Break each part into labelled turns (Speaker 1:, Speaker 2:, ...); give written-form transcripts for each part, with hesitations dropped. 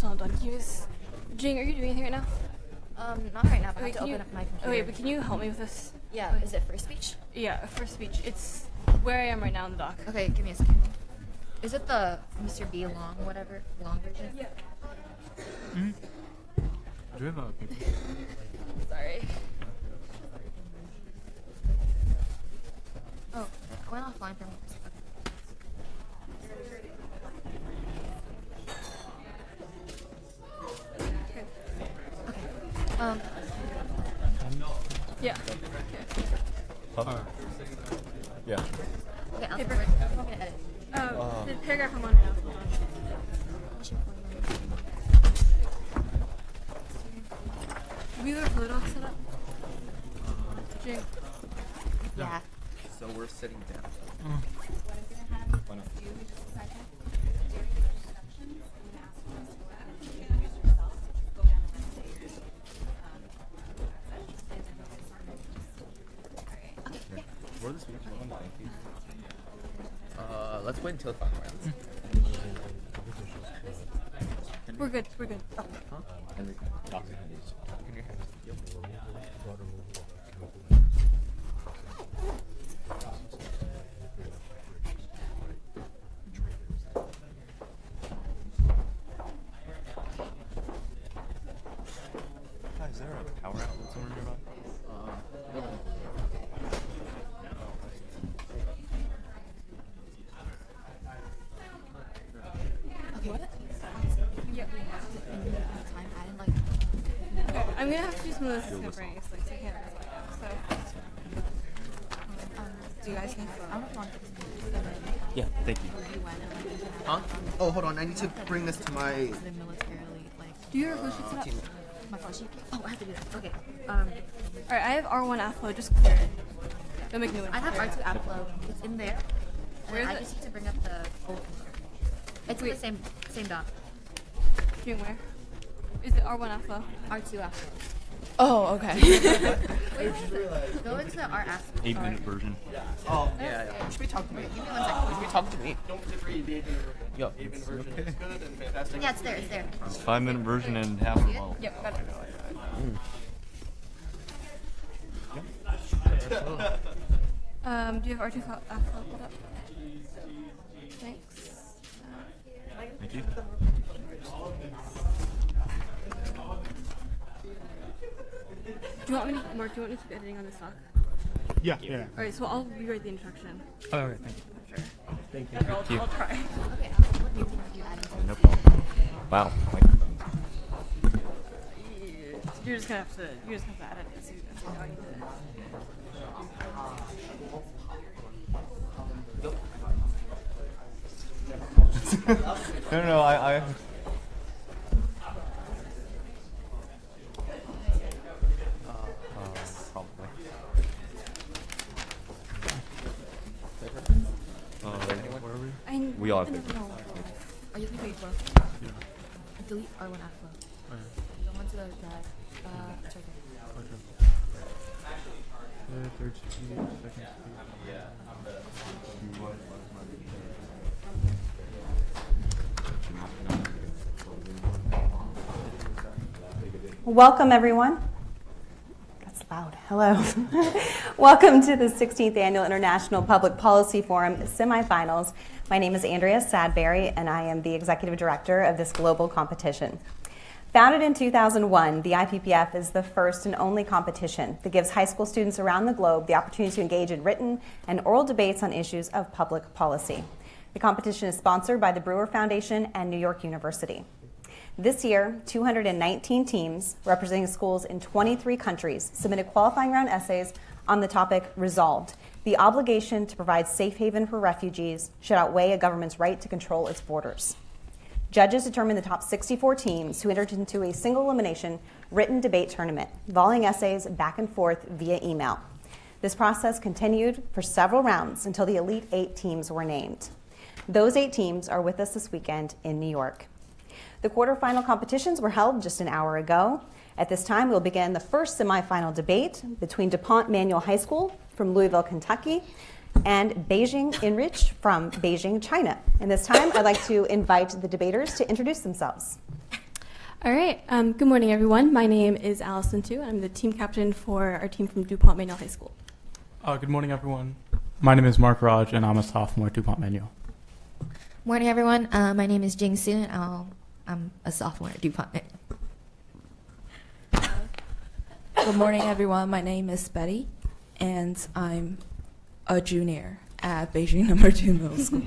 Speaker 1: Still not done. Can you just... Jing, are you doing anything right now?
Speaker 2: Not right now, but I have to open up my computer.
Speaker 1: Okay, but can you help me with this?
Speaker 2: Yeah, is it first speech?
Speaker 1: Yeah, first speech. It's where I am right now in the doc.
Speaker 2: Okay, give me a second. Is it the Mr. B long version?
Speaker 1: Yeah.
Speaker 3: Mm-hmm. Do you have a paper?
Speaker 1: Sorry.
Speaker 2: Oh, I went offline for a moment.
Speaker 1: Yeah.
Speaker 3: Yeah.
Speaker 2: Okay, I'll
Speaker 1: Paper.
Speaker 2: I'm going to edit.
Speaker 1: The paragraph I'm on now. Hold on. Do we have a doc set up? Jing.
Speaker 2: Yeah.
Speaker 4: So we're sitting down.
Speaker 3: Why not?
Speaker 4: Where the speech on? Thank you. Let's wait until the final rounds.
Speaker 1: We're good. We're good.
Speaker 4: Huh? Henry. Talk. In your hand. Yep.
Speaker 3: Hi, is there a power outlet somewhere nearby?
Speaker 1: I'm gonna have to do some of this contemporaneously, so I can't really right now. So, do you guys think?
Speaker 2: I don't want to
Speaker 3: Yeah, thank you.
Speaker 4: Huh? Oh, hold on. I need to bring this to my...
Speaker 2: militarily, like...
Speaker 1: Do your flow sheet set up?
Speaker 2: My flow sheet? Oh, I have to do that. Okay.
Speaker 1: Alright, I have R1 Afflo, just clear it. Don't make new ones.
Speaker 2: I have R2 Outflow. It's in there. And
Speaker 1: Where is
Speaker 2: I
Speaker 1: it?
Speaker 2: just need to bring up the old one. It's in the same doc.
Speaker 1: Doing where? Is it R1 Alpha?
Speaker 2: R2 Outflow.
Speaker 1: Oh, okay.
Speaker 2: Go into our app.
Speaker 3: 8-minute version.
Speaker 4: Oh, yeah. Should we talk to me?
Speaker 2: Give me 1 second.
Speaker 4: Should we talk to me? Yo.
Speaker 3: Okay.
Speaker 2: Yeah, it's there. It's there.
Speaker 3: It's 5-minute version and half a model.
Speaker 1: Yep, got it. Do you have R2 Alpha pulled up? Thanks.
Speaker 3: Thank you.
Speaker 1: Do you want me to, Mark, do you want me to keep editing on this doc?
Speaker 3: Yeah.
Speaker 1: Alright, so I'll rewrite the introduction.
Speaker 3: Oh, okay, thank you.
Speaker 1: Sure.
Speaker 3: Thank you.
Speaker 1: I'll try.
Speaker 2: Okay, what new things have you added?
Speaker 3: No problem. Wow.
Speaker 1: You're just gonna have to add it as you go into it.
Speaker 3: No, I probably. Where are we? We all have paper.
Speaker 2: Are you looking for? Delete R1 Outflow. Go on to the drive. It's right there.
Speaker 3: Third speed, second speed.
Speaker 5: Welcome, everyone. That's loud. Hello. Welcome to the 16th Annual International Public Policy Forum Semifinals. My name is Andrea Sadberry, and I am the Executive Director of this global competition. Founded in 2001, the IPPF is the first and only competition that gives high school students around the globe the opportunity to engage in written and oral debates on issues of public policy. The competition is sponsored by the Brewer Foundation and New York University. This year, 219 teams representing schools in 23 countries submitted qualifying round essays on the topic Resolved. The obligation to provide safe haven for refugees should outweigh a government's right to control its borders. Judges determined the top 64 teams who entered into a single elimination written debate tournament, volleying essays back and forth via email. This process continued for several rounds until the Elite 8 teams were named. Those 8 teams are with us this weekend in New York. The quarterfinal competitions were held just an hour ago. At this time, we'll begin the first semifinal debate between DuPont Manual High School from Louisville, Kentucky, and Beijing Enrich from Beijing, China. And this time, I'd like to invite the debaters to introduce themselves.
Speaker 1: All right. Good morning, everyone. My name is Allison Tu. I'm the team captain for our team from DuPont Manual High School.
Speaker 6: Good morning, everyone. My name is Mark Raj, and I'm a sophomore at DuPont Manual.
Speaker 2: Morning, everyone. My name is Jing Su, and I'm a sophomore at DuPont Manual.
Speaker 7: Good morning, everyone. My name is Betty, and I'm a junior at Beijing No. 2 Middle School.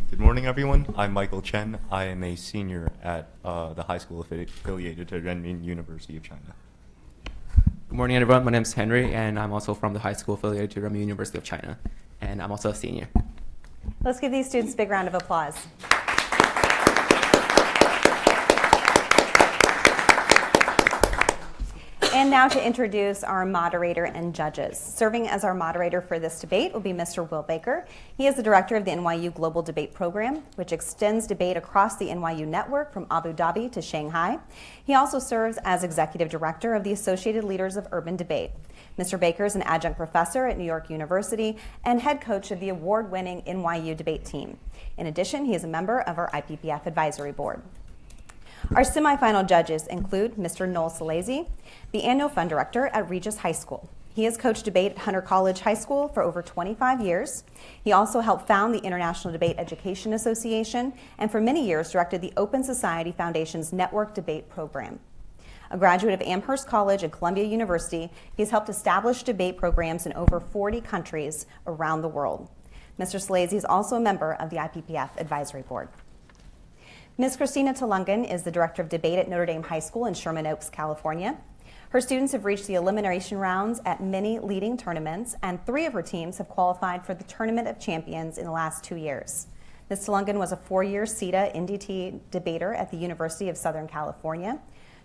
Speaker 8: Good morning, everyone. I'm Michael Chen. I am a senior at the high school affiliated to Renmin University of China.
Speaker 9: Good morning, everyone. My name is Henry, and I'm also from the high school affiliated to Renmin University of China, and I'm also a senior.
Speaker 5: Let's give these students a big round of applause. And now to introduce our moderator and judges. Serving as our moderator for this debate will be Mr. Will Baker. He is the director of the NYU Global Debate Program, which extends debate across the NYU network from Abu Dhabi to Shanghai. He also serves as executive director of the Associated Leaders of Urban Debate. Mr. Baker is an adjunct professor at New York University and head coach of the award-winning NYU debate team. In addition, he is a member of our IPPF advisory board. Our semifinal judges include Mr. Noel Salesi, the annual fund director at Regis High School. He has coached debate at Hunter College High School for over 25 years. He also helped found the International Debate Education Association and for many years directed the Open Society Foundation's Network Debate Program. A graduate of Amherst College and Columbia University, he's helped establish debate programs in over 40 countries around the world. Mr. Salesi is also a member of the IPPF Advisory Board. Ms. Christina Tulungan is the director of debate at Notre Dame High School in Sherman Oaks, California. Her students have reached the elimination rounds at many leading tournaments, and 3 of her teams have qualified for the Tournament of Champions in the last 2 years. Ms. Tulungan was a 4-year CETA NDT debater at the University of Southern California.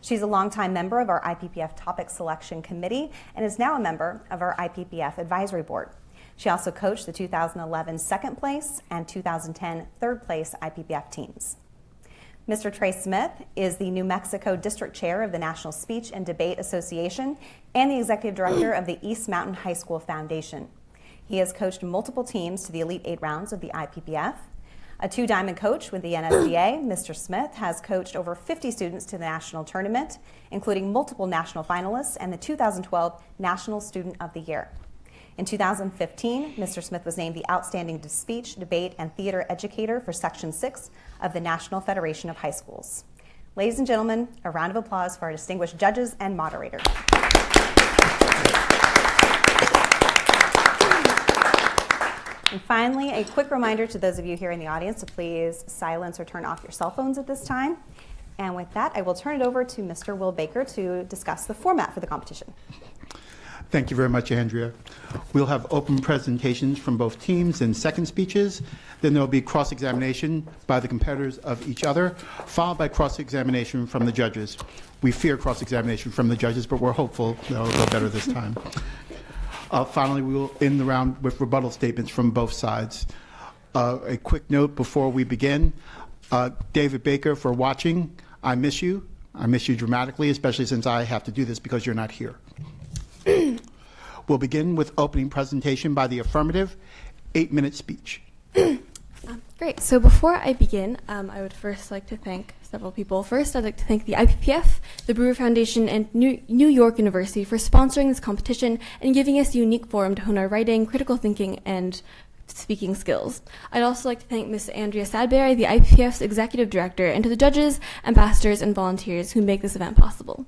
Speaker 5: She's a longtime member of our IPPF Topic Selection Committee and is now a member of our IPPF Advisory Board. She also coached the 2011 second place and 2010 third place IPPF teams. Mr. Trey Smith is the New Mexico District Chair of the National Speech and Debate Association and the Executive Director of the East Mountain High School Foundation. He has coached multiple teams to the Elite 8 rounds of the IPPF. A two-diamond coach with the NSDA, Mr. Smith has coached over 50 students to the national tournament, including multiple national finalists and the 2012 National Student of the Year. In 2015, Mr. Smith was named the Outstanding Speech, Debate, and Theater Educator for Section 6 of the National Federation of High Schools. Ladies and gentlemen, a round of applause for our distinguished judges and moderator. And finally, a quick reminder to those of you here in the audience to please silence or turn off your cell phones at this time. And with that, I will turn it over to Mr. Will Baker to discuss the format for the competition.
Speaker 10: Thank you very much, Andrea. We'll have open presentations from both teams and second speeches. Then there will be cross-examination by the competitors of each other, followed by cross-examination from the judges. We fear cross-examination from the judges, but we're hopeful that it'll go better this time. Finally, we will end the round with rebuttal statements from both sides. A quick note before we begin. David Baker, for watching, I miss you. I miss you dramatically, especially since I have to do this because you're not here. We'll begin with opening presentation by the affirmative, 8-minute speech.
Speaker 1: Great. So before I begin, I would first like to thank several people. First, I'd like to thank the IPPF, the Brewer Foundation, and New York University for sponsoring this competition and giving us a unique forum to hone our writing, critical thinking, and speaking skills. I'd also like to thank Ms. Andrea Sadberry, the IPPF's Executive Director, and to the judges, ambassadors, and volunteers who make this event possible.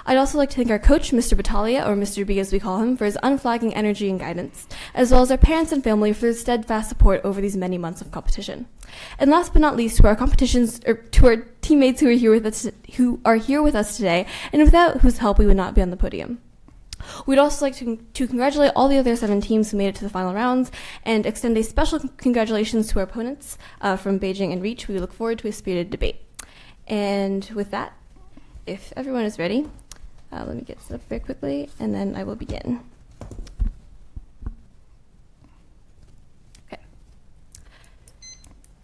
Speaker 1: I'd also like to thank our coach, Mr. Battaglia, or Mr. B as we call him, for his unflagging energy and guidance, as well as our parents and family for their steadfast support over these many months of competition. And last but not least, to our to our teammates who are here with us today, and without whose help we would not be on the podium. We'd also like to congratulate all the other 7 teams who made it to the final rounds and extend a special congratulations to our opponents from Beijing and Reach. We look forward to a spirited debate. And with that, if everyone is ready, let me get set up very quickly, and then I will begin. Okay.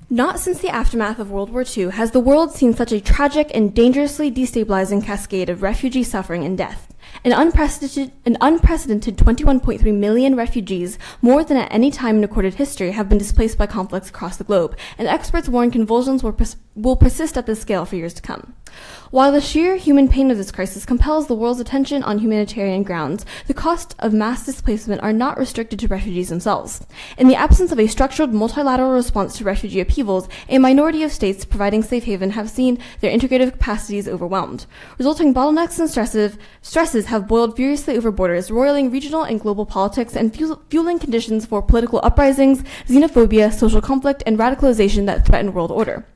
Speaker 1: Not since the aftermath of World War II has the world seen such a tragic and dangerously destabilizing cascade of refugee suffering and death. An unprecedented 21.3 million refugees, more than at any time in recorded history, have been displaced by conflicts across the globe, and experts warn convulsions will persist at this scale for years to come. While the sheer human pain of this crisis compels the world's attention on humanitarian grounds, the costs of mass displacement are not restricted to refugees themselves. In the absence of a structured multilateral response to refugee upheavals, a minority of states providing safe haven have seen their integrative capacities overwhelmed. Resulting bottlenecks and stresses have boiled furiously over borders, roiling regional and global politics and fueling conditions for political uprisings, xenophobia, social conflict, and radicalization that threaten world order.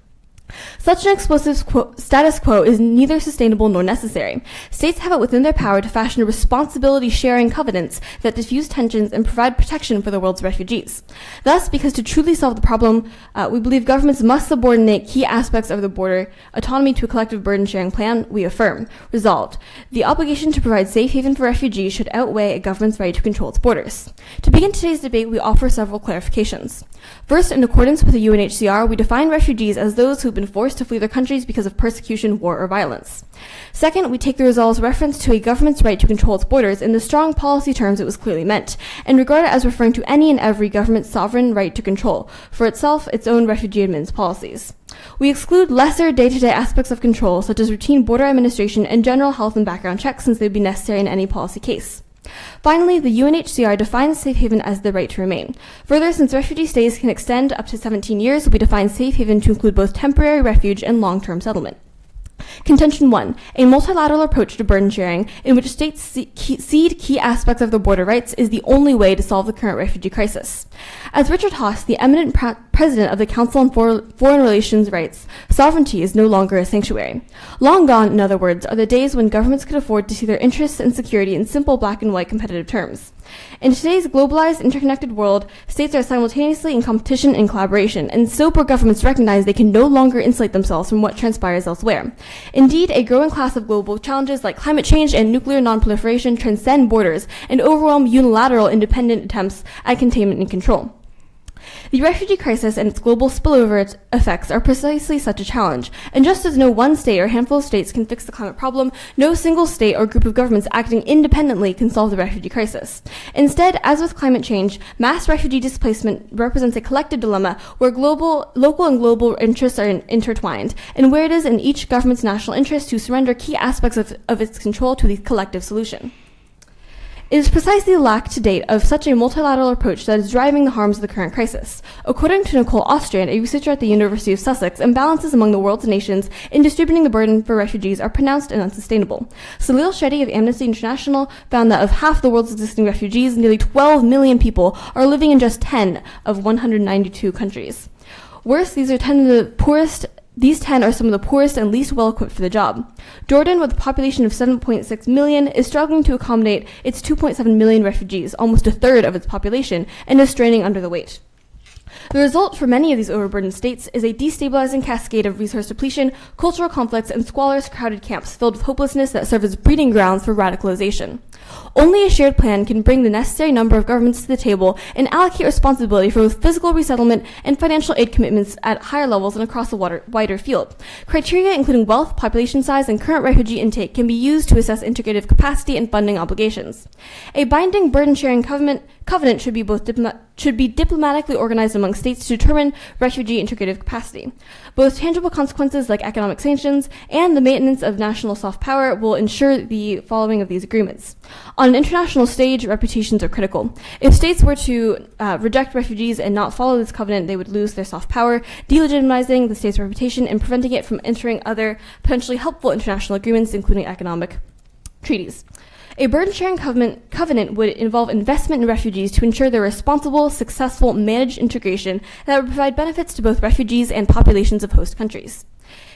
Speaker 1: Such an explosive status quo is neither sustainable nor necessary. States have it within their power to fashion a responsibility-sharing covenants that diffuse tensions and provide protection for the world's refugees. Thus, because to truly solve the problem, we believe governments must subordinate key aspects of the border autonomy to a collective burden-sharing plan, we affirm. Resolved. The obligation to provide safe haven for refugees should outweigh a government's right to control its borders. To begin today's debate, we offer several clarifications. First, in accordance with the UNHCR, we define refugees as those who have been forced to flee their countries because of persecution, war, or violence. Second, we take the resolve's reference to a government's right to control its borders in the strong policy terms it was clearly meant, and regard it as referring to any and every government's sovereign right to control, for itself, its own refugee admittance policies. We exclude lesser day-to-day aspects of control, such as routine border administration and general health and background checks, since they would be necessary in any policy case. Finally, the UNHCR defines safe haven as the right to remain. Further, since refugee stays can extend up to 17 years, we define safe haven to include both temporary refuge and long-term settlement. Contention 1, a multilateral approach to burden sharing in which states cede key aspects of their border rights is the only way to solve the current refugee crisis. As Richard Haass, the eminent president of the Council on Foreign Relations writes, sovereignty is no longer a sanctuary. Long gone, in other words, are the days when governments could afford to see their interests and security in simple black and white competitive terms. In today's globalized, interconnected world, states are simultaneously in competition and collaboration, and sober governments recognize they can no longer insulate themselves from what transpires elsewhere. Indeed, a growing class of global challenges like climate change and nuclear nonproliferation transcend borders and overwhelm unilateral independent attempts at containment and control. The refugee crisis and its global spillover effects are precisely such a challenge, and just as no one state or handful of states can fix the climate problem, no single state or group of governments acting independently can solve the refugee crisis. Instead, as with climate change, mass refugee displacement represents a collective dilemma where local and global interests are intertwined, and where it is in each government's national interest to surrender key aspects of its control to the collective solution. It is precisely the lack to date of such a multilateral approach that is driving the harms of the current crisis. According to Nicole Austrian, a researcher at the University of Sussex, imbalances among the world's nations in distributing the burden for refugees are pronounced and unsustainable. Salil Shetty of Amnesty International found that of half the world's existing refugees, nearly 12 million people are living in just 10 of 192 countries. Worse, these are 10 of the poorest. These 10 are some of the poorest and least well-equipped for the job. Jordan, with a population of 7.6 million, is struggling to accommodate its 2.7 million refugees, almost a third of its population, and is straining under the weight. The result for many of these overburdened states is a destabilizing cascade of resource depletion, cultural conflicts, and squalorous crowded camps filled with hopelessness that serve as breeding grounds for radicalization. Only a shared plan can bring the necessary number of governments to the table and allocate responsibility for both physical resettlement and financial aid commitments at higher levels and across a wider field. Criteria including wealth, population size, and current refugee intake can be used to assess integrative capacity and funding obligations. A binding burden-sharing covenant should be diplomatically organized among states to determine refugee integrative capacity. Both tangible consequences like economic sanctions and the maintenance of national soft power will ensure the following of these agreements. On an international stage, reputations are critical. If states were to reject refugees and not follow this covenant, they would lose their soft power, delegitimizing the state's reputation and preventing it from entering other potentially helpful international agreements, including economic treaties. A burden-sharing covenant would involve investment in refugees to ensure their responsible, successful, managed integration that would provide benefits to both refugees and populations of host countries.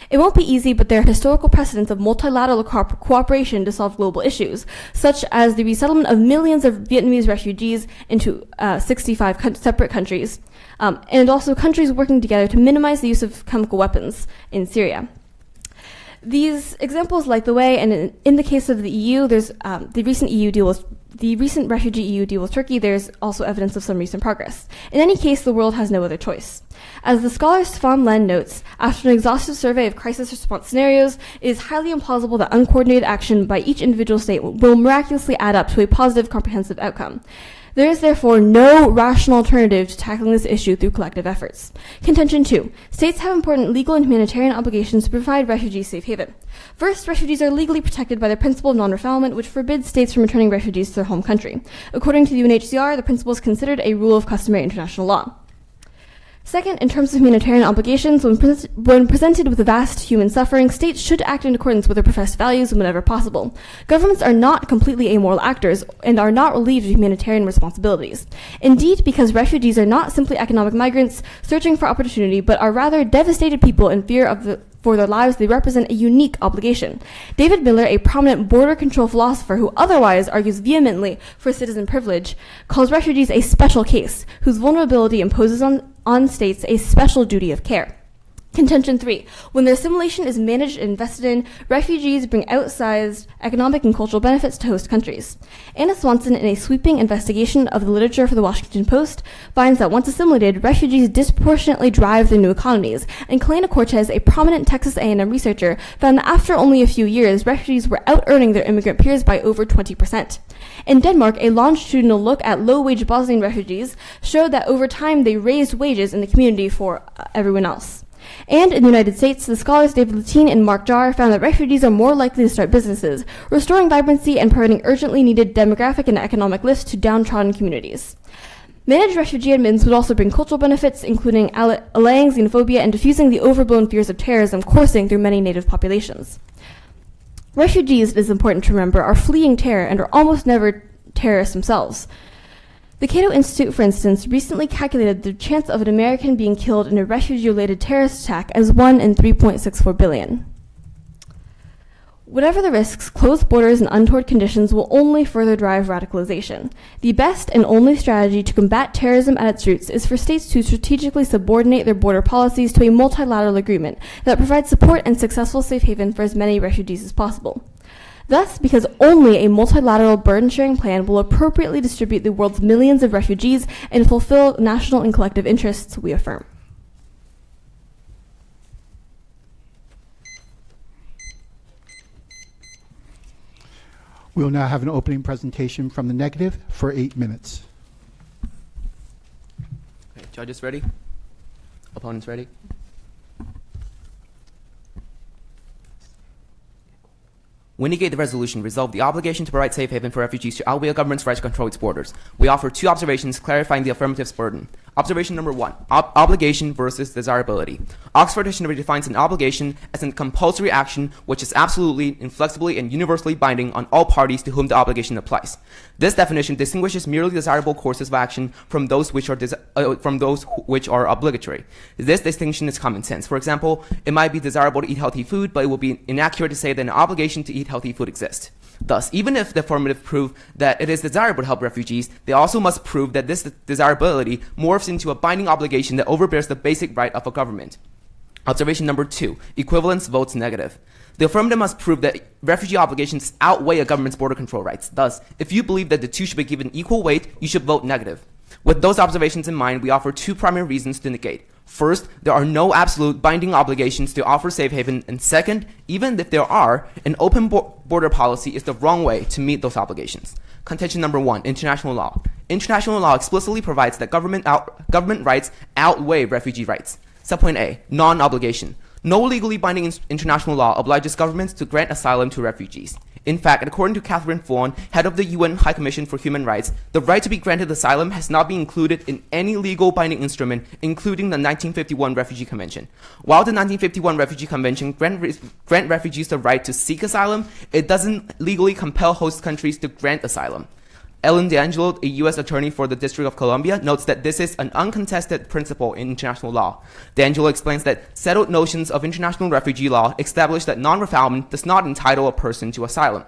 Speaker 1: It won't be easy, but there are historical precedents of multilateral cooperation to solve global issues, such as the resettlement of millions of Vietnamese refugees into 65 separate countries, and also countries working together to minimize the use of chemical weapons in Syria. These examples light the way, and in the case of the EU, there's the recent refugee EU deal with Turkey. There's also evidence of some recent progress. In any case, the world has no other choice. As the scholar Stefan Len notes, after an exhaustive survey of crisis response scenarios, it is highly implausible that uncoordinated action by each individual state will miraculously add up to a positive, comprehensive outcome. There is therefore no rational alternative to tackling this issue through collective efforts. Contention 2. States have important legal and humanitarian obligations to provide refugees safe haven. First, refugees are legally protected by the principle of non-refoulement, which forbids states from returning refugees to their home country. According to the UNHCR, the principle is considered a rule of customary international law. Second, in terms of humanitarian obligations, when presented with vast human suffering, states should act in accordance with their professed values whenever possible. Governments are not completely amoral actors and are not relieved of humanitarian responsibilities. Indeed, because refugees are not simply economic migrants searching for opportunity, but are rather devastated people in fear for their lives, they represent a unique obligation. David Miller, a prominent border control philosopher who otherwise argues vehemently for citizen privilege, calls refugees a special case, whose vulnerability imposes on states a special duty of care. Contention 3. When their assimilation is managed and invested in, refugees bring outsized economic and cultural benefits to host countries. Anna Swanson, in a sweeping investigation of the literature for the Washington Post, finds that once assimilated, refugees disproportionately drive their new economies, and Kalena Cortez, a prominent Texas A&M researcher, found that after only a few years, refugees were out-earning their immigrant peers by over 20%. In Denmark, a longitudinal look at low-wage Bosnian refugees showed that over time they raised wages in the community for everyone else. And in the United States, the scholars David Latine and Mark Jarr found that refugees are more likely to start businesses, restoring vibrancy and providing urgently needed demographic and economic lifts to downtrodden communities. Managed refugee admittance would also bring cultural benefits, including allaying xenophobia and diffusing the overblown fears of terrorism coursing through many native populations. Refugees, it is important to remember, are fleeing terror and are almost never terrorists themselves. The Cato Institute, for instance, recently calculated the chance of an American being killed in a refugee-related terrorist attack as 1 in 3.64 billion. Whatever the risks, closed borders and untoward conditions will only further drive radicalization. The best and only strategy to combat terrorism at its roots is for states to strategically subordinate their border policies to a multilateral agreement that provides support and successful safe haven for as many refugees as possible. Thus, because only a multilateral burden-sharing plan will appropriately distribute the world's millions of refugees and fulfill national and collective interests, we affirm.
Speaker 10: We will now have an opening presentation from the negative for 8 minutes.
Speaker 9: Okay, judges ready? Opponents ready? We negate the resolution, resolve the obligation to provide safe haven for refugees to outweigh a government's right to control its borders. We offer 2 observations clarifying the affirmative's burden. Observation number 1, obligation versus desirability. Oxford Dictionary defines an obligation as a compulsory action which is absolutely, inflexibly, and universally binding on all parties to whom the obligation applies. This definition distinguishes merely desirable courses of action from those which are obligatory. This distinction is common sense. For example, it might be desirable to eat healthy food, but it will be inaccurate to say that an obligation to eat healthy food exists. Thus, even if the affirmative prove that it is desirable to help refugees, they also must prove that this desirability morphs into a binding obligation that overbears the basic right of a government. Observation number 2, equivalence votes negative. The affirmative must prove that refugee obligations outweigh a government's border control rights. Thus, if you believe that the two should be given equal weight, you should vote negative. With those observations in mind, we offer 2 primary reasons to negate. First, there are no absolute binding obligations to offer safe haven, and second, even if there are, an open border policy is the wrong way to meet those obligations. Contention number 1, international law. International law explicitly provides that government rights outweigh refugee rights. Subpoint A, non-obligation. No legally binding international law obliges governments to grant asylum to refugees. In fact, according to Catherine Vaughan, head of the UN High Commission for Human Rights, the right to be granted asylum has not been included in any legal binding instrument, including the 1951 Refugee Convention. While the 1951 Refugee Convention grant refugees the right to seek asylum, it doesn't legally compel host countries to grant asylum. Ellen DeAngelo, a U.S. attorney for the District of Columbia, notes that this is an uncontested principle in international law. DeAngelo explains that settled notions of international refugee law establish that non-refoulement does not entitle a person to asylum.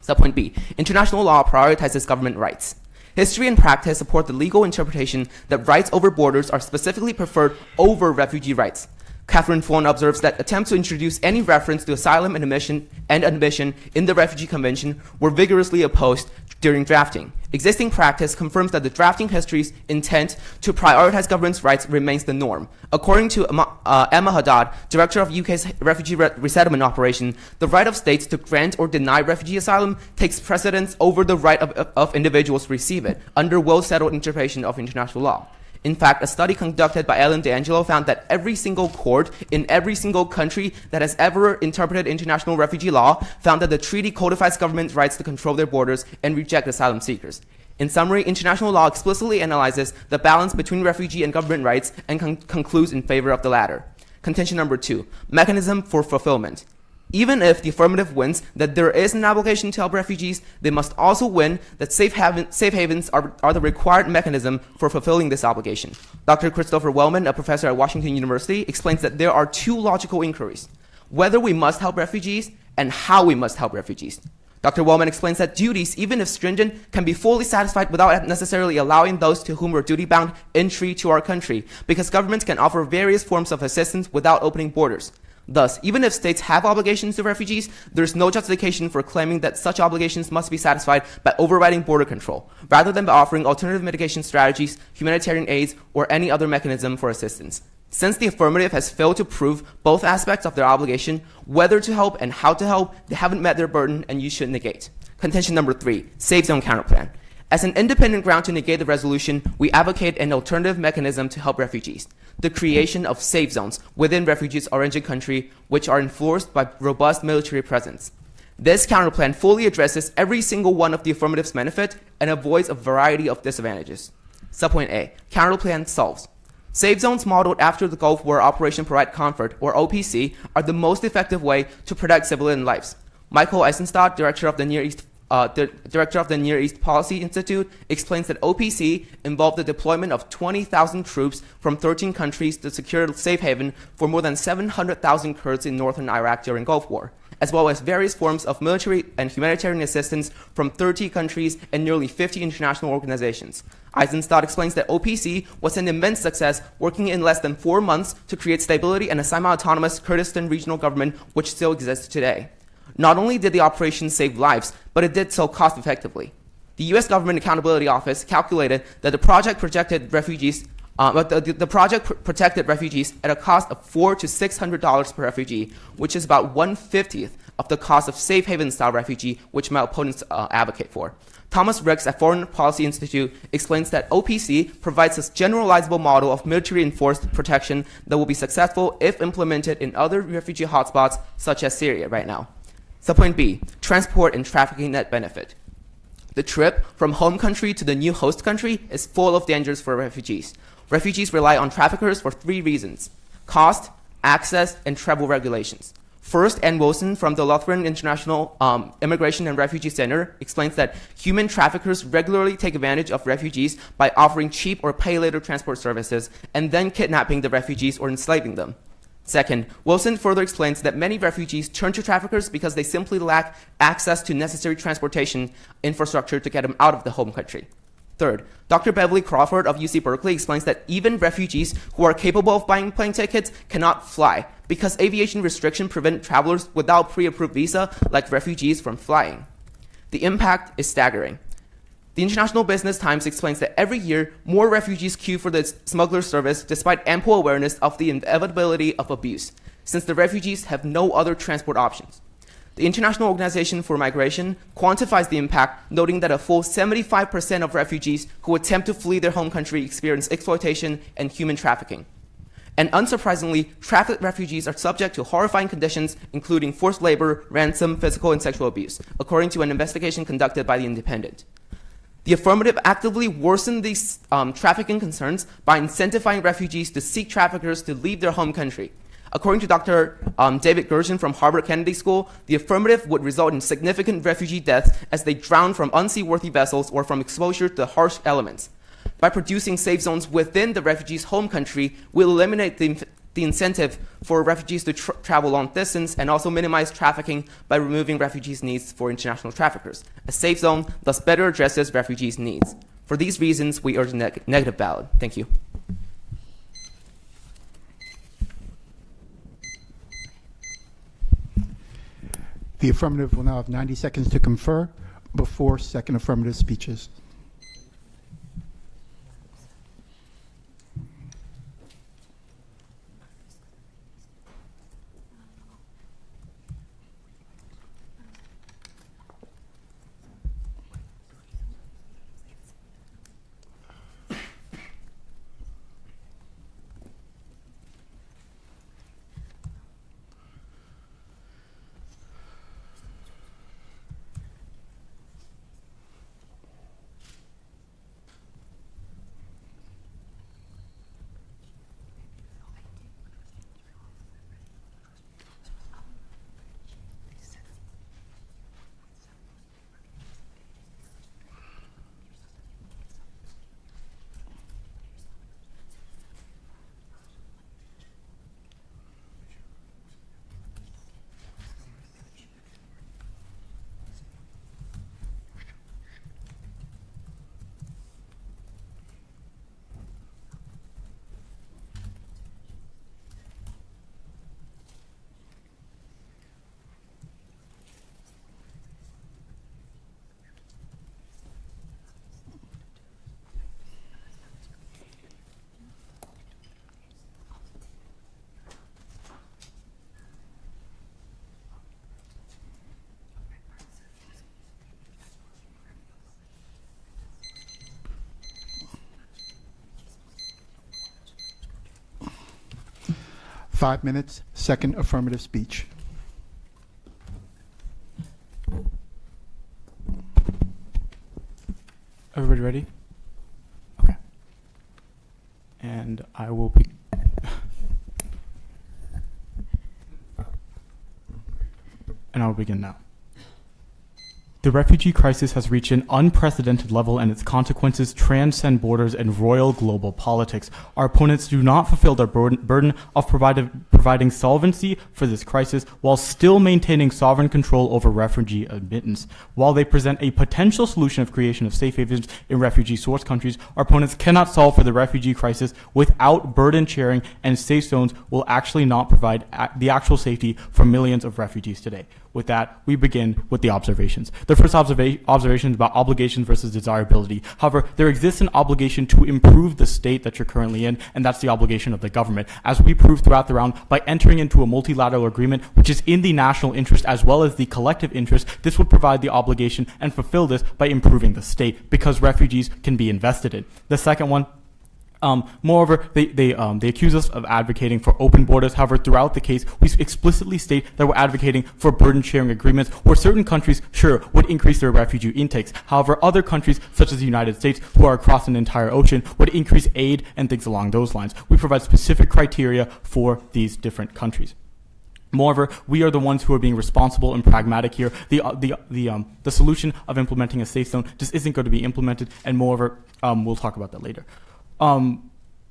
Speaker 9: Subpoint B, international law prioritizes government rights. History and practice support the legal interpretation that rights over borders are specifically preferred over refugee rights. Catherine Vaughan observes that attempts to introduce any reference to asylum and admission in the Refugee Convention were vigorously opposed during drafting. Existing practice confirms that the drafting history's intent to prioritize government's rights remains the norm. According to Emma Haddad, director of UK's refugee resettlement operation, the right of states to grant or deny refugee asylum takes precedence over the right of individuals to receive it, under well-settled interpretation of international law. In fact, a study conducted by Ellen DeAngelo found that every single court in every single country that has ever interpreted international refugee law found that the treaty codifies government rights to control their borders and reject asylum seekers. In summary, international law explicitly analyzes the balance between refugee and government rights and concludes in favor of the latter. Contention number 2, mechanism for fulfillment. Even if the affirmative wins that there is an obligation to help refugees, they must also win that safe havens are the required mechanism for fulfilling this obligation. Dr. Christopher Wellman, a professor at Washington University, explains that there are 2 logical inquiries: whether we must help refugees and how we must help refugees. Dr. Wellman explains that duties, even if stringent, can be fully satisfied without necessarily allowing those to whom we're duty-bound entry to our country, because governments can offer various forms of assistance without opening borders. Thus, even if states have obligations to refugees, there is no justification for claiming that such obligations must be satisfied by overriding border control, rather than by offering alternative mitigation strategies, humanitarian aids, or any other mechanism for assistance. Since the affirmative has failed to prove both aspects of their obligation, whether to help and how to help, they haven't met their burden, and you should negate. Contention number 3, safe zone counterplan. As an independent ground to negate the resolution, we advocate an alternative mechanism to help refugees: the creation of safe zones within refugees' origin country, which are enforced by robust military presence. This counterplan fully addresses every single one of the affirmative's benefit and avoids a variety of disadvantages. Subpoint A, counterplan solves. Safe zones modeled after the Gulf War Operation Provide Comfort, or OPC, are the most effective way to protect civilian lives. Michael Eisenstadt, director of the Near East Policy Institute, explains that OPC involved the deployment of 20,000 troops from 13 countries to secure safe haven for more than 700,000 Kurds in northern Iraq during Gulf War. as well as various forms of military and humanitarian assistance from 30 countries and nearly 50 international organizations. Eisenstadt explains that OPC was an immense success, working in less than 4 months to create stability and a semi-autonomous Kurdistan regional government which still exists today. Not only did the operation save lives, but it did so cost-effectively. The U.S. Government Accountability Office calculated that the project protected refugees at a cost of $400 to $600 per refugee, which is about 1/50th of the cost of safe haven-style refugee, which my opponents advocate for. Thomas Ricks at Foreign Policy Institute explains that OPC provides a generalizable model of military enforced protection that will be successful if implemented in other refugee hotspots such as Syria right now. Subpoint B, transport and trafficking net benefit. The trip from home country to the new host country is full of dangers for refugees. Refugees rely on traffickers for 3 reasons: cost, access, and travel regulations. First, Ann Wilson from the Lutheran International Immigration and Refugee Center explains that human traffickers regularly take advantage of refugees by offering cheap or pay-later transport services and then kidnapping the refugees or enslaving them. Second, Wilson further explains that many refugees turn to traffickers because they simply lack access to necessary transportation infrastructure to get them out of the home country. Third, Dr. Beverly Crawford of UC Berkeley explains that even refugees who are capable of buying plane tickets cannot fly because aviation restrictions prevent travelers without pre-approved visa like refugees from flying. The impact is staggering. The International Business Times explains that every year, more refugees queue for the smuggler service despite ample awareness of the inevitability of abuse, since the refugees have no other transport options. The International Organization for Migration quantifies the impact, noting that a full 75% of refugees who attempt to flee their home country experience exploitation and human trafficking. And unsurprisingly, trafficked refugees are subject to horrifying conditions, including forced labor, ransom, physical, and sexual abuse, according to an investigation conducted by The Independent. The Affirmative actively worsened these trafficking concerns by incentivizing refugees to seek traffickers to leave their home country. According to Dr. David Gershon from Harvard Kennedy School, the Affirmative would result in significant refugee deaths as they drown from unseaworthy vessels or from exposure to harsh elements. By producing safe zones within the refugees' home country, we'll eliminate the incentive for refugees to travel long distance and also minimize trafficking by removing refugees' needs for international traffickers. A safe zone thus better addresses refugees' needs. For these reasons, we urge a negative ballot. Thank you.
Speaker 10: The affirmative will now have 90 seconds to confer before second affirmative speeches. Five minutes, second affirmative speech.
Speaker 6: Everybody ready? Okay. And I will be. And I will begin now. The refugee crisis has reached an unprecedented level and its consequences transcend borders and royal global politics. Our opponents do not fulfill their burden of providing providing solvency for this crisis while still maintaining sovereign control over refugee admittance. While they present a potential solution of creation of safe havens in refugee source countries, our opponents cannot solve for the refugee crisis without burden sharing, and safe zones will actually not provide the actual safety for millions of refugees today. With that, we begin with the observations. The first observation is about obligation versus desirability. However, there exists an obligation to improve the state that you're currently in, and that's the obligation of the government. As we proved throughout the round, by entering into a multilateral agreement, which is in the national interest as well as the collective interest, this would provide the obligation and fulfill this by improving the state, because refugees can be invested in. The second one, moreover, they accuse us of advocating for open borders. However, throughout the case, we explicitly state that we're advocating for burden-sharing agreements where certain countries, sure, would increase their refugee intakes. However, other countries, such as the United States, who are across an entire ocean, would increase aid and things along those lines. We provide specific criteria for these different countries. Moreover, we are the ones who are being responsible and pragmatic here. The solution of implementing a safe zone just isn't going to be implemented, and moreover, we'll talk about that later.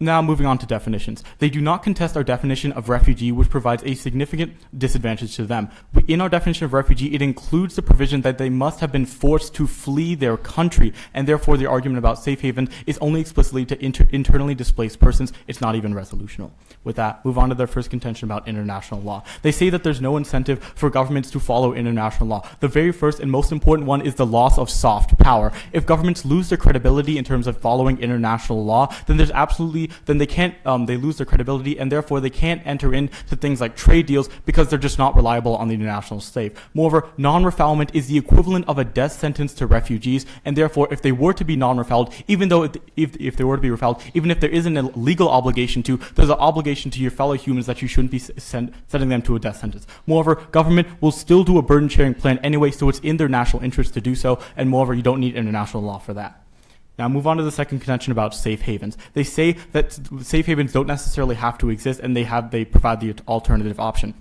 Speaker 6: Now moving on to definitions. They do not contest our definition of refugee, which provides a significant disadvantage to them. In our definition of refugee, it includes the provision that they must have been forced to flee their country, and therefore the argument about safe haven is only explicitly to internally displaced persons. It's not even resolutional. With that, move on to their first contention about international law. They say that there's no incentive for governments to follow international law. The very first and most important one is the loss of soft power. If governments lose their credibility in terms of following international law, then they lose their credibility, and therefore they can't enter into things like trade deals because they're just not reliable on the international stage. Moreover, non-refoulement is the equivalent of a death sentence to refugees, and therefore if they were to be non-refouled, even though if they were to be refouled, even if there isn't a legal obligation to, there's an obligation to your fellow humans that you shouldn't be sending them to a death sentence. Moreover, government will still do a burden sharing plan anyway, so it's in their national interest to do so, and moreover, you don't need international law for that. Now move on to the second contention about safe havens. They say that safe havens don't necessarily have to exist, and they provide the alternative option.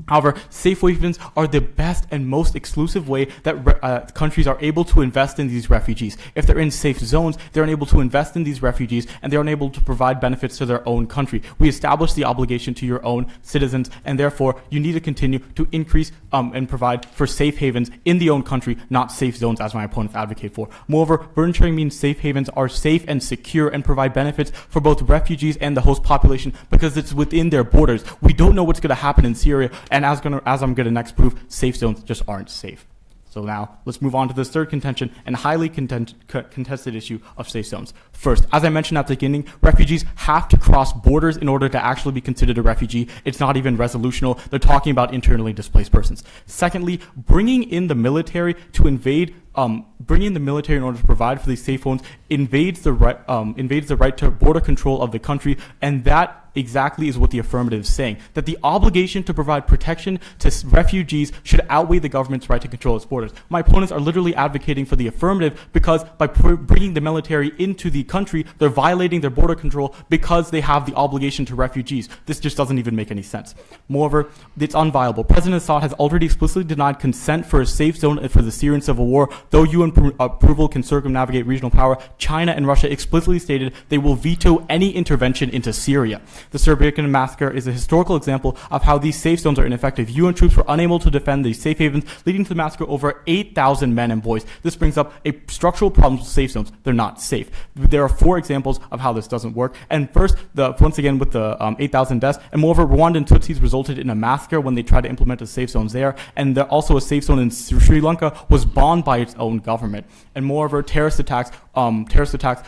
Speaker 6: However, safe havens are the best and most exclusive way that countries are able to invest in these refugees. If they're in safe zones, they're unable to invest in these refugees, and they're unable to provide benefits to their own country. We establish the obligation to your own citizens, and therefore you need to continue to increase and provide for safe havens in the own country, not safe zones as my opponents advocate for. Moreover, burden sharing means safe havens are safe and secure and provide benefits for both refugees and the host population because it's within their borders. We don't know what's going to happen in Syria, and as I'm going to next prove, safe zones just aren't safe. So now, let's move on to this third contention and highly contested issue of safe zones. First, as I mentioned at the beginning, refugees have to cross borders in order to actually be considered a refugee. It's not even resolutional. They're talking about internally displaced persons. Secondly, bringing in the military to invade bringing the military in order to provide for these safe zones invades the right to border control of the country, and that exactly is what the affirmative is saying, that the obligation to provide protection to refugees should outweigh the government's right to control its borders. My opponents are literally advocating for the affirmative because by bringing the military into the country, they're violating their border control because they have the obligation to refugees. This just doesn't even make any sense. Moreover, it's unviable. President Assad has already explicitly denied consent for a safe zone for the Syrian civil war. Though UN approval can circumnavigate regional power, China and Russia explicitly stated they will veto any intervention into Syria. The Serbian massacre is a historical example of how these safe zones are ineffective. UN troops were unable to defend these safe havens, leading to the massacre of over 8,000 men and boys. This brings up a structural problem with safe zones. They're not safe. There are 4 examples of how this doesn't work. And first, once again with the 8,000 deaths, and moreover, Rwanda and Tutsis resulted in a massacre when they tried to implement a safe zones there. And also a safe zone in Sri Lanka was bombed by its own government. And moreover, terrorist attacks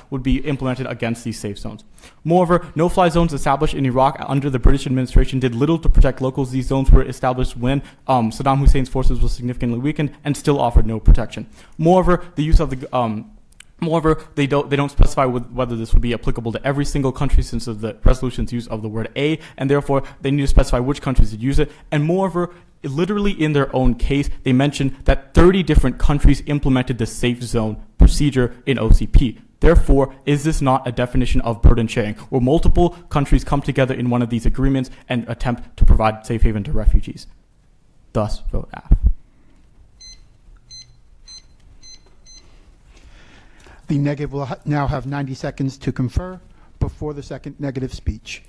Speaker 6: would be implemented against these safe zones. Moreover, no-fly zones established in Iraq under the British administration did little to protect locals. These zones were established when Saddam Hussein's forces were significantly weakened and still offered no protection. Moreover, the use of the Moreover, they don't specify whether this would be applicable to every single country since of the resolution's use of the word "a," and therefore they need to specify which countries would use it. And moreover, literally in their own case, they mentioned that 30 different countries implemented the safe zone procedure in OCP. Therefore, is this not a definition of burden sharing, where multiple countries come together in one of these agreements and attempt to provide safe haven to refugees? Thus, vote F.
Speaker 10: The negative will now have 90 seconds to confer before the second negative speech.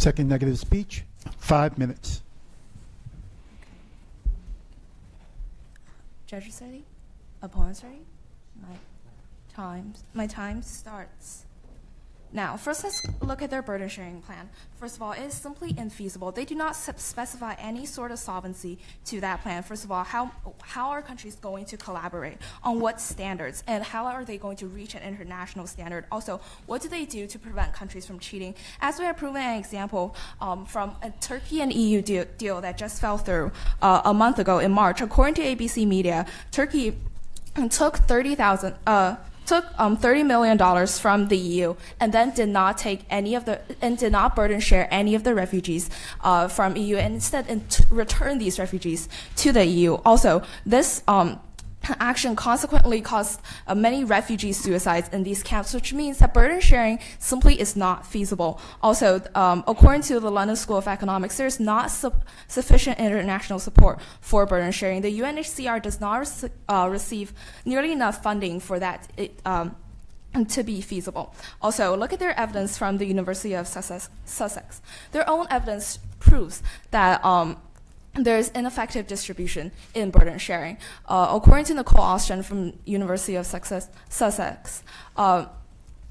Speaker 10: Second negative speech, 5 minutes.
Speaker 7: Judges ready? Opponents ready? My time starts now. First, let's look at their burden sharing plan. First of all, it is simply infeasible. They do not specify any sort of solvency to that plan. First of all, how are countries going to collaborate on what standards, and how are they going to reach an international standard? Also, what do they do to prevent countries from cheating? As we have proven an example from a Turkey and EU deal that just fell through a month ago in March. According to ABC Media, Turkey took $30 million from the EU and then did not burden share any of the refugees from EU, and instead return these refugees to the EU. Also, this action consequently caused many refugee suicides in these camps, which means that burden sharing simply is not feasible. Also, according to the London School of Economics, there is not sufficient international support for burden sharing. The UNHCR does not receive nearly enough funding for that to be feasible. Also, look at their evidence from the University of Sussex. Their own evidence proves that there's ineffective distribution in burden sharing. According to Nicole Austen from University of Sussex,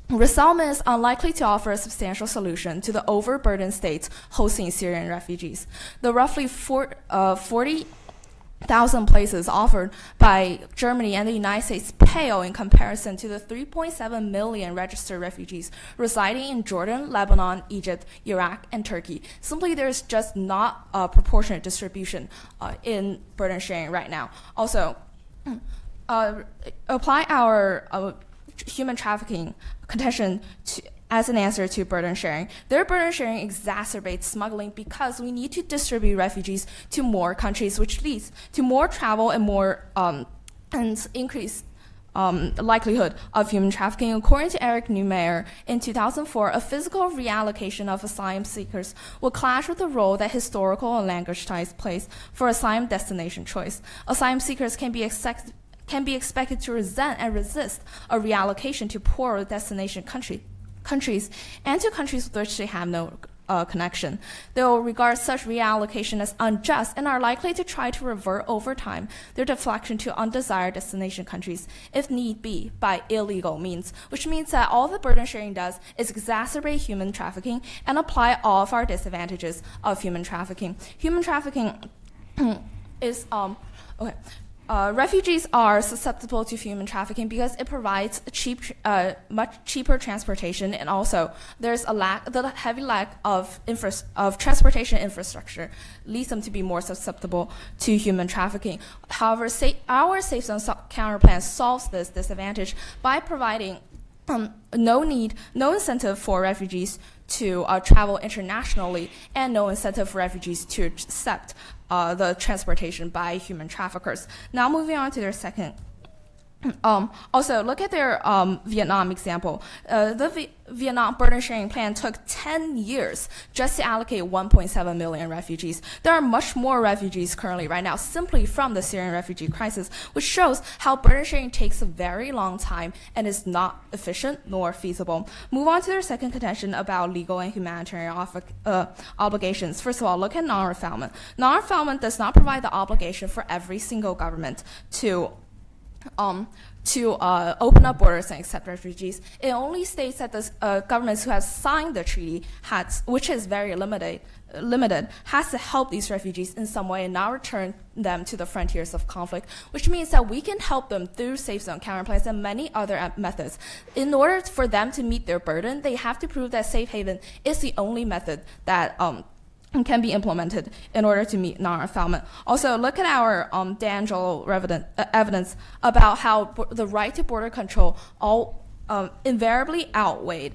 Speaker 7: resettlement is unlikely to offer a substantial solution to the overburdened states hosting Syrian refugees. The roughly 40,000 places offered by Germany and the United States pale in comparison to the 3.7 million registered refugees residing in Jordan, Lebanon, Egypt, Iraq, and Turkey. Simply, there's just not a proportionate distribution in burden sharing right now. Also, apply our human trafficking contention as an answer to burden sharing. Their burden sharing exacerbates smuggling because we need to distribute refugees to more countries, which leads to more travel and more and increased likelihood of human trafficking. According to Eric Neumayer, in 2004, a physical reallocation of asylum seekers will clash with the role that historical and language ties plays for asylum destination choice. Asylum seekers can be expected to resent and resist a reallocation to poorer destination countries and to countries with which they have no connection. They will regard such reallocation as unjust and are likely to try to revert over time their deflection to undesired destination countries, if need be, by illegal means, which means that all the burden sharing does is exacerbate human trafficking and apply all of our disadvantages of human trafficking. Human trafficking is, refugees are susceptible to human trafficking because it provides much cheaper transportation, and also there's the heavy lack of transportation infrastructure leads them to be more susceptible to human trafficking. However, our Safe Zone Counter Plan solves this disadvantage by providing no incentive for refugees to travel internationally, and no incentive for refugees to accept the transportation by human traffickers. Now moving on to their second. Also, look at their Vietnam example. The Vietnam burden sharing plan took 10 years just to allocate 1.7 million refugees. There are much more refugees currently right now simply from the Syrian refugee crisis, which shows how burden sharing takes a very long time and is not efficient nor feasible. Move on to their second contention about legal and humanitarian obligations. First of all, look at non-refoulement. Non-refoulement does not provide the obligation for every single government to open up borders and accept refugees. It only states that the governments who have signed the treaty, which is very limited, has to help these refugees in some way and not return them to the frontiers of conflict, which means that we can help them through safe zone counterplans and many other methods. In order for them to meet their burden, they have to prove that safe haven is the only method that can be implemented in order to meet non-refoulement. Also, look at our D'Angelo evidence about how the right to border control invariably outweighed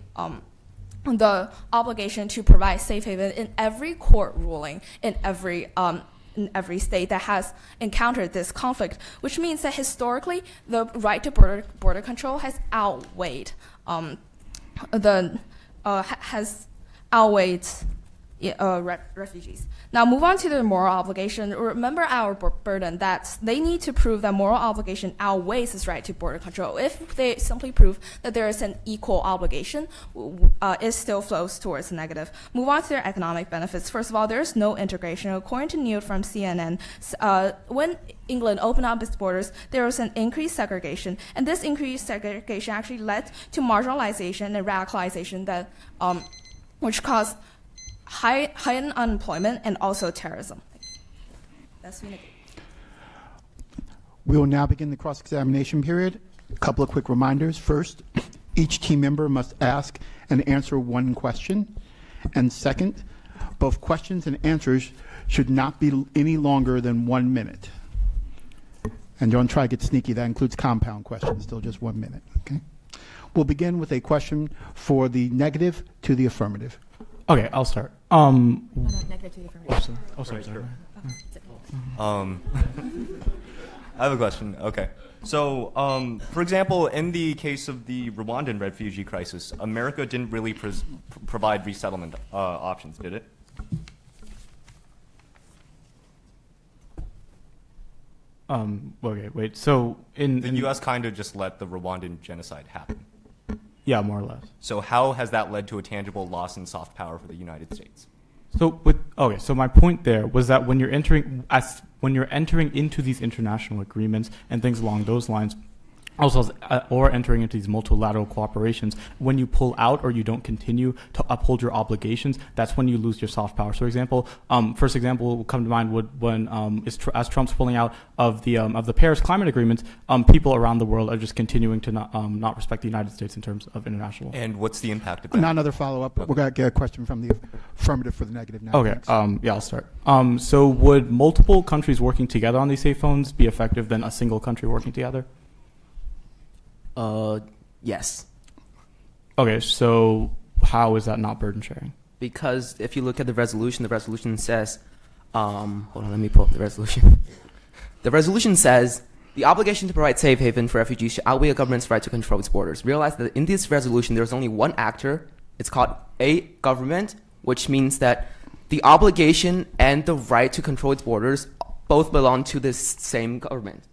Speaker 7: the obligation to provide safe haven in every court ruling in every state that has encountered this conflict, which means that historically the right to border control has outweighed refugees. Now move on to the moral obligation. Remember our burden that they need to prove that moral obligation outweighs its right to border control. If they simply prove that there is an equal obligation, it still flows towards the negative. Move on to their economic benefits. First of all, there is no integration. According to news from CNN, when England opened up its borders, there was an increased segregation, and this increased segregation actually led to marginalization and radicalization that which caused heightened unemployment and also terrorism. That's what
Speaker 10: We will now begin the cross-examination period. A couple of quick reminders. First, each team member must ask and answer one question. And second, both questions and answers should not be any longer than 1 minute. And don't try to get sneaky. That includes compound questions, still just 1 minute. Okay. We'll begin with a question for the negative to the affirmative.
Speaker 6: Okay, I'll start.
Speaker 2: Negative to the affirmative.
Speaker 6: Sorry.
Speaker 8: I have a question. Okay. So, for example, in the case of the Rwandan refugee crisis, America didn't really provide resettlement options, did it?
Speaker 6: Okay, wait. So in
Speaker 8: The U.S. kind of just let the Rwandan genocide happen.
Speaker 6: Yeah, more or less.
Speaker 8: So how has that led to a tangible loss in soft power for the United States?
Speaker 6: So my point there was that when you're entering into these international agreements and things along those lines, also or entering into these multilateral cooperations, when you pull out or you don't continue to uphold your obligations, that's when you lose your soft power. So, for example, first example will come to mind as Trump's pulling out of the Paris climate agreements, people around the world are just continuing to not respect the United States in terms of international.
Speaker 8: And what's the impact of that?
Speaker 10: Not another follow-up. We're going to get a question from the affirmative for the negative now.
Speaker 6: Okay. Yeah, I'll start. So would multiple countries working together on these safe zones be effective than a single country working together?
Speaker 9: Yes.
Speaker 6: Okay, so how is that not burden sharing?
Speaker 9: Because if you look at the resolution says, hold on, let me pull up the resolution. The resolution says, the obligation to provide safe haven for refugees should outweigh a government's right to control its borders. Realize that in this resolution, there's only one actor. It's called a government, which means that the obligation and the right to control its borders both belong to this same government.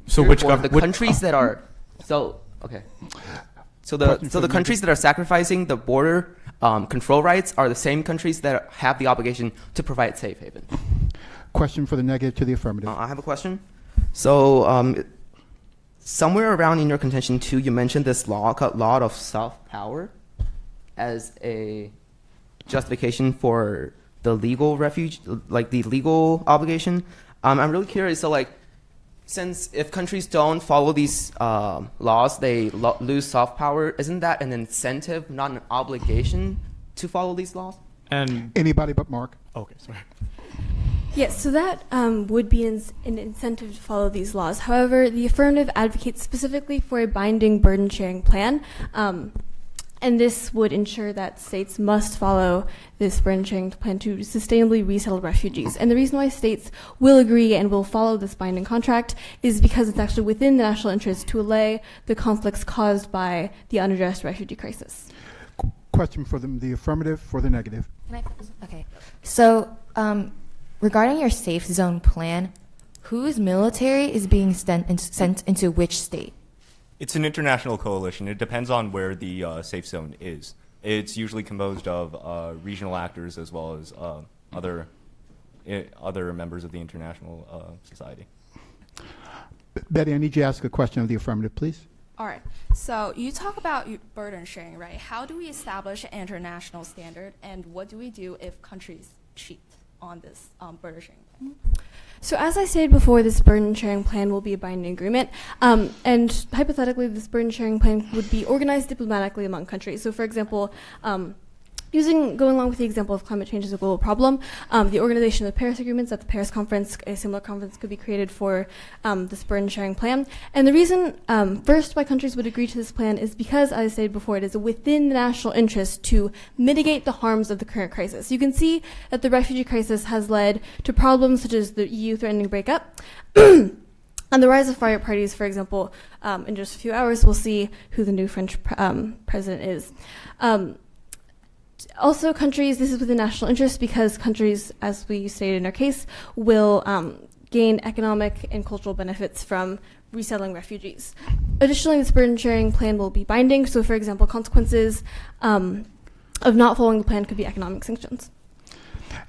Speaker 6: So
Speaker 9: countries that are okay. So the countries that are sacrificing the border control rights are the same countries that have the obligation to provide safe haven.
Speaker 10: Question for the negative to the affirmative.
Speaker 9: I have a question. So somewhere around in your contention 2, you mentioned this law called Law of Soft Power as a justification for the legal refuge, like the legal obligation. I'm really curious. So since if countries don't follow these laws, they lose soft power, isn't that an incentive, not an obligation, to follow these laws?
Speaker 6: And
Speaker 10: anybody but Mark.
Speaker 6: Okay, sorry.
Speaker 1: Yes, so that would be an incentive to follow these laws. However, the affirmative advocates specifically for a binding burden-sharing plan, and this would ensure that states must follow this burden-sharing plan to sustainably resettle refugees. And the reason why states will agree and will follow this binding contract is because it's actually within the national interest to allay the conflicts caused by the unaddressed refugee crisis.
Speaker 10: Question for the affirmative for the negative.
Speaker 2: Okay. So, regarding your safe zone plan, whose military is being sent into which state?
Speaker 8: It's an international coalition. It depends on where the safe zone is. It's usually composed of regional actors as well as other members of the international society.
Speaker 10: Betty, I need you to ask a question of the affirmative, please.
Speaker 7: All right. So you talk about burden sharing, right? How do we establish an international standard, and what do we do if countries cheat on this burden sharing plan?
Speaker 1: So as I stated before, this burden-sharing plan will be a binding agreement, and hypothetically, this burden-sharing plan would be organized diplomatically among countries. So, for example, going along with the example of climate change as a global problem, the organization of the Paris agreements at the Paris conference, a similar conference could be created for this burden-sharing plan. And the reason, first, why countries would agree to this plan is because, as I stated before, it is within the national interest to mitigate the harms of the current crisis. You can see that the refugee crisis has led to problems such as the EU threatening breakup. And the rise of far-right parties, for example, in just a few hours, we'll see who the new French president is. Also, countries, this is within national interest because countries, as we stated in our case, will gain economic and cultural benefits from resettling refugees. Additionally, this burden sharing plan will be binding. So, for example, consequences of not following the plan could be economic sanctions.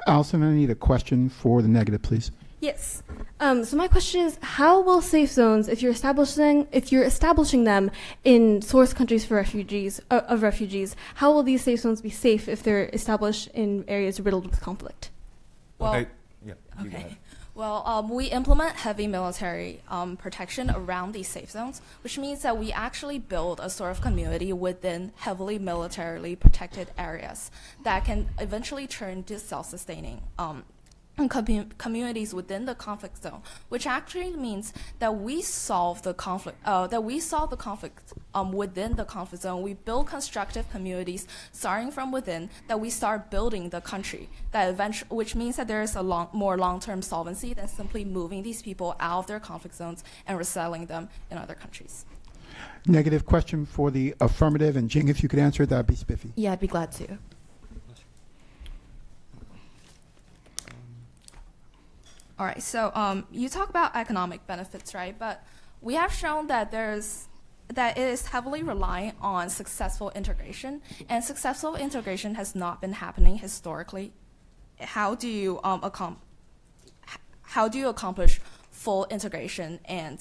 Speaker 10: Allison, I need a question for the negative, please.
Speaker 1: Yes. So my question is, how will safe zones, if you're establishing them in source countries for refugees, how will these safe zones be safe if they're established in areas riddled with conflict?
Speaker 7: Well,
Speaker 8: okay. Yeah. You go
Speaker 7: Okay.
Speaker 8: ahead.
Speaker 7: Well, we implement heavy military protection around these safe zones, which means that we actually build a sort of community within heavily militarily protected areas that can eventually turn to self-sustaining communities within the conflict zone, which actually means that we solve the conflict. Within the conflict zone. We build constructive communities starting from within. That we start building the country. Which means that there is a more long-term solvency than simply moving these people out of their conflict zones and resettling them in other countries.
Speaker 10: Negative question for the affirmative, and Jing, if you could answer it, that would be spiffy.
Speaker 2: Yeah, I'd be glad to.
Speaker 7: All right, so you talk about economic benefits, right? But we have shown that it is heavily reliant on successful integration, and successful integration has not been happening historically. How do you accomplish full integration, and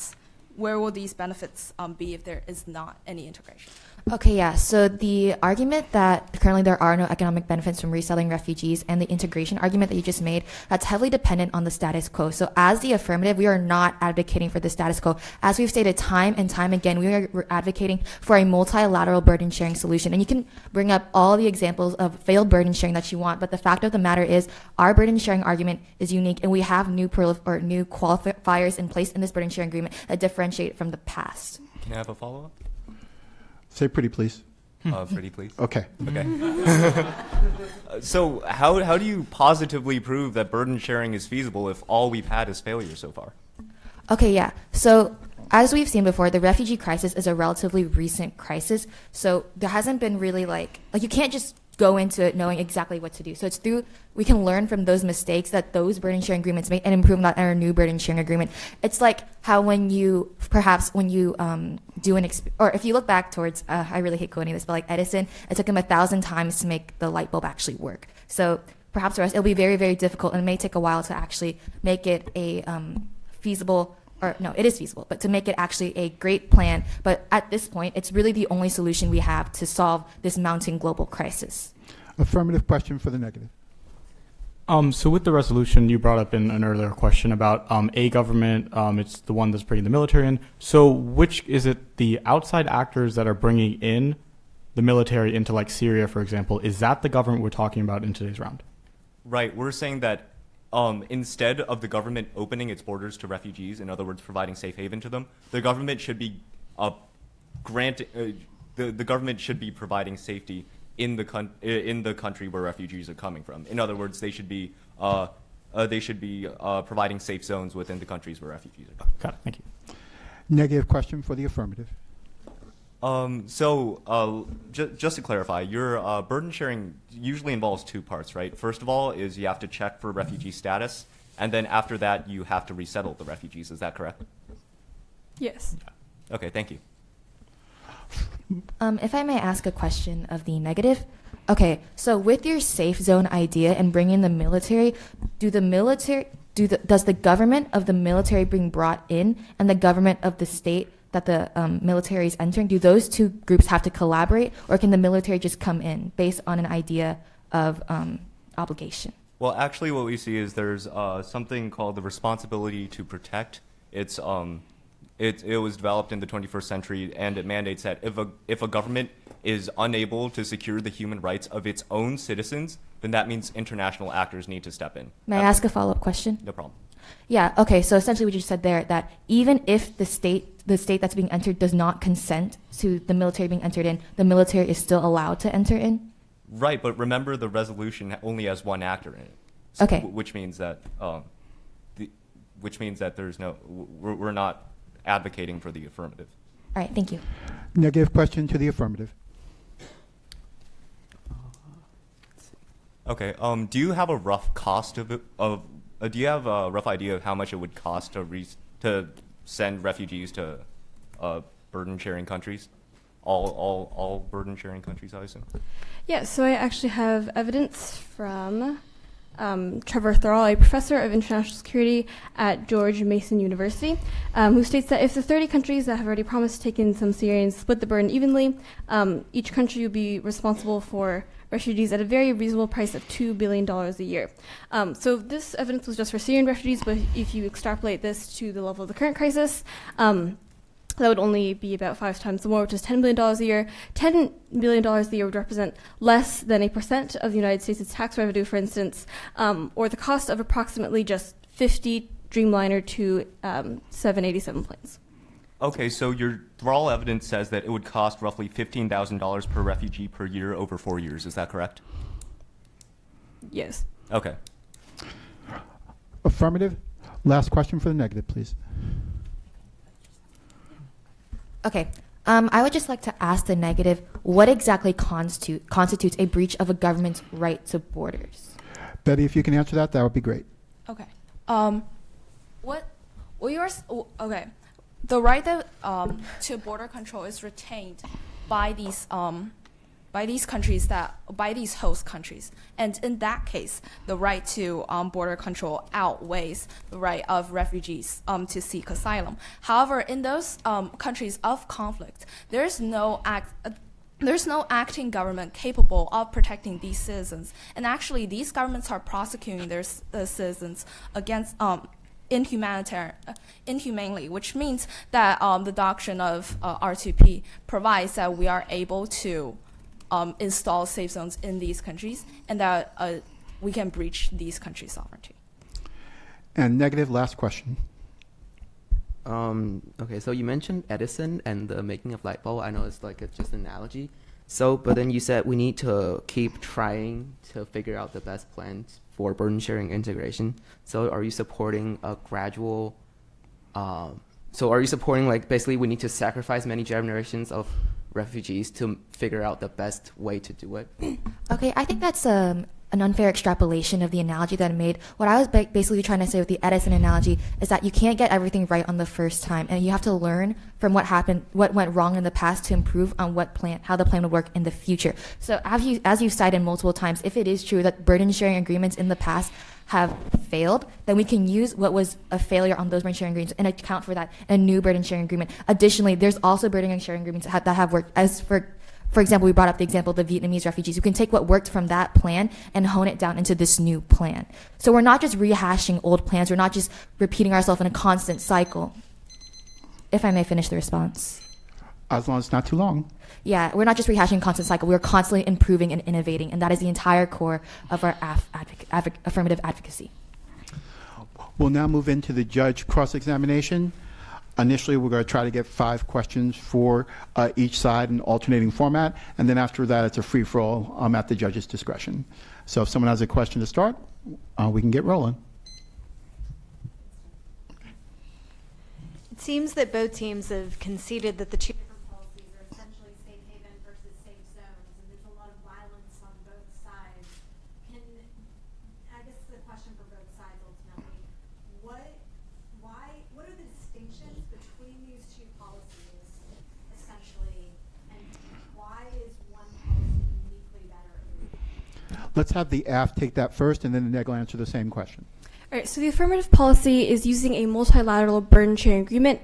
Speaker 7: where will these benefits be if there is not any integration?
Speaker 2: Okay, yeah. So the argument that currently there are no economic benefits from resettling refugees and the integration argument that you just made, that's heavily dependent on the status quo. So as the affirmative, we are not advocating for the status quo. As we've stated time and time again, we're advocating for a multilateral burden sharing solution. And you can bring up all the examples of failed burden sharing that you want, but the fact of the matter is our burden sharing argument is unique, and we have new qualifiers in place in this burden sharing agreement that differentiate from the past.
Speaker 8: Can I have a follow-up?
Speaker 10: Say pretty, please.
Speaker 8: Pretty, please.
Speaker 10: Okay.
Speaker 8: Okay. So how do you positively prove that burden sharing is feasible if all we've had is failure so far?
Speaker 2: Okay, yeah. So as we've seen before, the refugee crisis is a relatively recent crisis. So there hasn't been really like you can't just go into it knowing exactly what to do. So we can learn from those mistakes that those burden sharing agreements make and improve that in our new burden sharing agreement. It's like how when you do or if you look back towards, I really hate quoting this, but like Edison, it took him 1,000 times to make the light bulb actually work. So perhaps for us, it'll be very, very difficult, and it may take a while to actually make it a feasible, or no, it is feasible, but to make it actually a great plan. But at this point, it's really the only solution we have to solve this mounting global crisis.
Speaker 10: Affirmative question for the negative.
Speaker 6: So with the resolution, you brought up in an earlier question about a government, it's the one that's bringing the military in. So which is it, the outside actors that are bringing in the military into like Syria, for example, is that the government we're talking about in today's round?
Speaker 8: Right, we're saying that instead of the government opening its borders to refugees, in other words, providing safe haven to them, the government should be the government should be providing safety in the country where refugees are coming from. In other words, they should be providing safe zones within the countries where refugees are.
Speaker 6: Got it. Thank you.
Speaker 10: Negative question for the affirmative.
Speaker 8: Just to clarify, your burden sharing usually involves two parts, right? First of all, is you have to check for refugee status, and then after that, you have to resettle the refugees. Is that correct?
Speaker 1: Yes.
Speaker 8: Okay, thank you.
Speaker 2: If I may ask a question of the negative. Okay, so with your safe zone idea and bringing the military, does the government of the military being brought in and the government of the state that the military is entering, do those two groups have to collaborate, or can the military just come in based on an idea of obligation?
Speaker 8: Well, actually, what we see is there's something called the responsibility to protect. It was developed in the 21st century, and it mandates that if a government is unable to secure the human rights of its own citizens, then that means international actors need to step in.
Speaker 2: May I ask a follow-up question?
Speaker 8: No problem.
Speaker 2: Yeah, okay, so essentially what you said there, that even if the state that's being entered does not consent to the military being entered in, the military is still allowed to enter in?
Speaker 8: Right, but remember the resolution only has one actor in it. So,
Speaker 2: okay.
Speaker 8: Which means that there's no, we're not advocating for the affirmative.
Speaker 2: All right, thank you.
Speaker 10: Negative question to the affirmative.
Speaker 8: Okay. Do you have a rough cost do you have a rough idea of how much it would cost to send refugees to burden-sharing countries? All burden-sharing countries, I assume?
Speaker 1: Yeah, so I actually have evidence from Trevor Thrall, a professor of international security at George Mason University, who states that if the 30 countries that have already promised to take in some Syrians split the burden evenly, each country would be responsible for refugees at a very reasonable price of $2 billion a year. So this evidence was just for Syrian refugees, but if you extrapolate this to the level of the current crisis, that would only be about 5 times more, which is $10 billion a year. $10 billion a year would represent less than 1% of the United States' tax revenue, for instance, or the cost of approximately just 50 Dreamliner to 787 planes.
Speaker 8: Okay, so your Thrall evidence says that it would cost roughly $15,000 per refugee per year over 4 years. Is that correct?
Speaker 1: Yes.
Speaker 8: Okay.
Speaker 10: Affirmative. Last question for the negative, please.
Speaker 2: Okay. I would just like to ask the negative, what exactly constitutes a breach of a government's right to borders?
Speaker 10: Betty, if you can answer that, that would be great.
Speaker 7: Okay. Okay. The right to border control is retained by these host countries, and in that case, the right to border control outweighs the right of refugees to seek asylum. However, in those countries of conflict, there's no acting government capable of protecting these citizens, and actually, these governments are prosecuting their citizens against inhumanely, which means that the doctrine of R2P provides that we are able to install safe zones in these countries, and that we can breach these countries' sovereignty.
Speaker 10: And negative, last question.
Speaker 9: Okay, so you mentioned Edison and the making of light bulb. I know it's just an analogy. So, but then you said we need to keep trying to figure out the best plans for burden sharing integration. So are you supporting a gradual, so are you supporting basically we need to sacrifice many generations of refugees to figure out the best way to do it?
Speaker 2: Okay, I think that's an unfair extrapolation of the analogy that I made. What I was basically trying to say with the Edison analogy is that you can't get everything right on the first time, and you have to learn from what happened, what went wrong in the past to improve on how the plan would work in the future. So as you've cited multiple times, if it is true that burden sharing agreements in the past have failed, then we can use what was a failure on those burden sharing agreements and account for that in a new burden sharing agreement. Additionally, there's also burden sharing agreements that have worked. As for example, we brought up the example of the Vietnamese refugees. We can take what worked from that plan and hone it down into this new plan. So we're not just rehashing old plans. We're not just repeating ourselves in a constant cycle. If I may finish the response.
Speaker 10: As long as it's not too long.
Speaker 2: Yeah, we're not just rehashing a constant cycle. We're constantly improving and innovating, and that is the entire core of our affirmative advocacy.
Speaker 10: We'll now move into the judge cross-examination. Initially, we're going to try to get 5 questions for each side in alternating format, and then after that, it's a free-for-all at the judge's discretion. So if someone has a question to start, we can get rolling.
Speaker 11: It seems that both teams have conceded that the two different policies are essentially safe haven versus safe zones, and there's a lot of violence on both sides. I guess the question for both sides ultimately, what are the distinctions between these two policies, essentially, and why is one policy uniquely better?
Speaker 10: Let's have the AF take that first, and then the neg will answer the same question.
Speaker 1: All right, so the affirmative policy is using a multilateral burden sharing agreement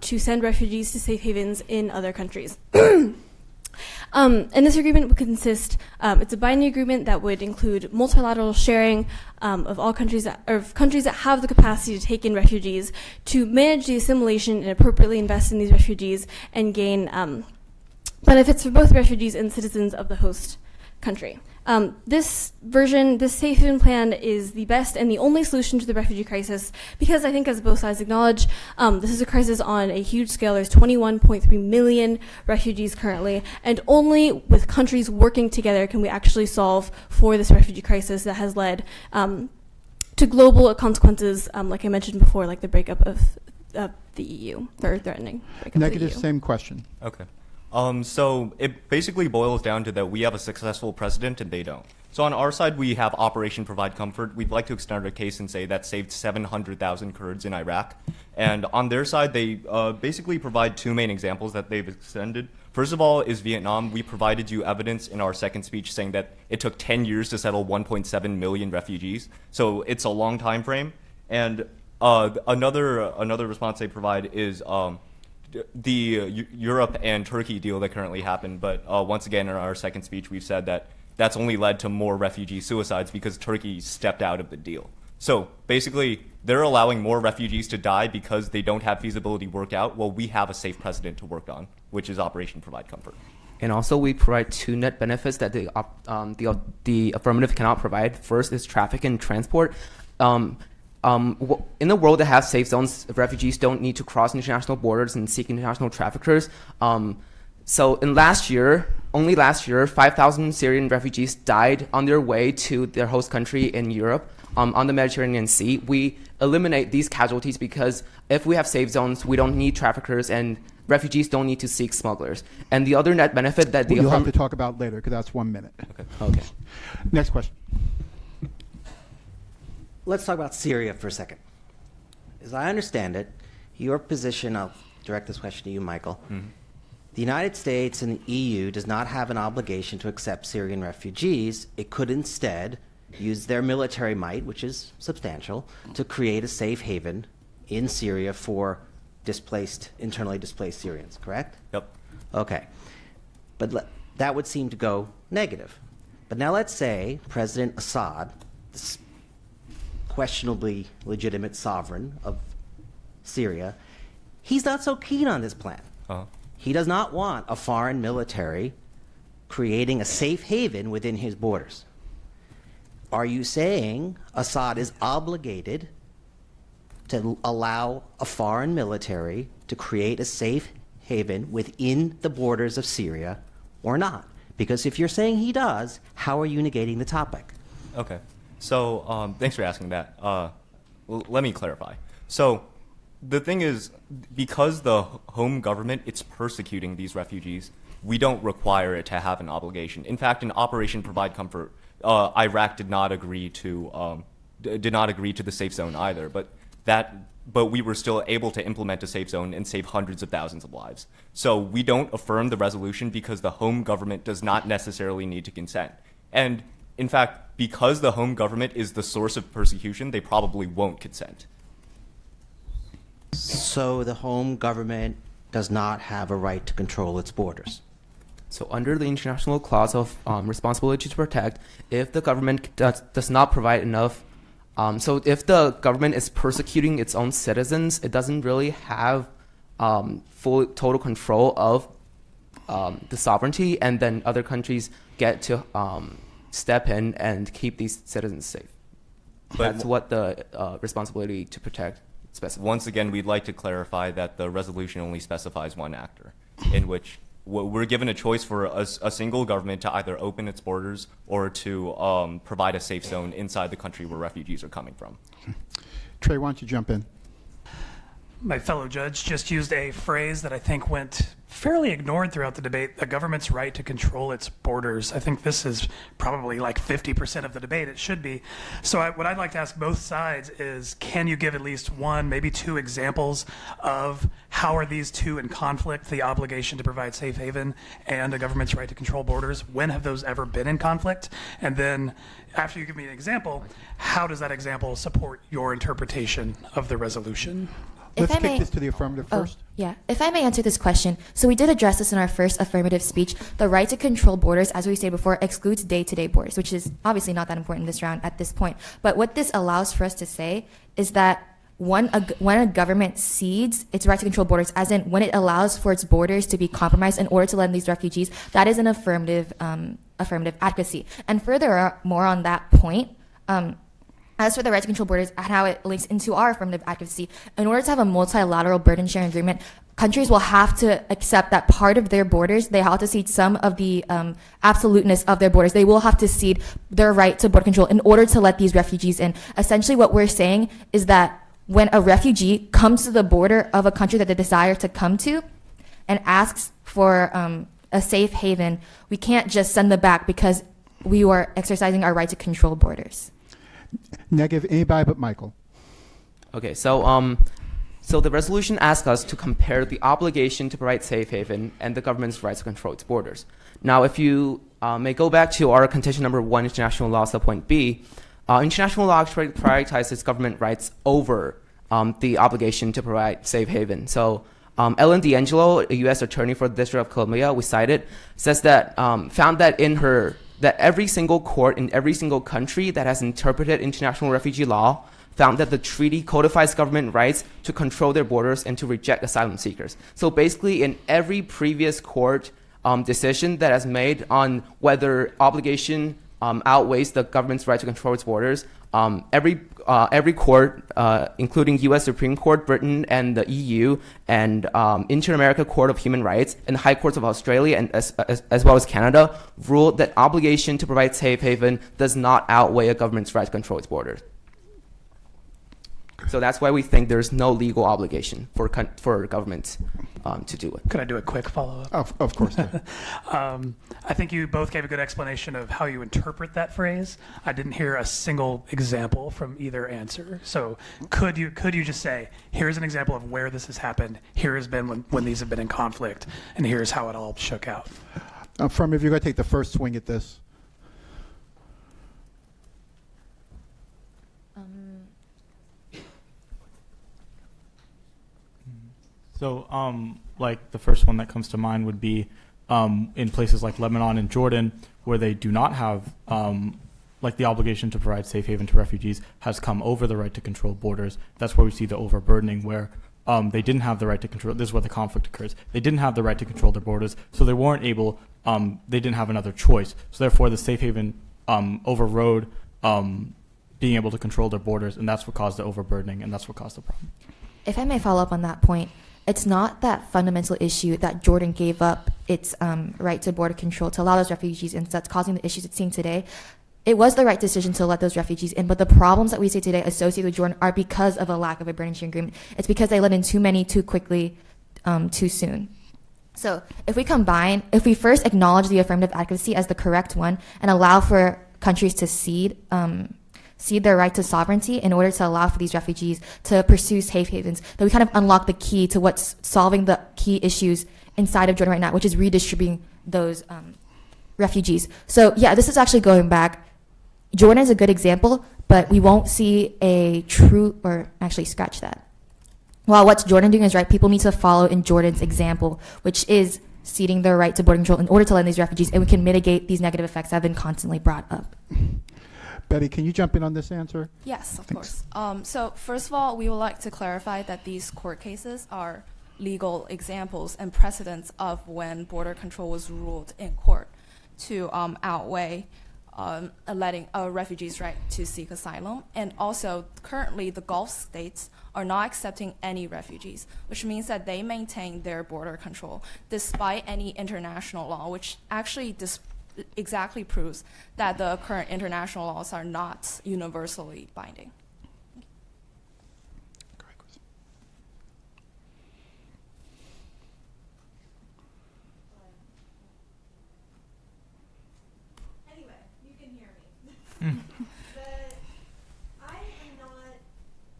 Speaker 1: to send refugees to safe havens in other countries. And this agreement would consist, it's a binding agreement that would include multilateral sharing of all countries that have the capacity to take in refugees, to manage the assimilation and appropriately invest in these refugees and gain benefits for both refugees and citizens of the host country. This safe haven plan is the best and the only solution to the refugee crisis because I think, as both sides acknowledge, this is a crisis on a huge scale. There's 21.3 million refugees currently, and only with countries working together can we actually solve for this refugee crisis that has led to global consequences, like I mentioned before, like the breakup of the EU, or threatening breakup
Speaker 10: Negative,
Speaker 1: of the EU.
Speaker 10: same question.
Speaker 8: Okay. So it basically boils down to that we have a successful president and they don't. So on our side, we have Operation Provide Comfort. We'd like to extend our case and say that saved 700,000 Kurds in Iraq. And on their side, they basically provide two main examples that they've extended. First of all is Vietnam. We provided you evidence in our second speech saying that it took 10 years to settle 1.7 million refugees. So it's a long time frame. And another response they provide is the Europe and Turkey deal that currently happened. But once again, in our second speech, we've said that that's only led to more refugee suicides because Turkey stepped out of the deal. So basically, they're allowing more refugees to die because they don't have feasibility worked out. Well, we have a safe precedent to work on, which is Operation Provide Comfort.
Speaker 9: And also, we provide two net benefits that the affirmative cannot provide. First is traffic and transport. In a world that has safe zones, refugees don't need to cross international borders and seek international traffickers. So only last year, 5,000 Syrian refugees died on their way to their host country in Europe on the Mediterranean Sea. We eliminate these casualties because if we have safe zones, we don't need traffickers and refugees don't need to seek smugglers. And the other net benefit that
Speaker 10: you'll have to talk about later because that's 1 minute.
Speaker 9: Okay.
Speaker 10: Next question.
Speaker 12: Let's talk about Syria for a second. As I understand it, your position, I'll direct this question to you, Michael. Mm-hmm. The United States and the EU does not have an obligation to accept Syrian refugees. It could instead use their military might, which is substantial, to create a safe haven in Syria for internally displaced Syrians, correct?
Speaker 8: Yep.
Speaker 12: Okay. But that would seem to go negative. But now let's say President Assad, this questionably legitimate sovereign of Syria, he's not so keen on this plan.
Speaker 8: Uh-huh.
Speaker 12: He does not want a foreign military creating a safe haven within his borders. Are you saying Assad is obligated to allow a foreign military to create a safe haven within the borders of Syria or not? Because if you're saying he does, how are you negating the topic?
Speaker 8: Okay. So thanks for asking that. Let me clarify. So the thing is, because the home government, it's persecuting these refugees, we don't require it to have an obligation. In fact, in Operation Provide Comfort, Iraq did not agree to the safe zone either. But we were still able to implement a safe zone and save hundreds of thousands of lives. So we don't affirm the resolution because the home government does not necessarily need to consent. And in fact, because the home government is the source of persecution, they probably won't consent.
Speaker 12: So the home government does not have a right to control its borders.
Speaker 9: So under the international clause of responsibility to protect, if the government does not provide enough, so if the government is persecuting its own citizens, it doesn't really have full total control of the sovereignty, and then other countries get to step in and keep these citizens safe. That's what the responsibility to protect specifies.
Speaker 8: Once again, we'd like to clarify that the resolution only specifies one actor, in which we're given a choice for a single government to either open its borders or to provide a safe zone inside the country where refugees are coming from.
Speaker 10: Trey, why don't you jump in?
Speaker 13: My fellow judge just used a phrase that I think went fairly ignored throughout the debate, the government's right to control its borders. I think this is probably like 50% of the debate. It should be. So what I'd like to ask both sides is, can you give at least one, maybe two examples of how are these two in conflict, the obligation to provide safe haven and the government's right to control borders? When have those ever been in conflict? And then after you give me an example, how does that example support your interpretation of the resolution?
Speaker 10: Let's kick this to the affirmative first.
Speaker 2: Yeah, if I may answer this question. So we did address this in our first affirmative speech. The right to control borders, as we stated before, excludes day-to-day borders, which is obviously not that important in this round at this point. But what this allows for us to say is that when a government cedes its right to control borders, as in when it allows for its borders to be compromised in order to let in these refugees, that is an affirmative advocacy. And furthermore on that point, as for the right to control borders and how it links into our affirmative advocacy, in order to have a multilateral burden sharing agreement, countries will have to accept that part of their borders, they have to cede some of the absoluteness of their borders. They will have to cede their right to border control in order to let these refugees in. Essentially what we're saying is that when a refugee comes to the border of a country that they desire to come to and asks for a safe haven, we can't just send them back because we are exercising our right to control borders.
Speaker 10: Negative, anybody but Michael.
Speaker 9: Okay, so the resolution asks us to compare the obligation to provide safe haven and the government's rights to control its borders. Now, if you may go back to our contention number 1, international law, subpoint B, international law actually prioritizes government rights over the obligation to provide safe haven. So Ellen D'Angelo, a U.S. attorney for the District of Columbia, we cited, says that found that that every single court in every single country that has interpreted international refugee law found that the treaty codifies government rights to control their borders and to reject asylum seekers. So basically, in every previous court decision that has made on whether obligation outweighs the government's right to control its borders, every court, including U.S. Supreme Court, Britain, and the EU, and Inter-America Court of Human Rights, and the High Courts of Australia, and as well as Canada, ruled that obligation to provide safe haven does not outweigh a government's right to control its borders. So that's why we think there's no legal obligation for government to do it.
Speaker 13: Could I do a quick follow-up?
Speaker 10: Of course.
Speaker 13: I think you both gave a good explanation of how you interpret that phrase. I didn't hear a single example from either answer. So could you just say, here's an example of where this has happened, here has been when these have been in conflict, and here's how it all shook out?
Speaker 10: From, if you're going to take the first swing at this.
Speaker 6: So, like the first one that comes to mind would be in places like Lebanon and Jordan, where they do not have like the obligation to provide safe haven to refugees has come over the right to control borders. That's where we see the overburdening, where they didn't have the right to control. This is where the conflict occurs. They didn't have the right to control their borders, so they weren't able. They didn't have another choice. So therefore, the safe haven overrode being able to control their borders, and that's what caused the overburdening, and that's what caused the problem.
Speaker 2: If I may follow up on that point, it's not that fundamental issue that Jordan gave up its right to border control to allow those refugees in that's causing the issues it's seeing today. It was the right decision to let those refugees in, but the problems that we see today associated with Jordan are because of a lack of a burden sharing agreement. It's because they let in too many too quickly, too soon. So if we first acknowledge the affirmative advocacy as the correct one and allow for countries to cede their right to sovereignty in order to allow for these refugees to pursue safe havens, then we kind of unlock the key to what's solving the key issues inside of Jordan right now, which is redistributing those refugees. So yeah, this is actually going back. Jordan is a good example, but we won't see a true, or actually scratch that. While what's Jordan doing is right, people need to follow in Jordan's example, which is ceding their right to border control in order to let in these refugees, and we can mitigate these negative effects that have been constantly brought up.
Speaker 10: Betty, can you jump in on this answer?
Speaker 7: Yes, of course. So first of all, we would like to clarify that these court cases are legal examples and precedents of when border control was ruled in court to outweigh letting a refugee's right to seek asylum. And also, currently, the Gulf states are not accepting any refugees, which means that they maintain their border control despite any international law, which actually exactly proves that the current international laws are not universally binding.
Speaker 11: Anyway, you can hear me.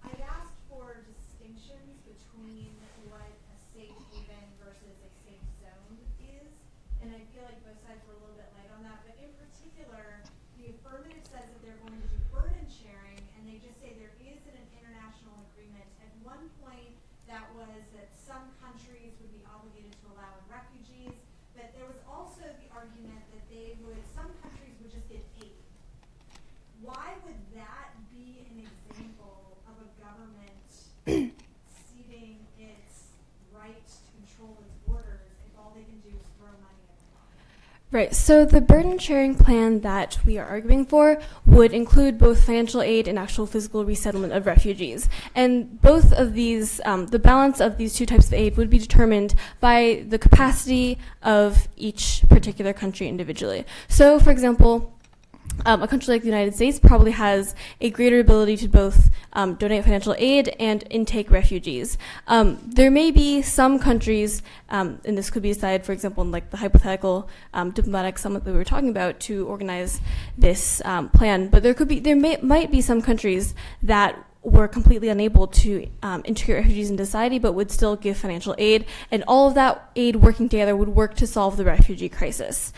Speaker 11: I've asked for distinctions between what a safe haven versus a safe zone is, and I feel like both sides were a little bit light on that, but in particular, the affirmative says that they're going to do burden sharing, and they just say there is an international agreement. At one point, that was that some countries would be obligated to allow in refugees, but there was also the argument that some countries would just get aid. Why would that be an example of a government ceding its right to control its borders if all they can do is throw money at the problem?
Speaker 1: Right, so the burden sharing plan that we are arguing for would include both financial aid and actual physical resettlement of refugees. And both of these, the balance of these two types of aid would be determined by the capacity of each particular country individually. So, for example, a country like the United States probably has a greater ability to both donate financial aid and intake refugees. There may be some countries, and this could be decided, for example, in like the hypothetical diplomatic summit that we were talking about, to organize this plan. But might be some countries that were completely unable to integrate refugees into society, but would still give financial aid, and all of that aid working together would work to solve the refugee crisis.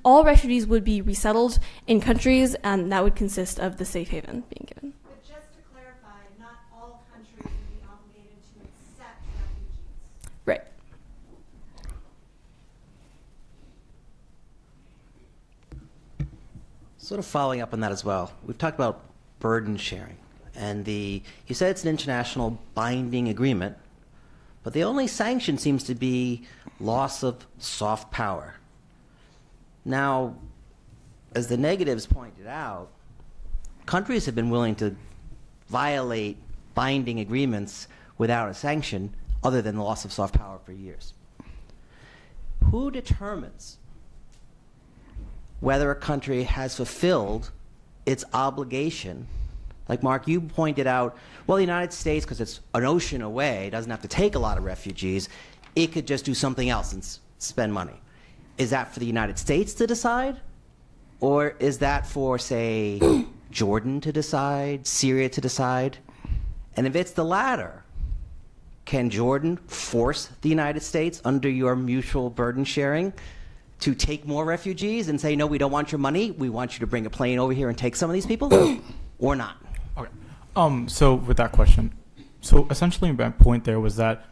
Speaker 1: All refugees would be resettled in countries, and that would consist of the safe haven being given.
Speaker 11: But just to clarify, not all countries would be obligated to accept refugees.
Speaker 1: Right.
Speaker 12: Sort of following up on that as well, we've talked about burden sharing, and you said it's an international binding agreement, but the only sanction seems to be loss of soft power. Now, as the negatives pointed out, countries have been willing to violate binding agreements without a sanction other than the loss of soft power for years. Who determines whether a country has fulfilled its obligation? Like Mark, you pointed out, well, the United States, because it's an ocean away, doesn't have to take a lot of refugees. It could just do something else and spend money. Is that for the United States to decide? Or is that for, say, Jordan to decide, Syria to decide? And if it's the latter, can Jordan force the United States, under your mutual burden sharing, to take more refugees and say, no, we don't want your money, we want you to bring a plane over here and take some of these people? Or not?
Speaker 6: Okay. So with that question, so essentially my point there was that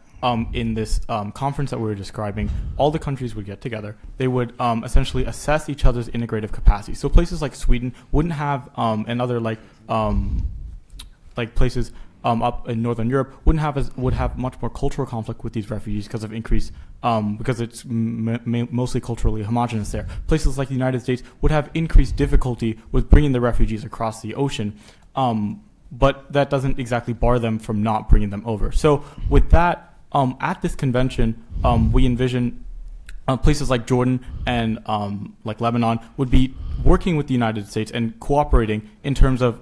Speaker 6: in this conference that we were describing, all the countries would get together. They would essentially assess each other's integrative capacity. So places like Sweden wouldn't have, and other like places up in Northern Europe would have much more cultural conflict with these refugees because of increased, because it's mostly culturally homogenous there. Places like the United States would have increased difficulty with bringing the refugees across the ocean, but that doesn't exactly bar them from not bringing them over. So with that, at this convention, we envision places like Jordan and like Lebanon would be working with the United States and cooperating in terms of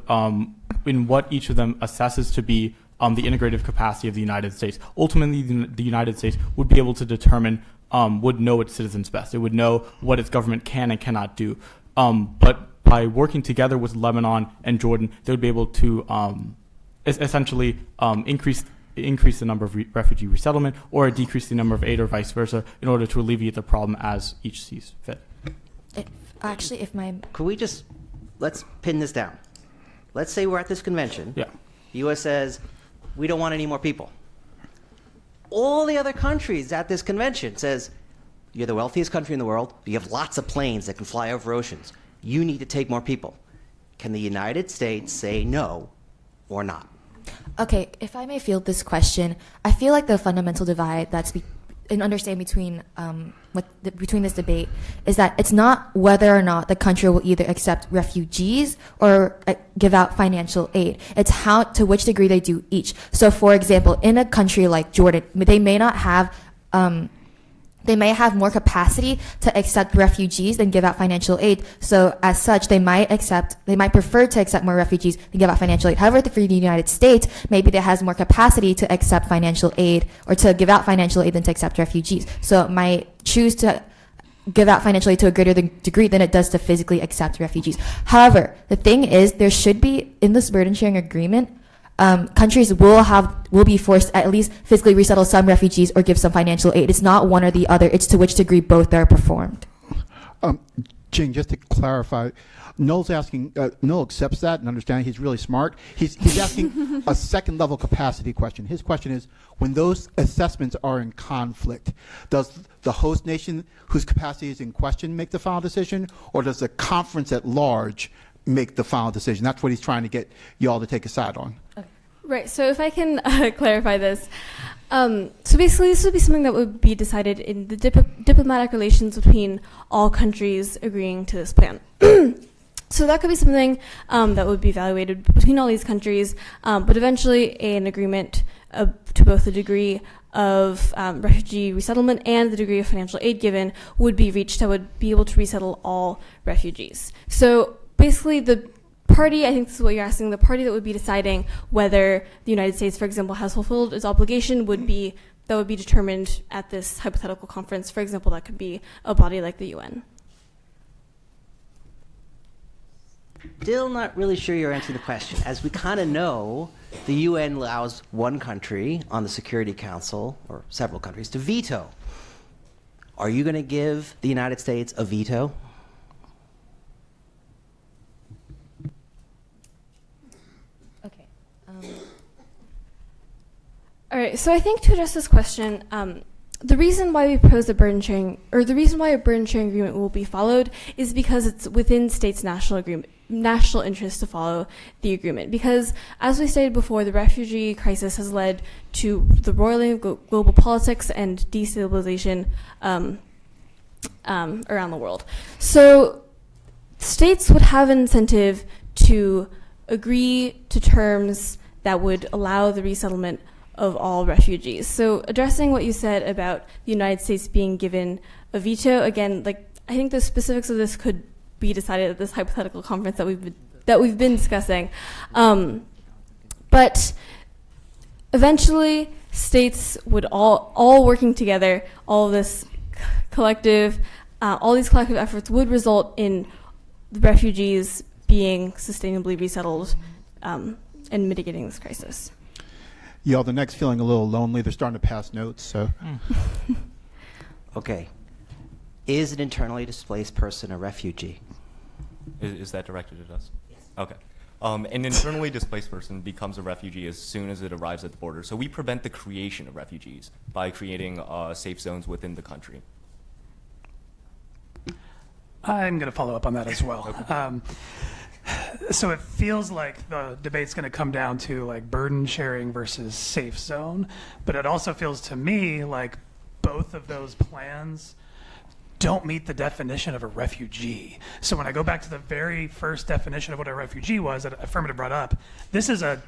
Speaker 6: in what each of them assesses to be the integrative capacity of the United States. Ultimately, the United States would be able to determine, would know its citizens best. It would know what its government can and cannot do. But by working together with Lebanon and Jordan, they would be able to essentially increase the number of refugee resettlement, or decrease the number of aid, or vice versa, in order to alleviate the problem as each sees fit.
Speaker 12: Could we just, let's pin this down. Let's say we're at this convention.
Speaker 6: Yeah.
Speaker 12: The U.S. says, we don't want any more people. All the other countries at this convention says, you're the wealthiest country in the world, you have lots of planes that can fly over oceans, you need to take more people. Can the United States say no or not?
Speaker 2: Okay, if I may field this question, I feel like the fundamental divide that's in understanding between this debate is that it's not whether or not the country will either accept refugees or give out financial aid. It's to which degree they do each. So, for example, in a country like Jordan, they may not have they may have more capacity to accept refugees than give out financial aid. So as such, they might prefer to accept more refugees than give out financial aid. However, for the United States, maybe it has more capacity to accept financial aid or to give out financial aid than to accept refugees. So it might choose to give out financial aid to a greater degree than it does to physically accept refugees. However, the thing is, there should be, in this burden sharing agreement, countries will be forced to at least physically resettle some refugees or give some financial aid. It's not one or the other. It's to which degree both are performed.
Speaker 10: Jing, just to clarify, Noel's asking, Noel accepts that and understands he's really smart. He's asking a second level capacity question. His question is, when those assessments are in conflict, does the host nation whose capacity is in question make the final decision, or does the conference at large make the final decision? That's what he's trying to get you all to take a side on.
Speaker 1: Okay. Right, so if I can clarify this. So basically, this would be something that would be decided in the diplomatic relations between all countries agreeing to this plan. So that could be something that would be evaluated between all these countries, but eventually an agreement to both a degree of refugee resettlement and the degree of financial aid given would be reached that would be able to resettle all refugees. So basically the party, I think this is what you're asking, the party that would be deciding whether the United States, for example, has fulfilled its obligation would be determined at this hypothetical conference. For example, that could be a body like the UN.
Speaker 12: Still not really sure you're answering the question. As we kind of know, the UN allows one country on the Security Council, or several countries, to veto. Are you going to give the United States a veto?
Speaker 2: Okay.
Speaker 1: All right, so I think to address this question, the reason why we propose the burden sharing, or the reason why a burden sharing agreement will be followed is because it's within states' national interest to follow the agreement. Because, as we stated before, the refugee crisis has led to the roiling of global politics and destabilization around the world. So states would have an incentive to agree to terms that would allow the resettlement of all refugees. So addressing what you said about the United States being given a veto, again, like I think the specifics of this could be decided at this hypothetical conference that we've been discussing. But eventually, states would all working together, all these collective efforts would result in the refugees being sustainably resettled and mitigating this crisis.
Speaker 10: Y'all, the next feeling a little lonely. They're starting to pass notes, so.
Speaker 12: Okay. Is an internally displaced person a refugee?
Speaker 8: Is that directed at us? Yes. Okay. An internally displaced person becomes a refugee as soon as it arrives at the border. So we prevent the creation of refugees by creating safe zones within the country.
Speaker 13: I'm going to follow up on that as well. So it feels like the debate's going to come down to like burden sharing versus safe zone, but it also feels to me like both of those plans don't meet the definition of a refugee. So when I go back to the very first definition of what a refugee was that Affirmative brought up, this is a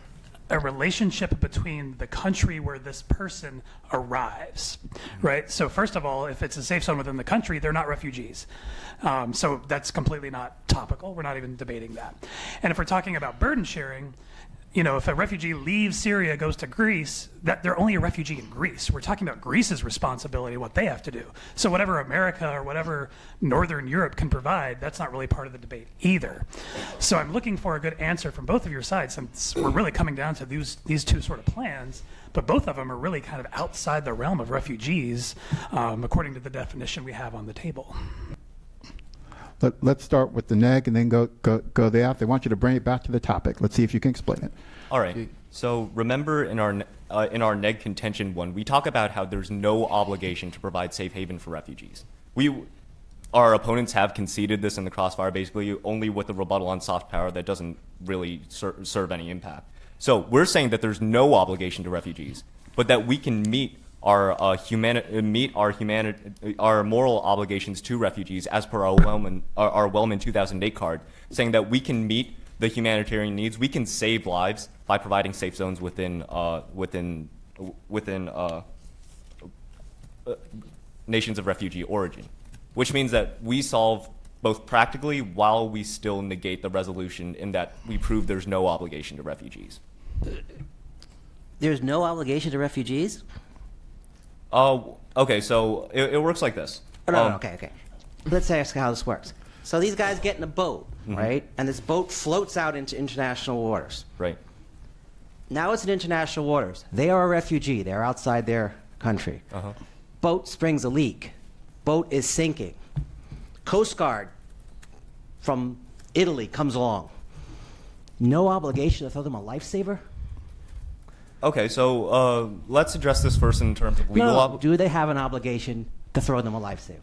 Speaker 13: relationship between the country where this person arrives, right? So first of all, if it's a safe zone within the country, they're not refugees. So that's completely not topical. We're not even debating that. And if we're talking about burden sharing, you know, if a refugee leaves Syria, goes to Greece, that they're only a refugee in Greece. We're talking about Greece's responsibility, what they have to do. So whatever America or whatever Northern Europe can provide, that's not really part of the debate either. So I'm looking for a good answer from both of your sides, since we're really coming down to these two sort of plans, but both of them are really kind of outside the realm of refugees, according to the definition we have on the table.
Speaker 10: Let's start with the neg and then go there. They want you to bring it back to the topic. Let's see if you can explain it.
Speaker 8: All right. So remember in our neg contention one, we talk about how there's no obligation to provide safe haven for refugees. Our opponents have conceded this in the crossfire, basically only with the rebuttal on soft power that doesn't really serve any impact. So we're saying that there's no obligation to refugees, but that we can meet our moral obligations to refugees as per our Wellman 2008 card, saying that we can meet the humanitarian needs. We can save lives by providing safe zones within nations of refugee origin, which means that we solve both practically while we still negate the resolution in that we prove there's no obligation to refugees.
Speaker 12: There's no obligation to refugees?
Speaker 8: Okay, so it works like this.
Speaker 12: Okay. Let's ask how this works. So these guys get in a boat, right? And this boat floats out into international waters.
Speaker 8: Right.
Speaker 12: Now it's in international waters. They are a refugee. They're outside their country. Boat springs a leak. Boat is sinking. Coast Guard from Italy comes along. No obligation to throw them a lifesaver?
Speaker 8: Okay, so let's address this first in terms of legal
Speaker 12: Do they have an obligation to throw them a lifesaver?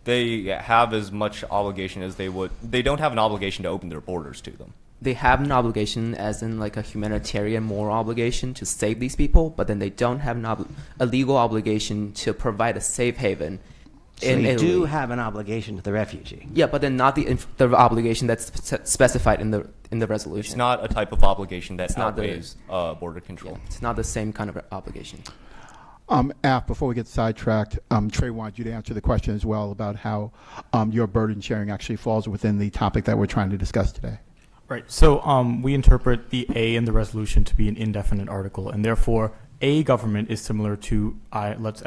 Speaker 8: They have as much obligation as they would. They don't have an obligation to open their borders to them.
Speaker 9: They have an obligation, as in like a humanitarian moral obligation to save these people, but then they don't have a legal obligation to provide a safe haven.
Speaker 12: So they do have an obligation to the refugee.
Speaker 9: Yeah, but then not the obligation that's specified in the resolution.
Speaker 8: It's not a type of obligation that outweighs border control.
Speaker 9: Yeah, it's not the same kind of obligation.
Speaker 10: Af, before we get sidetracked, Trey wanted you to answer the question as well about how your burden sharing actually falls within the topic that we're trying to discuss today.
Speaker 6: Right. So we interpret the A in the resolution to be an indefinite article, and therefore a government is similar to let's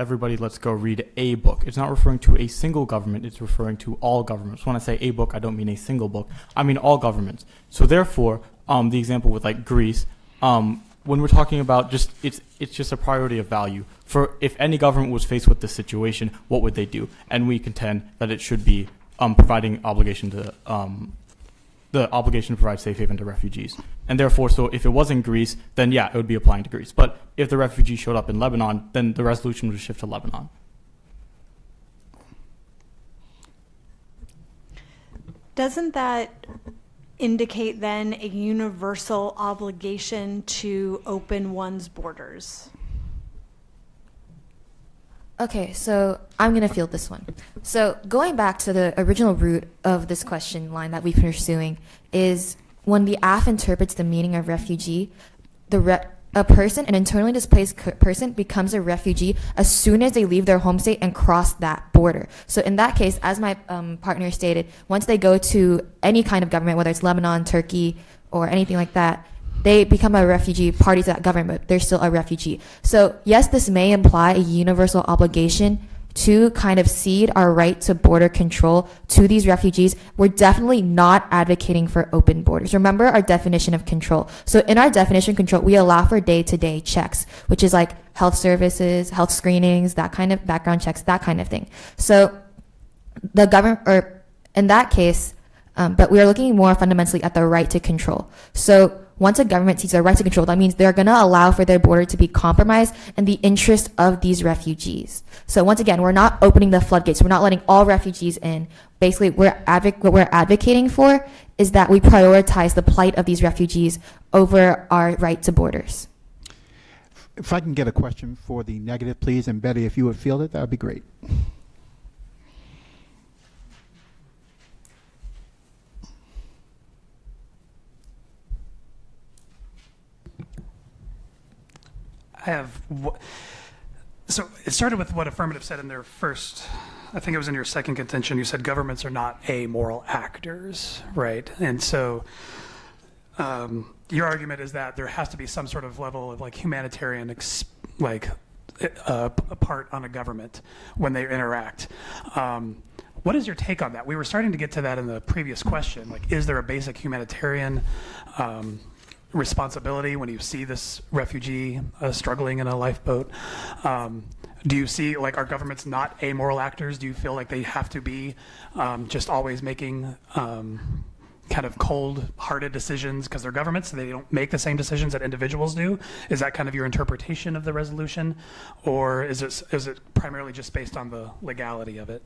Speaker 6: go read a book. It's not referring to a single government, it's referring to all governments. When I say a book, I don't mean a single book. I mean all governments. So therefore, the example with like Greece, when we're talking about it's just a priority of value. For if any government was faced with this situation, what would they do? And we contend that it should be providing obligation to the obligation to provide safe haven to refugees. And therefore, so if it was in Greece, then yeah, it would be applying to Greece. But if the refugee showed up in Lebanon, then the resolution would shift to Lebanon.
Speaker 11: Doesn't that indicate then a universal obligation to open one's borders?
Speaker 2: Okay, so I'm going to field this one. So going back to the original root of this question line that we've been pursuing is when the AF interprets the meaning of refugee, a person, an internally displaced person, becomes a refugee as soon as they leave their home state and cross that border. So in that case, as my partner stated, once they go to any kind of government, whether it's Lebanon, Turkey, or anything like that, they become a refugee, party to that government, but they're still a refugee. So yes, this may imply a universal obligation to kind of cede our right to border control to these refugees. We're definitely not advocating for open borders. Remember our definition of control. So in our definition of control, we allow for day-to-day checks, which is like health services, health screenings, that kind of background checks, that kind of thing. So the government, or in that case, but we are looking more fundamentally at the right to control. So once a government sees their right to control, that means they're going to allow for their border to be compromised in the interest of these refugees. So once again, we're not opening the floodgates. We're not letting all refugees in. Basically, what we're advocating for is that we prioritize the plight of these refugees over our right to borders.
Speaker 10: If I can get a question for the negative, please, and Betty, if you would field it, that would be great.
Speaker 13: So it started with what Affirmative said in their first, I think it was in your second contention, you said governments are not amoral actors, right? And so your argument is that there has to be some sort of level of like humanitarian part on a government when they interact. What is your take on that? We were starting to get to that in the previous question. Like, is there a basic humanitarian responsibility when you see this refugee struggling in a lifeboat? Do you see, like, are governments not amoral actors? Do you feel like they have to be just always making kind of cold-hearted decisions because they're governments, so they don't make the same decisions that individuals do? Is that kind of your interpretation of the resolution, or is it primarily just based on the legality of it?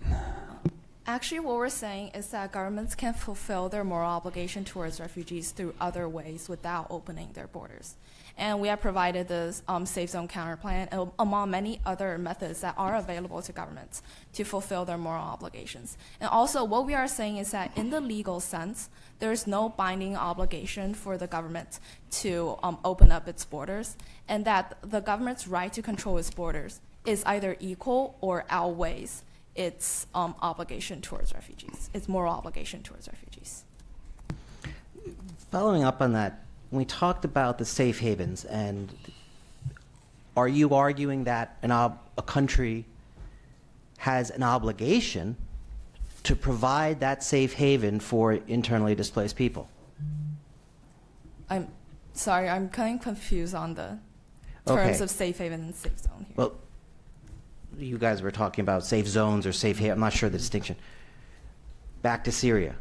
Speaker 7: Actually, what we're saying is that governments can fulfill their moral obligation towards refugees through other ways without opening their borders. And we have provided this safe zone counter plan among many other methods that are available to governments to fulfill their moral obligations. And also, what we are saying is that in the legal sense, there is no binding obligation for the government to open up its borders, and that the government's right to control its borders is either equal or outweighs its obligation towards refugees, its moral obligation towards refugees.
Speaker 12: Following up on that, we talked about the safe havens, and are you arguing that a country has an obligation to provide that safe haven for internally displaced people?
Speaker 7: I'm sorry, I'm kind of confused on the terms of safe haven and safe zone here.
Speaker 12: Well, you guys were talking about safe zones or safe haven. I'm not sure the distinction. Back to Syria.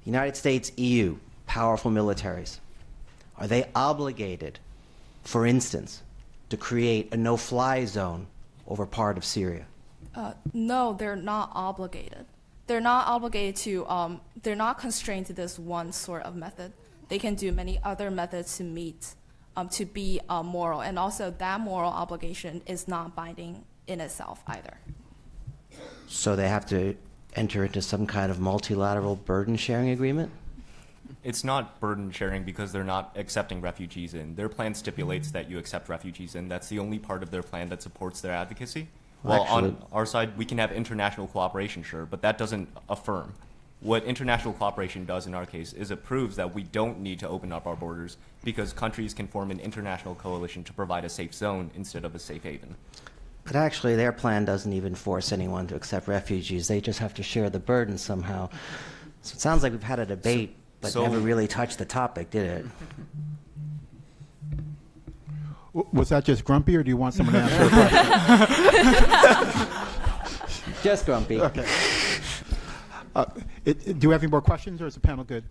Speaker 12: United States, EU, powerful militaries. Are they obligated, for instance, to create a no-fly zone over part of Syria?
Speaker 7: No, they're not obligated. They're not obligated to, they're not constrained to this one sort of method. They can do many other methods to meet, to be moral. And also that moral obligation is not binding in itself either.
Speaker 12: So they have to enter into some kind of multilateral burden sharing agreement?
Speaker 8: It's not burden sharing because they're not accepting refugees in. Their plan stipulates that you accept refugees in. That's the only part of their plan that supports their advocacy. While on our side, we can have international cooperation, sure, but that doesn't affirm. What international cooperation does in our case is it proves that we don't need to open up our borders because countries can form an international coalition to provide a safe zone instead of a safe haven.
Speaker 12: But actually, their plan doesn't even force anyone to accept refugees. They just have to share the burden somehow. So it sounds like we've had a debate, but never really touched the topic, did it?
Speaker 10: Was that just grumpy, or do you want someone to answer a question?
Speaker 12: Just grumpy.
Speaker 10: Okay. Do we have any more questions, or is the panel good?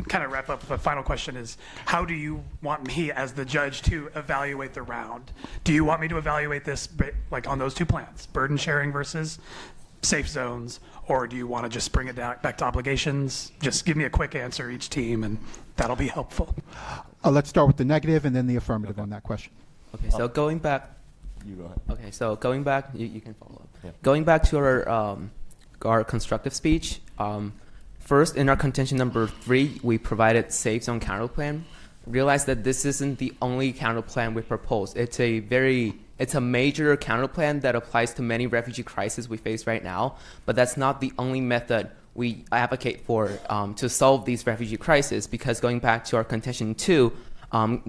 Speaker 13: Kind of wrap up. The final question is, how do you want me as the judge to evaluate the round? Do you want me to evaluate this like on those two plans, burden sharing versus safe zones, or do you want to just bring it down back to obligations? Just give me a quick answer, each team, and that'll be helpful.
Speaker 10: Let's start with the negative and then the affirmative on that question.
Speaker 9: Okay, so going back.
Speaker 8: You go ahead.
Speaker 9: Okay, so going back, you can follow up.
Speaker 8: Yeah.
Speaker 9: Going back to our constructive speech, first in our contention number 3, we provided safe zone counter plan. Realize that this isn't the only counter plan we proposed. It's a major counter plan that applies to many refugee crises we face right now, but that's not the only method we advocate for to solve these refugee crises, because going back to our contention 2,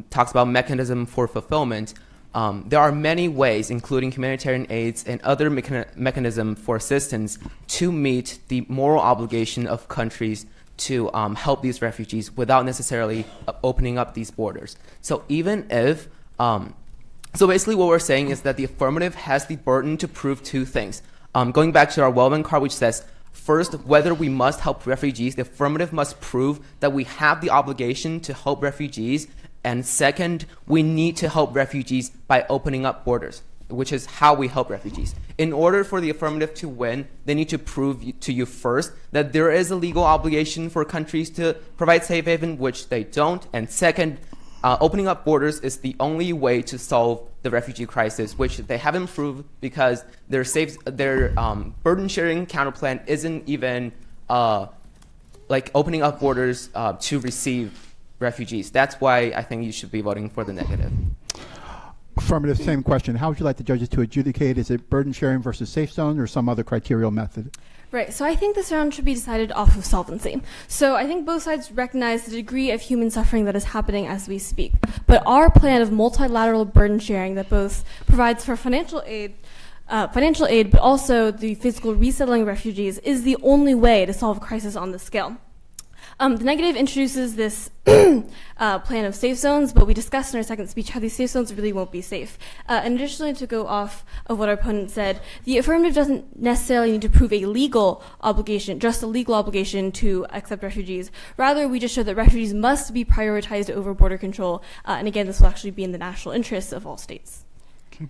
Speaker 9: talks about mechanism for fulfillment. There are many ways, including humanitarian aids and other mechanism for assistance, to meet the moral obligation of countries to help these refugees without necessarily opening up these borders. So even if, so basically what we're saying is that the affirmative has the burden to prove 2 things. Going back to our Wellman card, which says, first, whether we must help refugees, the affirmative must prove that we have the obligation to help refugees. And second, we need to help refugees by opening up borders, which is how we help refugees. In order for the affirmative to win, they need to prove to you first that there is a legal obligation for countries to provide safe haven, which they don't. And second, opening up borders is the only way to solve the refugee crisis, which they haven't proved because their burden sharing counterplan isn't even like opening up borders to receive refugees. That's why I think you should be voting for the negative.
Speaker 10: Affirmative, same question. How would you like the judges to adjudicate? Is it burden sharing versus safe zone or some other criterial method?
Speaker 1: Right, so I think this round should be decided off of solvency. So I think both sides recognize the degree of human suffering that is happening as we speak. But our plan of multilateral burden sharing that both provides for financial aid, but also the physical resettling refugees is the only way to solve a crisis on this scale. The negative introduces this plan of safe zones, but we discussed in our second speech how these safe zones really won't be safe. And additionally, to go off of what our opponent said, the affirmative doesn't necessarily need to prove a legal obligation, just a legal obligation to accept refugees. Rather, we just show that refugees must be prioritized over border control. And again, this will actually be in the national interests of all states.
Speaker 10: Okay.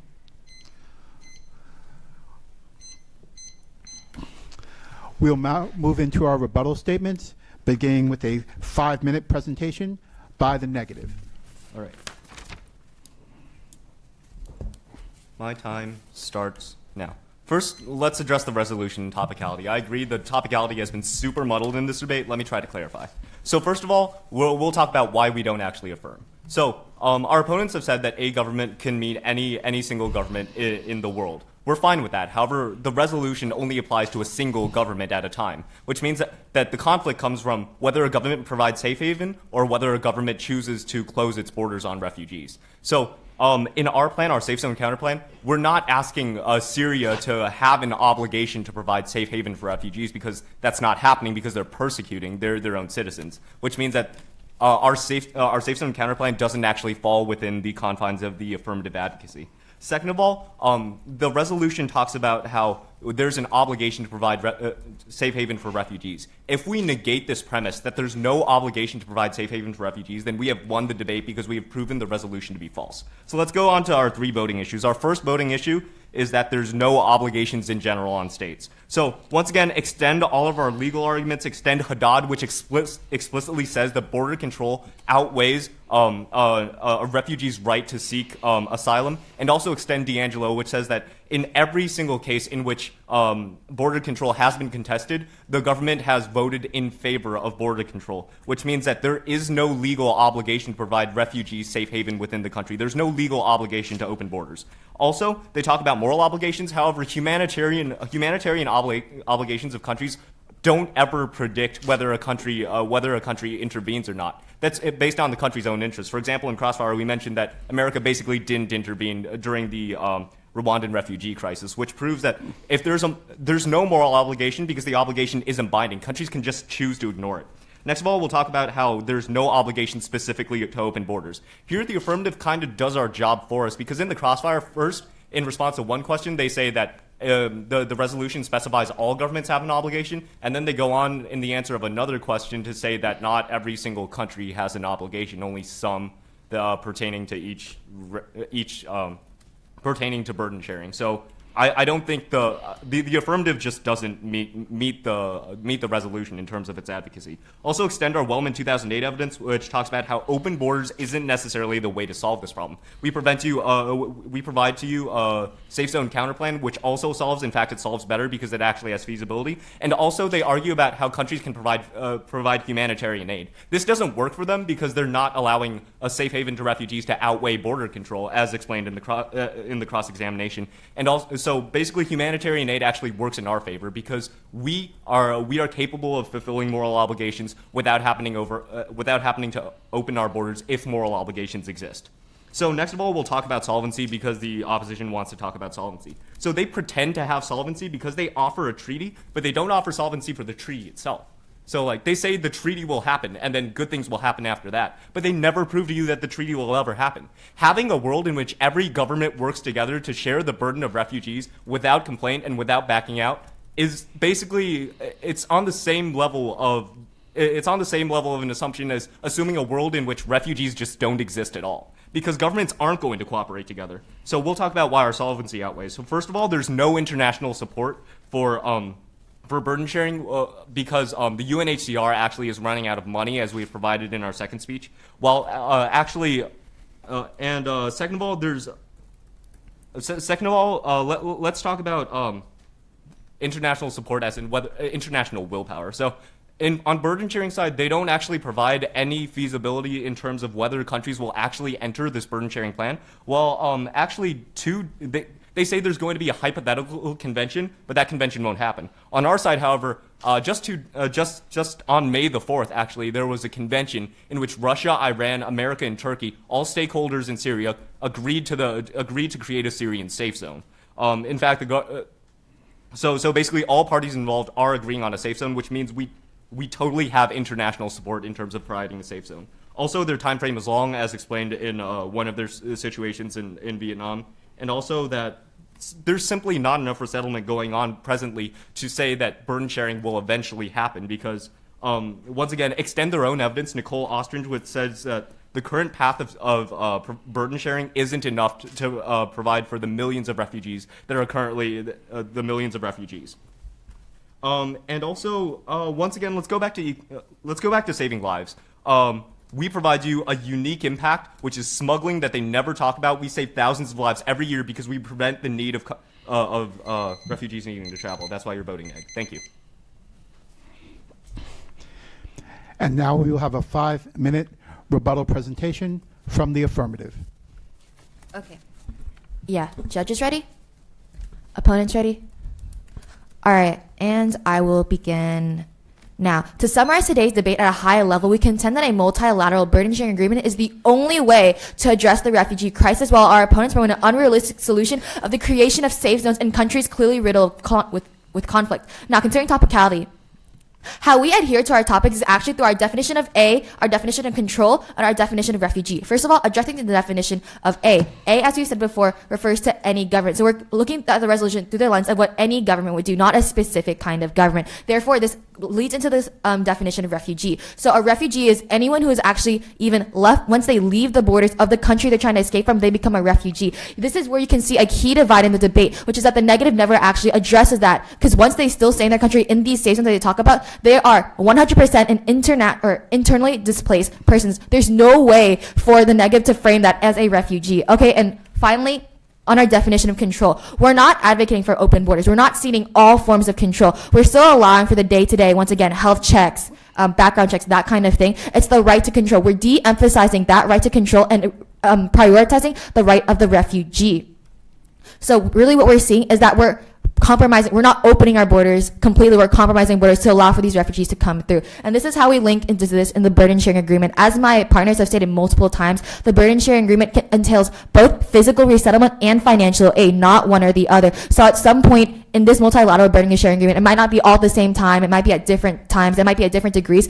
Speaker 10: We'll now move into our rebuttal statements, beginning with a 5-minute presentation by the negative.
Speaker 8: All right. My time starts now. First, let's address the resolution topicality. I agree the topicality has been super muddled in this debate. Let me try to clarify. So first of all, we'll talk about why we don't actually affirm. So our opponents have said that a government can mean any single government in the world. We're fine with that. However, the resolution only applies to a single government at a time, which means that the conflict comes from whether a government provides safe haven or whether a government chooses to close its borders on refugees. So in our plan, our safe zone counterplan, we're not asking Syria to have an obligation to provide safe haven for refugees because that's not happening because they're persecuting their own citizens, which means that our safe zone counterplan doesn't actually fall within the confines of the affirmative advocacy. Second of all, the resolution talks about how there's an obligation to provide safe haven for refugees. If we negate this premise that there's no obligation to provide safe haven for refugees, then we have won the debate because we have proven the resolution to be false. So let's go on to our 3 voting issues. Our first voting issue is that there's no obligations in general on states. So once again, extend all of our legal arguments, extend Haddad, which explicitly says that border control outweighs a refugee's right to seek asylum, and also extend D'Angelo, which says that in every single case in which border control has been contested, the government has voted in favor of border control, which means that there is no legal obligation to provide refugees safe haven within the country. There's no legal obligation to open borders. Also, they talk about moral obligations. However, humanitarian obligations of countries don't ever predict whether a country intervenes or not. That's based on the country's own interests. For example, in Crossfire, we mentioned that America basically didn't intervene during the Rwandan refugee crisis, which proves that if there's no moral obligation because the obligation isn't binding. Countries can just choose to ignore it. Next of all, we'll talk about how there's no obligation specifically to open borders. Here, the affirmative kind of does our job for us because in the Crossfire, first, in response to one question, they say that the resolution specifies all governments have an obligation, and then they go on in the answer of another question to say that not every single country has an obligation, only some pertaining to pertaining to burden sharing. So I don't think the affirmative just doesn't meet the resolution in terms of its advocacy. Also extend our Wellman 2008 evidence, which talks about how open borders isn't necessarily the way to solve this problem. We provide to you a safe zone counterplan, which also solves. In fact, it solves better because it actually has feasibility. And also, they argue about how countries can provide humanitarian aid. This doesn't work for them because they're not allowing a safe haven to refugees to outweigh border control, as explained in the cross-examination. And also, so basically, humanitarian aid actually works in our favor because we are capable of fulfilling moral obligations without having to open our borders if moral obligations exist. So next of all, we'll talk about solvency because the opposition wants to talk about solvency. So they pretend to have solvency because they offer a treaty, but they don't offer solvency for the treaty itself. So like they say the treaty will happen and then good things will happen after that, but they never prove to you that the treaty will ever happen. Having a world in which every government works together to share the burden of refugees without complaint and without backing out is basically, it's on the same level of an assumption as assuming a world in which refugees just don't exist at all, because governments aren't going to cooperate together. So we'll talk about why our solvency outweighs. So first of all, there's no international support for burden sharing because the UNHCR actually is running out of money, as we provided in our second speech. Well, second of all, let's talk about international support as in whether international willpower. So on burden sharing side, they don't actually provide any feasibility in terms of whether countries will actually enter this burden sharing plan. Well, they say there's going to be a hypothetical convention, but that convention won't happen. On our side, however, just on May the 4th, actually, there was a convention in which Russia, Iran, America, and Turkey, all stakeholders in Syria, agreed to create a Syrian safe zone. In fact, so basically all parties involved are agreeing on a safe zone, which means we totally have international support in terms of providing a safe zone. Also, their time frame is long, as explained in one of their situations in Vietnam. And also that there's simply not enough resettlement going on presently to say that burden sharing will eventually happen because, once again, extend their own evidence. Nicole Ostringe says that the current path of burden sharing isn't enough to provide for the millions of refugees that are currently the millions of refugees. And also, once again, let's go back to saving lives. We provide you a unique impact, which is smuggling that they never talk about. We save thousands of lives every year because we prevent the need of refugees needing to travel. That's why you're voting egg. Thank you.
Speaker 10: And now we will have a 5-minute rebuttal presentation from the affirmative.
Speaker 2: Okay. Yeah, judges ready? Opponents ready? All right, and I will begin now. To summarize today's debate at a high level, we contend that a multilateral burden-sharing agreement is the only way to address the refugee crisis, while our opponents promote an unrealistic solution of the creation of safe zones in countries clearly riddled with conflict. Now, considering topicality, how we adhere to our topics is actually through our definition of A, our definition of control, and our definition of refugee. First of all, addressing the definition of A. A, as we said before, refers to any government. So we're looking at the resolution through the lens of what any government would do, not a specific kind of government. Therefore, this leads into this definition of refugee. So a refugee is anyone who is actually even left, once they leave the borders of the country they're trying to escape from, they become a refugee. This is where you can see a key divide in the debate, which is that the negative never actually addresses that, because once they still stay in their country in these states that they talk about, they are 100% an internally displaced persons. There's no way for the negative to frame that as a refugee. Okay, and finally, on our definition of control. We're not advocating for open borders. We're not ceding all forms of control. We're still allowing for the day-to-day, once again, health checks, background checks, that kind of thing. It's the right to control. We're de-emphasizing that right to control and prioritizing the right of the refugee. So really what we're seeing is that we're compromising. We're not opening our borders completely. We're compromising borders to allow for these refugees to come through. And this is how we link into this in the burden sharing agreement. As my partners have stated multiple times, the burden sharing agreement entails both physical resettlement and financial aid, not one or the other. So at some point in this multilateral burden sharing agreement, it might not be all at the same time. It might be at different times. It might be at different degrees.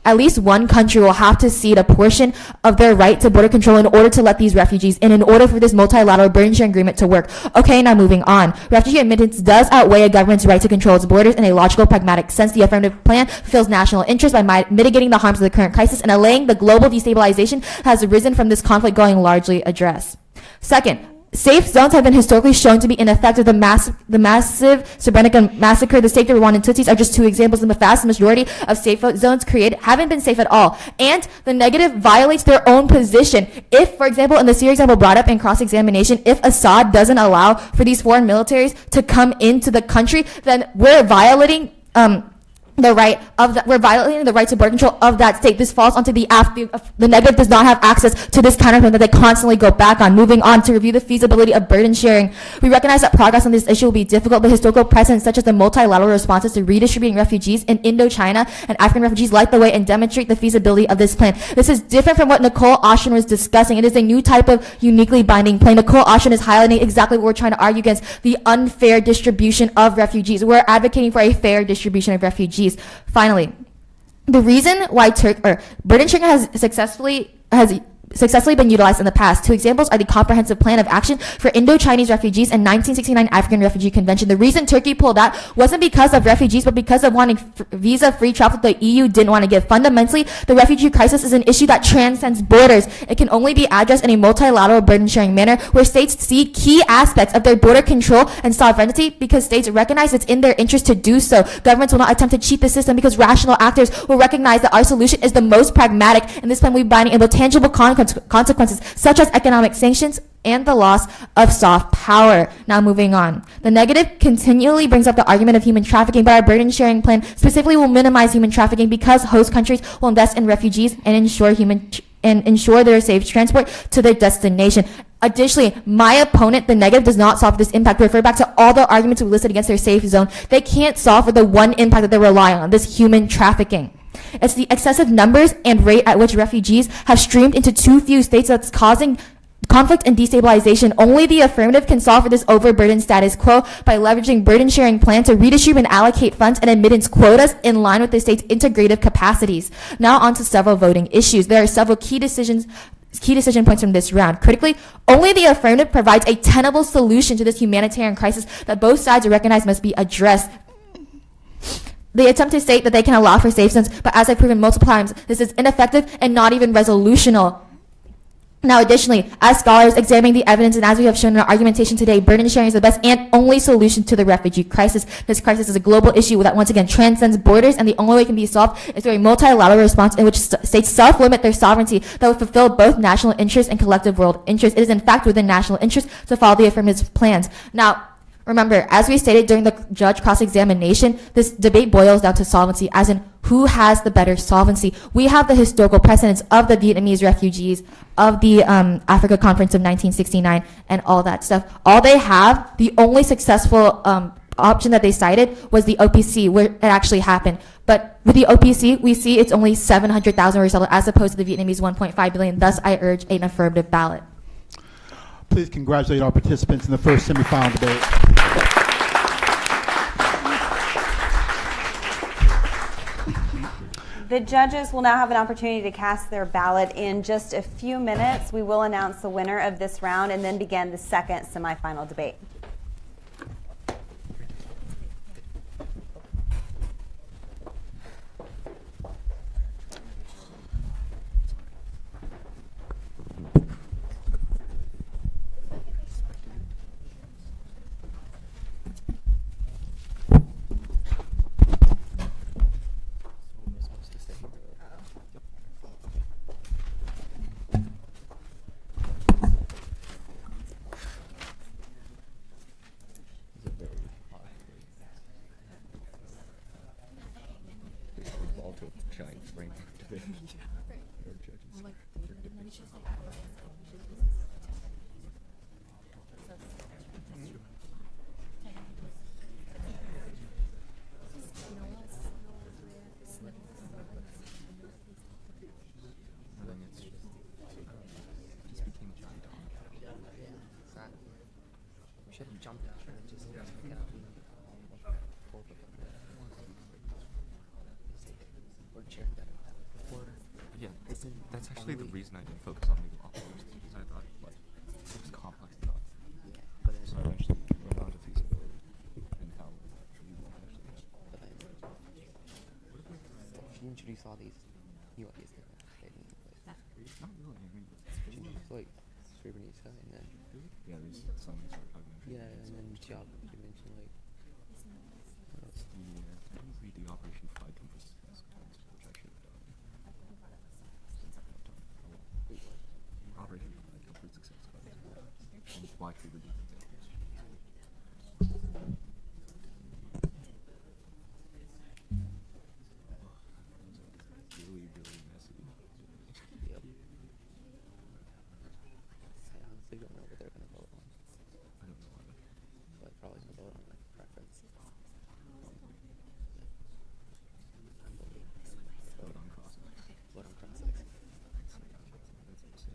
Speaker 2: At least one country will have to cede a portion of their right to border control in order to let these refugees in order for this multilateral burden sharing agreement to work. Okay, now moving on. Refugee admittance does outweigh a government's right to control its borders in a logical, pragmatic sense. The affirmative plan fulfills national interest by mitigating the harms of the current crisis and allaying the global destabilization that has arisen from this conflict going largely addressed. Second, safe zones have been historically shown to be ineffective. The massive Srebrenica massacre, the State of Rwanda and Tutsis are just two examples. And the vast majority of safe zones created haven't been safe at all. And the negative violates their own position. If, for example, in the Syria example brought up in cross-examination, if Assad doesn't allow for these foreign militaries to come into the country, then we're violating we're violating the right to border control of that state. This falls onto the negative does not have access to this kind of thing that they constantly go back on. Moving on to review the feasibility of burden sharing. We recognize that progress on this issue will be difficult, but historical precedents such as the multilateral responses to redistributing refugees in Indochina and African refugees light the way and demonstrate the feasibility of this plan. This is different from what Nicole Oshun was discussing. It is a new type of uniquely binding plan. Nicole Oshun is highlighting exactly what we're trying to argue against, the unfair distribution of refugees. We're advocating for a fair distribution of refugees. Finally, the reason why burden sharing has successfully been utilized in the past. Two examples are the Comprehensive Plan of Action for Indo-Chinese Refugees and 1969 African Refugee Convention. The reason Turkey pulled out wasn't because of refugees, but because of wanting visa-free travel that the EU didn't want to give. Fundamentally, the refugee crisis is an issue that transcends borders. It can only be addressed in a multilateral burden-sharing manner where states see key aspects of their border control and sovereignty because states recognize it's in their interest to do so. Governments will not attempt to cheat the system because rational actors will recognize that our solution is the most pragmatic, and this plan will be binding with tangible consequences such as economic sanctions and the loss of soft power. Now moving on. The negative continually brings up the argument of human trafficking, but our burden sharing plan specifically will minimize human trafficking because host countries will invest in refugees and ensure their safe transport to their destination. Additionally, my opponent, the negative, does not solve this impact. Refer back to all the arguments we listed against their safe zone. They can't solve for the one impact that they're relying on, this human trafficking. It's the excessive numbers and rate at which refugees have streamed into too few states that's causing conflict and destabilization. Only the affirmative can solve for this overburdened status quo by leveraging burden sharing plan to redistribute and allocate funds and admittance quotas in line with the state's integrative capacities. Now on to several voting issues. There are several key decision points from this round. Critically, only the affirmative provides a tenable solution to this humanitarian crisis that both sides recognize must be addressed. They attempt to state that they can allow for safe zones, but as I've proven multiple times, this is ineffective and not even resolutional. Now, additionally, as scholars examining the evidence and as we have shown in our argumentation today, burden sharing is the best and only solution to the refugee crisis. This crisis is a global issue that once again transcends borders, and the only way it can be solved is through a multilateral response in which states self-limit their sovereignty that will fulfill both national interests and collective world interests. It is in fact within national interest to follow the affirmative plans. Now, remember, as we stated during the judge cross-examination, this debate boils down to solvency, as in who has the better solvency. We have the historical precedents of the Vietnamese refugees, of the Africa Conference of 1969, and all that stuff. All they have, the only successful option that they cited was the OPC, where it actually happened. But with the OPC, we see it's only 700,000 resettled as opposed to the Vietnamese 1.5 billion. Thus, I urge an affirmative ballot.
Speaker 10: Please congratulate our participants in the first semifinal debate.
Speaker 5: The judges will now have an opportunity to cast their ballot in just a few minutes. We will announce the winner of this round and then begin the second semifinal debate.
Speaker 8: into a giant framework debate. Or judges.
Speaker 9: Just became a giant dog. Exactly. We should have jumped after and just get out. Or chair that. Or
Speaker 8: Yeah, that's actually the reason I didn't focus on legal operators, because I thought, like, it was complex enough.
Speaker 9: Yeah, but then
Speaker 8: So I eventually went on to feasibility and how you will actually have.
Speaker 9: but then she introduced all these new ideas that
Speaker 8: Not really, I mean,
Speaker 9: she introduced like Srebrenica and then
Speaker 8: yeah, there's some we started talking about.
Speaker 9: yeah, and then she mentioned like what else?
Speaker 8: Technically the Operation Flight Compass task times, which I should have done. Operation Flight Complete Success Code. And why should we do that? Really, really messy.
Speaker 9: Yep. I honestly don't know what they're gonna vote on.
Speaker 8: I don't know either.
Speaker 9: But probably gonna vote on like preference.
Speaker 8: Vote on crossing.
Speaker 9: Vote on cross-sex.
Speaker 8: That's insane.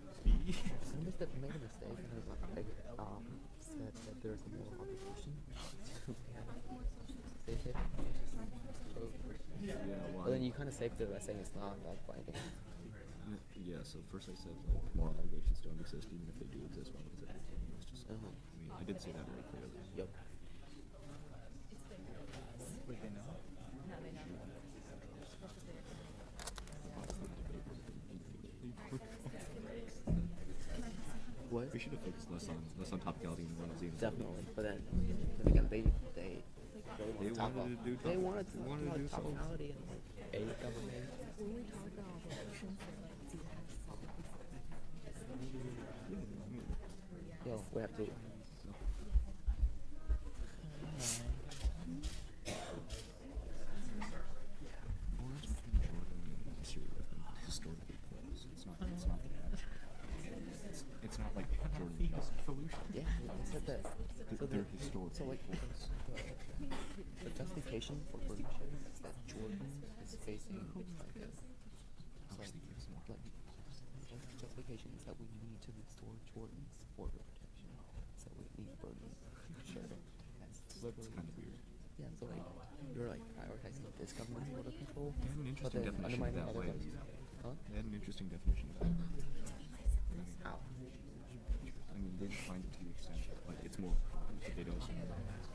Speaker 9: I must have made a mistake because I said that there's a moral obligation to save it. But then you kind of saved it by saying it's not that binding.
Speaker 8: Yeah, so first I said, like, moral obligations don't exist, even if they do exist, well, because it's just, I mean, I did say that very clearly.
Speaker 9: Yep.
Speaker 3: Wait, they know?
Speaker 11: No, they know.
Speaker 9: What?
Speaker 8: We should have focused less on topicality and more on Xenophobia.
Speaker 9: Definitely, but then again, they
Speaker 8: wanted to do
Speaker 9: they wanted to
Speaker 8: do so.
Speaker 9: topicality and like a government.
Speaker 11: When we talk about operations,
Speaker 9: Yo, we have to.
Speaker 8: Syria have been historically close. It's not like Jordan has solution.
Speaker 9: Yeah, I said that. So
Speaker 8: They're historically
Speaker 9: so like the justification for burden sharing is that Jordan is facing like a justification is that we need to restore Jordan's border protection. So we need burden sharing. That's literally
Speaker 8: kind of weird.
Speaker 9: Yeah, so like you're like prioritizing this government's border control,
Speaker 8: They had an
Speaker 9: but
Speaker 8: interesting
Speaker 9: then
Speaker 8: definition of
Speaker 9: undermining
Speaker 8: that
Speaker 9: other
Speaker 8: way.
Speaker 9: governments. Huh?
Speaker 8: They had an interesting definition of that.
Speaker 9: How?
Speaker 8: I mean, they defined it to the extent, but it's more. They don't.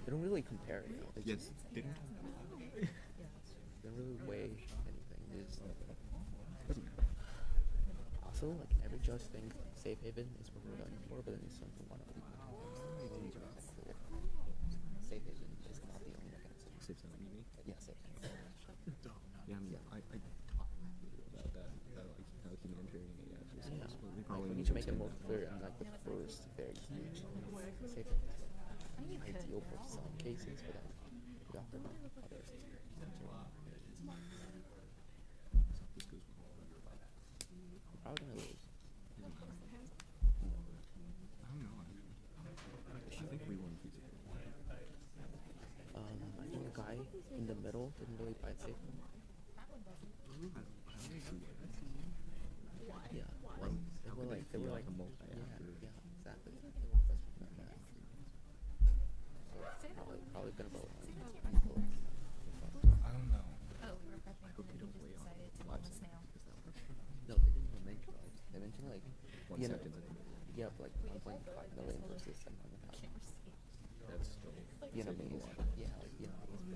Speaker 9: They don't really compare, you know. They
Speaker 8: Yes,
Speaker 9: just,
Speaker 8: they don't.
Speaker 9: they don't really weigh anything. They just also like every judge thinks safe haven is what we're going for, but then there's something one of them. Safe haven is not the only mechanism.
Speaker 8: Safe zone, you mean?
Speaker 9: Yeah, safe haven.
Speaker 8: Yeah, I mean, I talked about that like how humanitarian aid actually is.
Speaker 9: Yeah,
Speaker 8: But we
Speaker 9: like,
Speaker 8: probably
Speaker 9: we need to make it more clear in like the first very huge safe haven is ideal for some cases, but then we offer others.
Speaker 8: This goes well.
Speaker 9: We're probably gonna lose.
Speaker 8: I don't know. Actually. I think we won feasibility.
Speaker 9: I think the guy in the middle didn't really buy it safe. Yeah, like they were like a multi-actor. Yeah, exactly. They were frustrated about that. So probably gonna vote on people.
Speaker 8: I don't know.
Speaker 11: Oh, we were prepping.
Speaker 8: I hope they don't weigh on
Speaker 11: Decided to
Speaker 8: lives.
Speaker 11: almost snail.
Speaker 9: No, they didn't even mention lives. They mentioned like
Speaker 8: 1 second, I think.
Speaker 9: Yeah, but like 1.5 million versus 700,000.
Speaker 8: That's still.
Speaker 9: Vietnamese. Yeah, like Vietnamese.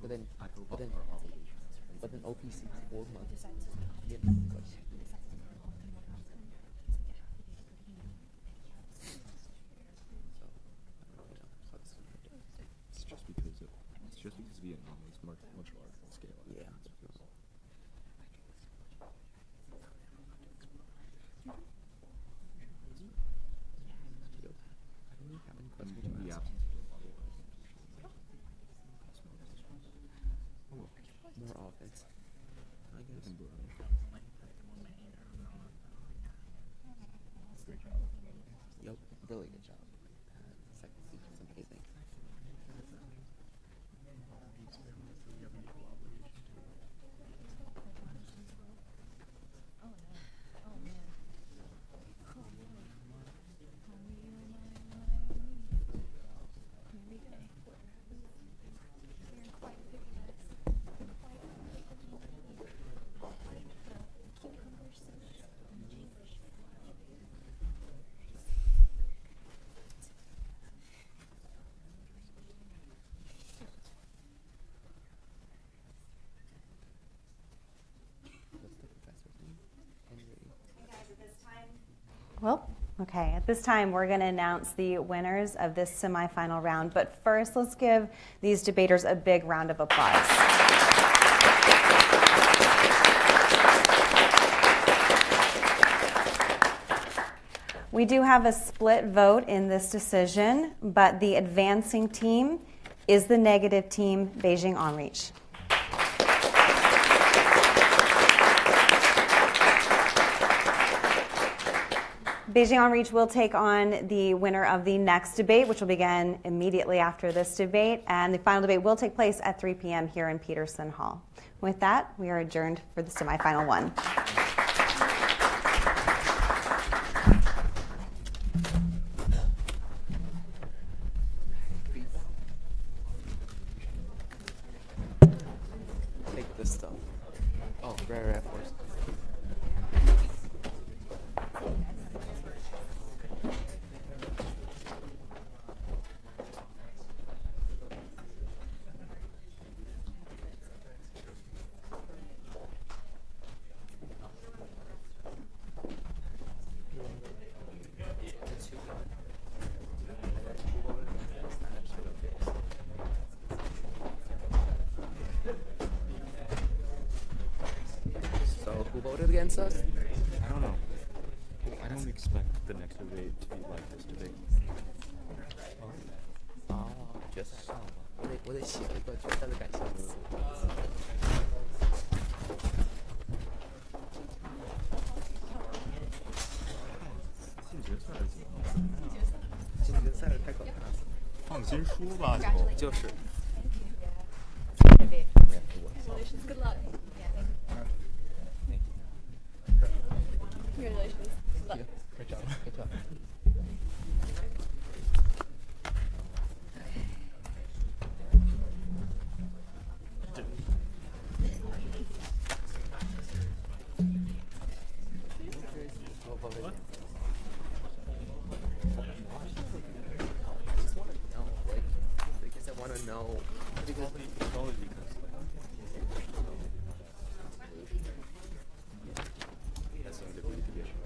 Speaker 9: But then, but then OPC is 4 months. Vietnamese like. So, I don't know how this is gonna do.
Speaker 8: It's just because
Speaker 9: Yeah. More offense. I guess. Yep, really good job. Second speech was amazing.
Speaker 5: Well, okay, at this time we're going to announce the winners of this semifinal round. But first, let's give these debaters a big round of applause. We do have a split vote in this decision, but the advancing team is the negative team, Beijing OnReach. Beijing OnReach will take on the winner of the next debate, which will begin immediately after this debate, and the final debate will take place at 3 p.m. here in Peterson Hall. With that, we are adjourned for the semifinal one.
Speaker 9: Take this stuff. Oh, right, of course. Who voted against us?
Speaker 8: I don't know. I don't expect the next debate to be like this debate.
Speaker 9: Oh, just我得写一个决赛的感想词。
Speaker 8: 进决赛的节目，
Speaker 9: 进决赛的太可怕了。
Speaker 8: 放心输吧，
Speaker 9: 就是。
Speaker 7: Good luck. Congratulations.
Speaker 9: Yeah, great job. Good job. What? I just want to know, because I want to know.
Speaker 8: Probably because. That's some good litigation.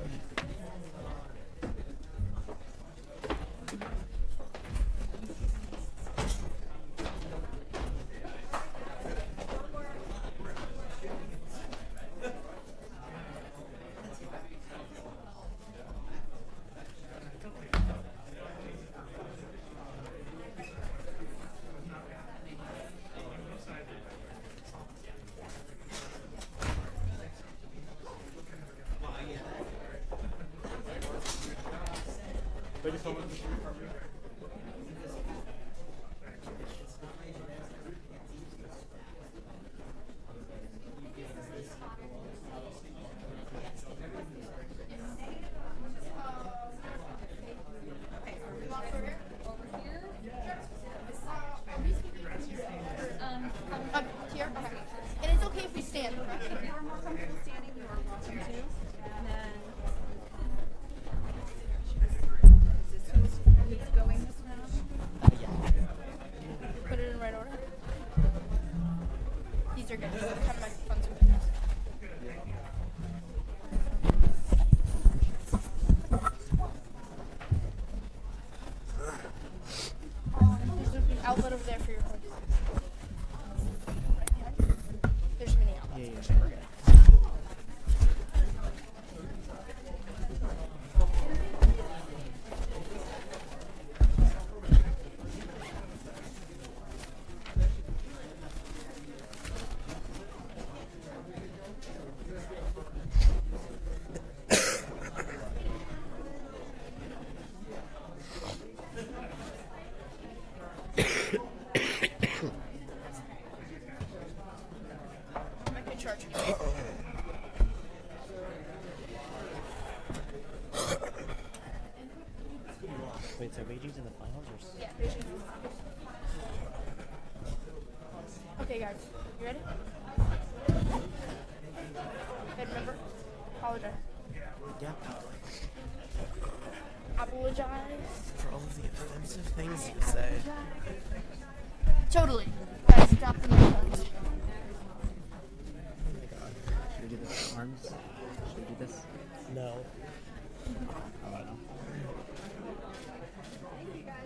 Speaker 8: Thank you so much.
Speaker 7: Here? Okay. And it's okay if we stand, correct? If you are more comfortable standing, you are welcome to. And then... Who's going this round? Yeah. Put it in right order. These are good. Just have microphones with us. There's an outlet over there for your voice. There's many outlets. Yeah.
Speaker 14: Wait, so Beijing's in the finals or?
Speaker 7: Yeah, Beijing's in the finals. Okay, guys, you ready? Hey, remember? Apologize.
Speaker 14: Yeah.
Speaker 7: Apologize.
Speaker 14: For all of the offensive things you say.
Speaker 7: Totally. Guys, stop the microphones.
Speaker 14: Oh my god. Should we do this with arms? Should we do this? No. I don't know.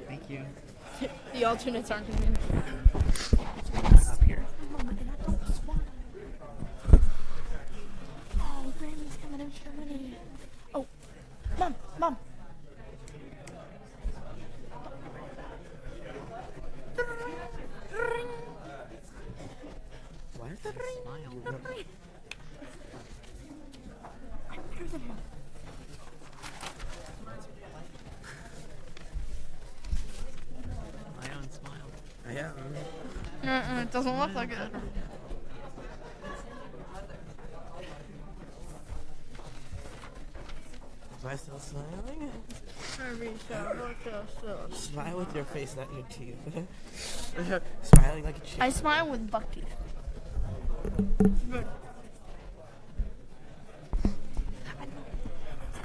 Speaker 14: Thank you.
Speaker 7: The alternates aren't going to
Speaker 14: Up here.
Speaker 7: Oh, Grammy's coming in Germany. Oh, Mom.
Speaker 14: Why is that a smile?
Speaker 7: I'm better than Mom.
Speaker 14: My own smile. I am.
Speaker 7: It doesn't look like it.
Speaker 14: Am I still smiling? Smile with your face, not your teeth. Smiling like a chick.
Speaker 7: I smile with buck teeth. Good. I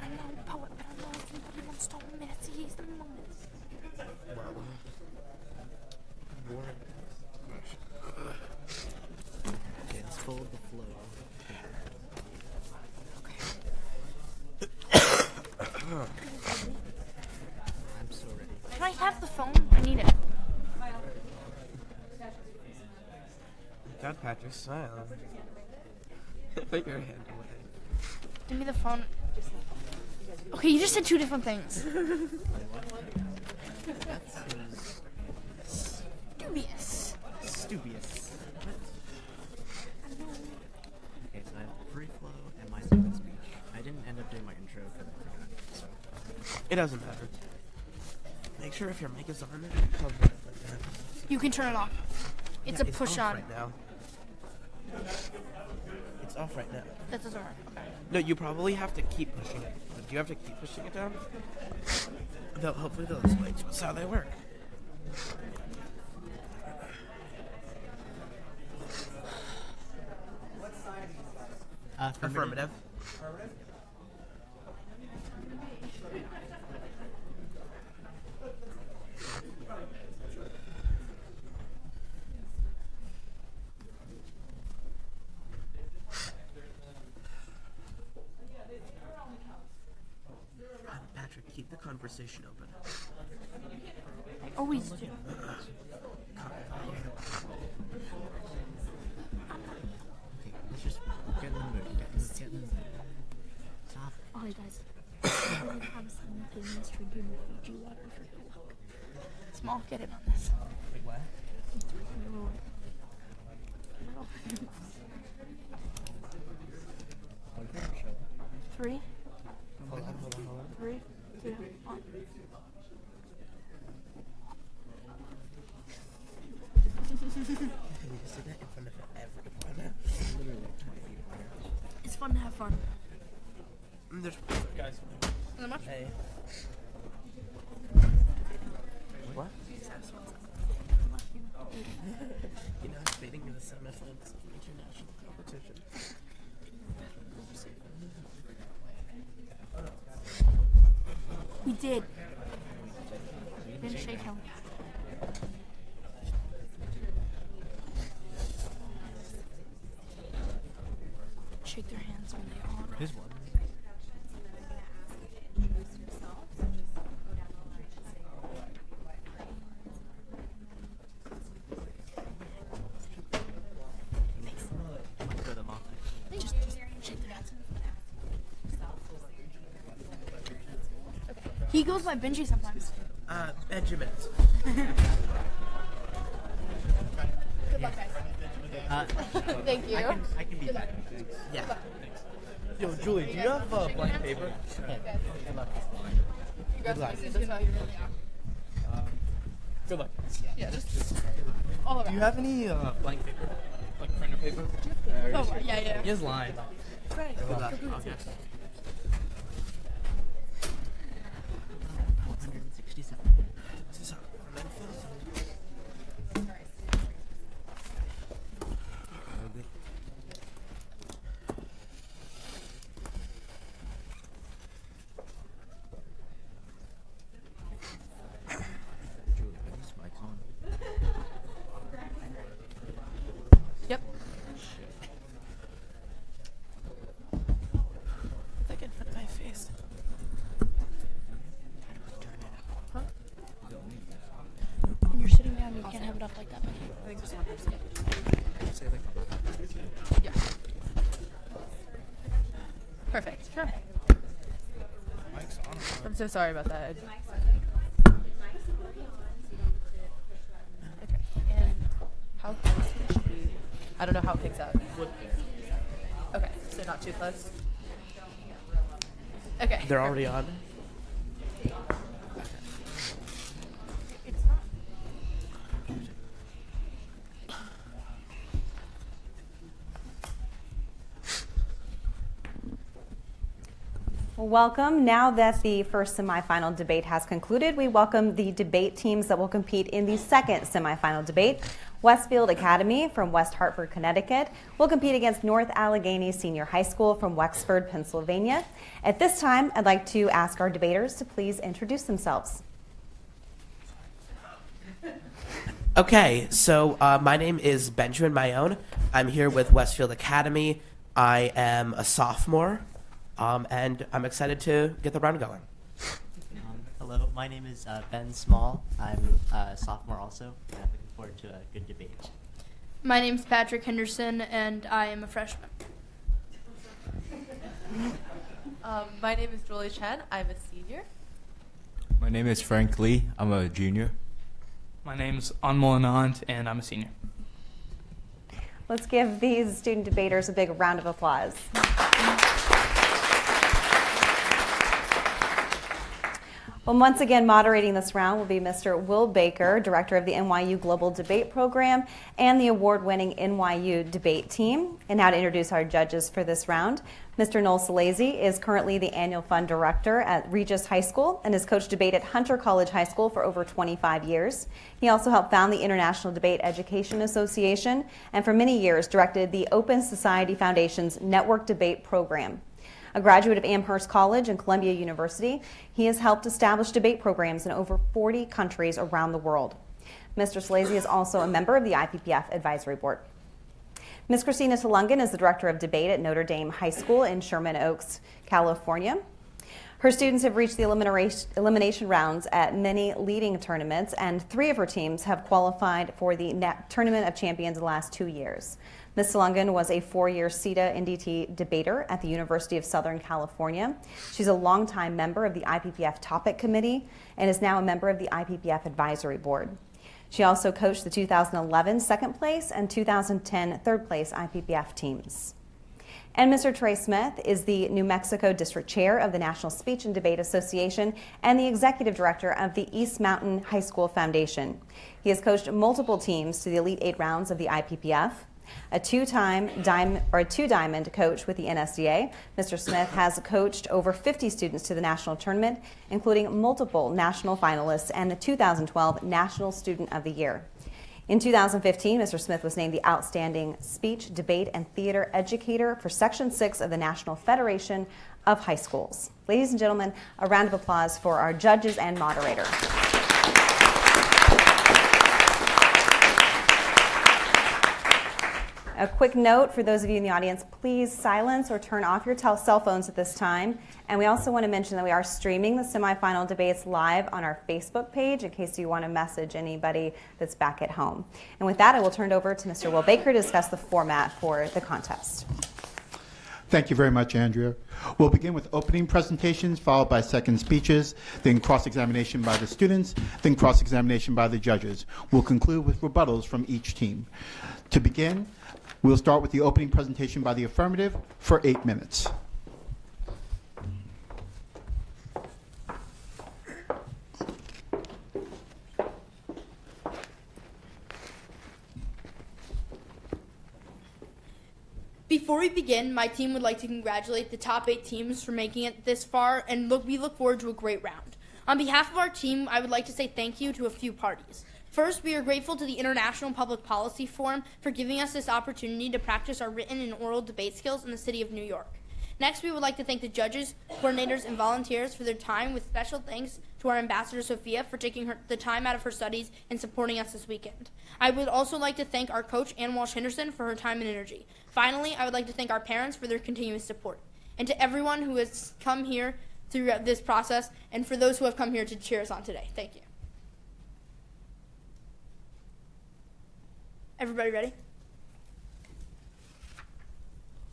Speaker 7: know, poet, but I know somebody wants to seize the moment.
Speaker 14: Okay, let's fold the flow. I'm so ready.
Speaker 7: Can I have the phone? I need it.
Speaker 14: God, Patrick, smile. Put your hand away.
Speaker 7: Give me the phone. Okay, you just said two different things. Dubious.
Speaker 14: Stubious. Okay, so I have free flow and my second speech. I didn't end up doing my intro because I forgot. So it doesn't matter. Make sure if your mic is on, cover it like that.
Speaker 7: You can turn it off. It's a push
Speaker 14: off
Speaker 7: on.
Speaker 14: right now. It's off right now.
Speaker 7: That doesn't work. Okay.
Speaker 14: No, you probably have to keep pushing it. Do you have to keep pushing it down? Hopefully they'll explain to us how they work. Affirmative. Patrick, keep the conversation open.
Speaker 7: Always do.
Speaker 14: Okay, let's just get in the mood. Get in the mood. Stop.
Speaker 7: Alright, guys. I'm going to have simultaneous drinking Fiji water for good luck. Small, get in on this.
Speaker 14: Wait, what?
Speaker 7: Three.
Speaker 14: Hold on.
Speaker 7: 3, 2, 1.
Speaker 14: You just did that in front of everyone.
Speaker 7: It's fun to have fun.
Speaker 14: There's guys.
Speaker 7: How much?
Speaker 14: Hey. What? You know, I'm debating in the Semifinal international competition.
Speaker 7: We did. Didn't shake him. Shake their hands when they are.
Speaker 14: His one.
Speaker 7: Just shake their hands. He goes by Benji sometimes.
Speaker 14: Benjamin.
Speaker 7: Good luck, guys. Thank you.
Speaker 14: I can be back. Yeah. Thanks. Yo, Julie, do you have blank paper? Okay. Good luck.
Speaker 7: You guys
Speaker 14: Good luck.
Speaker 7: this is how you really are.
Speaker 14: Good Good luck.
Speaker 7: Yeah, just all around.
Speaker 14: Do you have any blank paper? Like printer paper?
Speaker 7: Oh, yeah.
Speaker 14: He has lines.
Speaker 7: Right.
Speaker 14: Good luck. Okay. 167.
Speaker 7: Yep. Like in front of my face. Huh? When you're sitting down, you can't have it up like that. I think there's one person. Yeah. Perfect. Sure. I'm so sorry about that. Okay. And how close would it should be? I don't know how it picks out. Okay, so not too close. Okay.
Speaker 14: They're already on.
Speaker 5: Welcome. Now that the first semifinal debate has concluded, we welcome the debate teams that will compete in the second semifinal debate. Westfield Academy from West Hartford, Connecticut will compete against North Allegheny Senior High School from Wexford, Pennsylvania. At this time, I'd like to ask our debaters to please introduce themselves.
Speaker 14: Okay, so my name is Benjamin Mayone. I'm here with Westfield Academy. I am a sophomore, and I'm excited to get the round going.
Speaker 15: Hello, my name is Ben Small. I'm a sophomore also, and I'm looking forward to a good debate.
Speaker 16: My name's Patrick Henderson, and I am a freshman.
Speaker 17: My name is Julie Chen. I'm a senior.
Speaker 3: My name is Frank Lee. I'm a junior.
Speaker 18: My name's Anmol Anand, and I'm a senior.
Speaker 5: Let's give these student debaters a big round of applause. Well, once again, moderating this round will be Mr. Will Baker, director of the NYU Global Debate Program and the award-winning NYU Debate Team. And now to introduce our judges for this round. Mr. Noel Salesi is currently the annual fund director at Regis High School and has coached debate at Hunter College High School for over 25 years. He also helped found the International Debate Education Association and for many years directed the Open Society Foundation's Network Debate Program. A graduate of Amherst College and Columbia University, he has helped establish debate programs in over 40 countries around the world. Mr. Salesi is also a member of the IPPF Advisory Board. Ms. Christina Tulungan is the Director of Debate at Notre Dame High School in Sherman Oaks, California. Her students have reached the elimination rounds at many leading tournaments, and 3 of her teams have qualified for the Tournament of Champions the last 2 years. Ms. Tulungan was a 4-year CETA NDT debater at the University of Southern California. She's a longtime member of the IPPF Topic Committee and is now a member of the IPPF Advisory Board. She also coached the 2011 second place and 2010 third place IPPF teams. And Mr. Trey Smith is the New Mexico District Chair of the National Speech and Debate Association and the Executive Director of the East Mountain High School Foundation. He has coached multiple teams to the Elite 8 rounds of the IPPF. A two-diamond coach with the NSDA, Mr. Smith has coached over 50 students to the national tournament, including multiple national finalists and the 2012 National Student of the Year. In 2015, Mr. Smith was named the Outstanding Speech, Debate, and Theater Educator for Section 6 of the National Federation of High Schools. Ladies and gentlemen, a round of applause for our judges and moderator. A quick note for those of you in the audience, please silence or turn off your cell phones at this time. And we also want to mention that we are streaming the semifinal debates live on our Facebook page in case you want to message anybody that's back at home. And with that, I will turn it over to Mr. Will Baker to discuss the format for the contest.
Speaker 10: Thank you very much, Andrea. We'll begin with opening presentations, followed by second speeches, then cross-examination by the students, then cross-examination by the judges. We'll conclude with rebuttals from each team. To begin, we'll start with the opening presentation by the affirmative for 8 minutes.
Speaker 16: Before we begin, my team would like to congratulate the top 8 teams for making it this far, and we look forward to a great round. On behalf of our team, I would like to say thank you to a few parties. First, we are grateful to the International Public Policy Forum for giving us this opportunity to practice our written and oral debate skills in the city of New York. Next, we would like to thank the judges, coordinators, and volunteers for their time, with special thanks to our ambassador, Sophia, for taking the time out of her studies and supporting us this weekend. I would also like to thank our coach, Ann Walsh-Henderson, for her time and energy. Finally, I would like to thank our parents for their continuous support. And to everyone who has come here through this process, and for those who have come here to cheer us on today. Thank you. Everybody ready?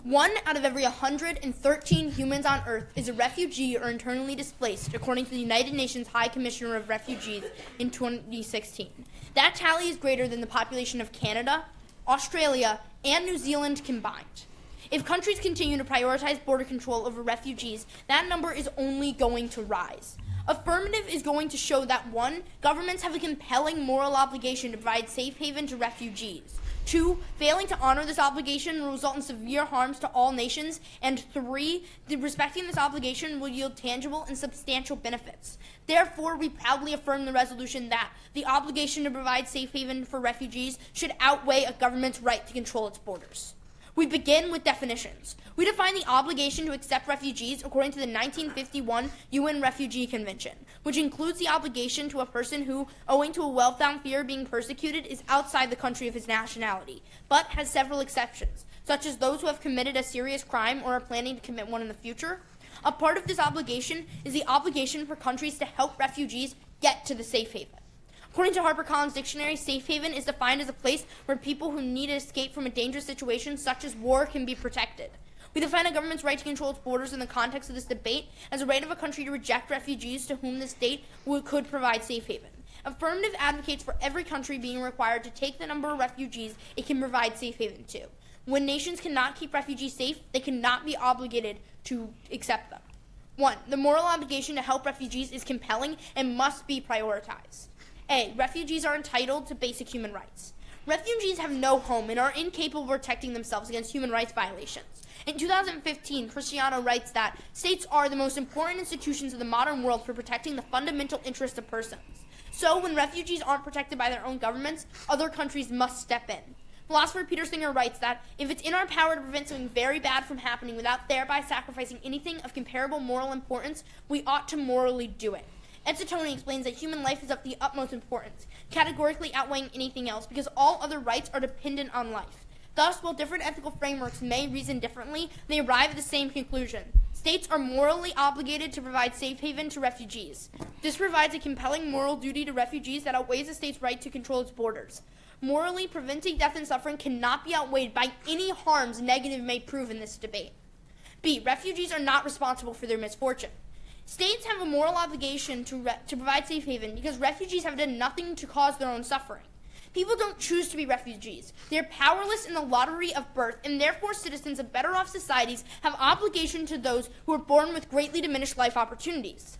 Speaker 16: 1 out of every 113 humans on Earth is a refugee or internally displaced, according to the United Nations High Commissioner of Refugees in 2016. That tally is greater than the population of Canada, Australia, and New Zealand combined. If countries continue to prioritize border control over refugees, that number is only going to rise. Affirmative is going to show that 1, governments have a compelling moral obligation to provide safe haven to refugees. 2, failing to honor this obligation will result in severe harms to all nations. And 3, respecting this obligation will yield tangible and substantial benefits. Therefore, we proudly affirm the resolution that the obligation to provide safe haven for refugees should outweigh a government's right to control its borders. We begin with definitions. We define the obligation to accept refugees according to the 1951 UN Refugee Convention, which includes the obligation to a person who, owing to a well-founded fear of being persecuted, is outside the country of his nationality, but has several exceptions, such as those who have committed a serious crime or are planning to commit one in the future. A part of this obligation is the obligation for countries to help refugees get to the safe haven. According to HarperCollins Dictionary, safe haven is defined as a place where people who need to escape from a dangerous situation, such as war, can be protected. We define a government's right to control its borders in the context of this debate as a right of a country to reject refugees to whom the state could provide safe haven. Affirmative advocates for every country being required to take the number of refugees it can provide safe haven to. When nations cannot keep refugees safe, they cannot be obligated to accept them. 1, the moral obligation to help refugees is compelling and must be prioritized. A, refugees are entitled to basic human rights. Refugees have no home and are incapable of protecting themselves against human rights violations. In 2015, Christina writes that states are the most important institutions of the modern world for protecting the fundamental interests of persons. So when refugees aren't protected by their own governments, other countries must step in. Philosopher Peter Singer writes that if it's in our power to prevent something very bad from happening without thereby sacrificing anything of comparable moral importance, we ought to morally do it. Tony explains that human life is of the utmost importance, categorically outweighing anything else, because all other rights are dependent on life. Thus, while different ethical frameworks may reason differently, they arrive at the same conclusion. States are morally obligated to provide safe haven to refugees. This provides a compelling moral duty to refugees that outweighs the state's right to control its borders. Morally, preventing death and suffering cannot be outweighed by any harms negative may prove in this debate. B, refugees are not responsible for their misfortune. States have a moral obligation to provide safe haven because refugees have done nothing to cause their own suffering. People don't choose to be refugees. They are powerless in the lottery of birth, and therefore citizens of better-off societies have obligation to those who are born with greatly diminished life opportunities.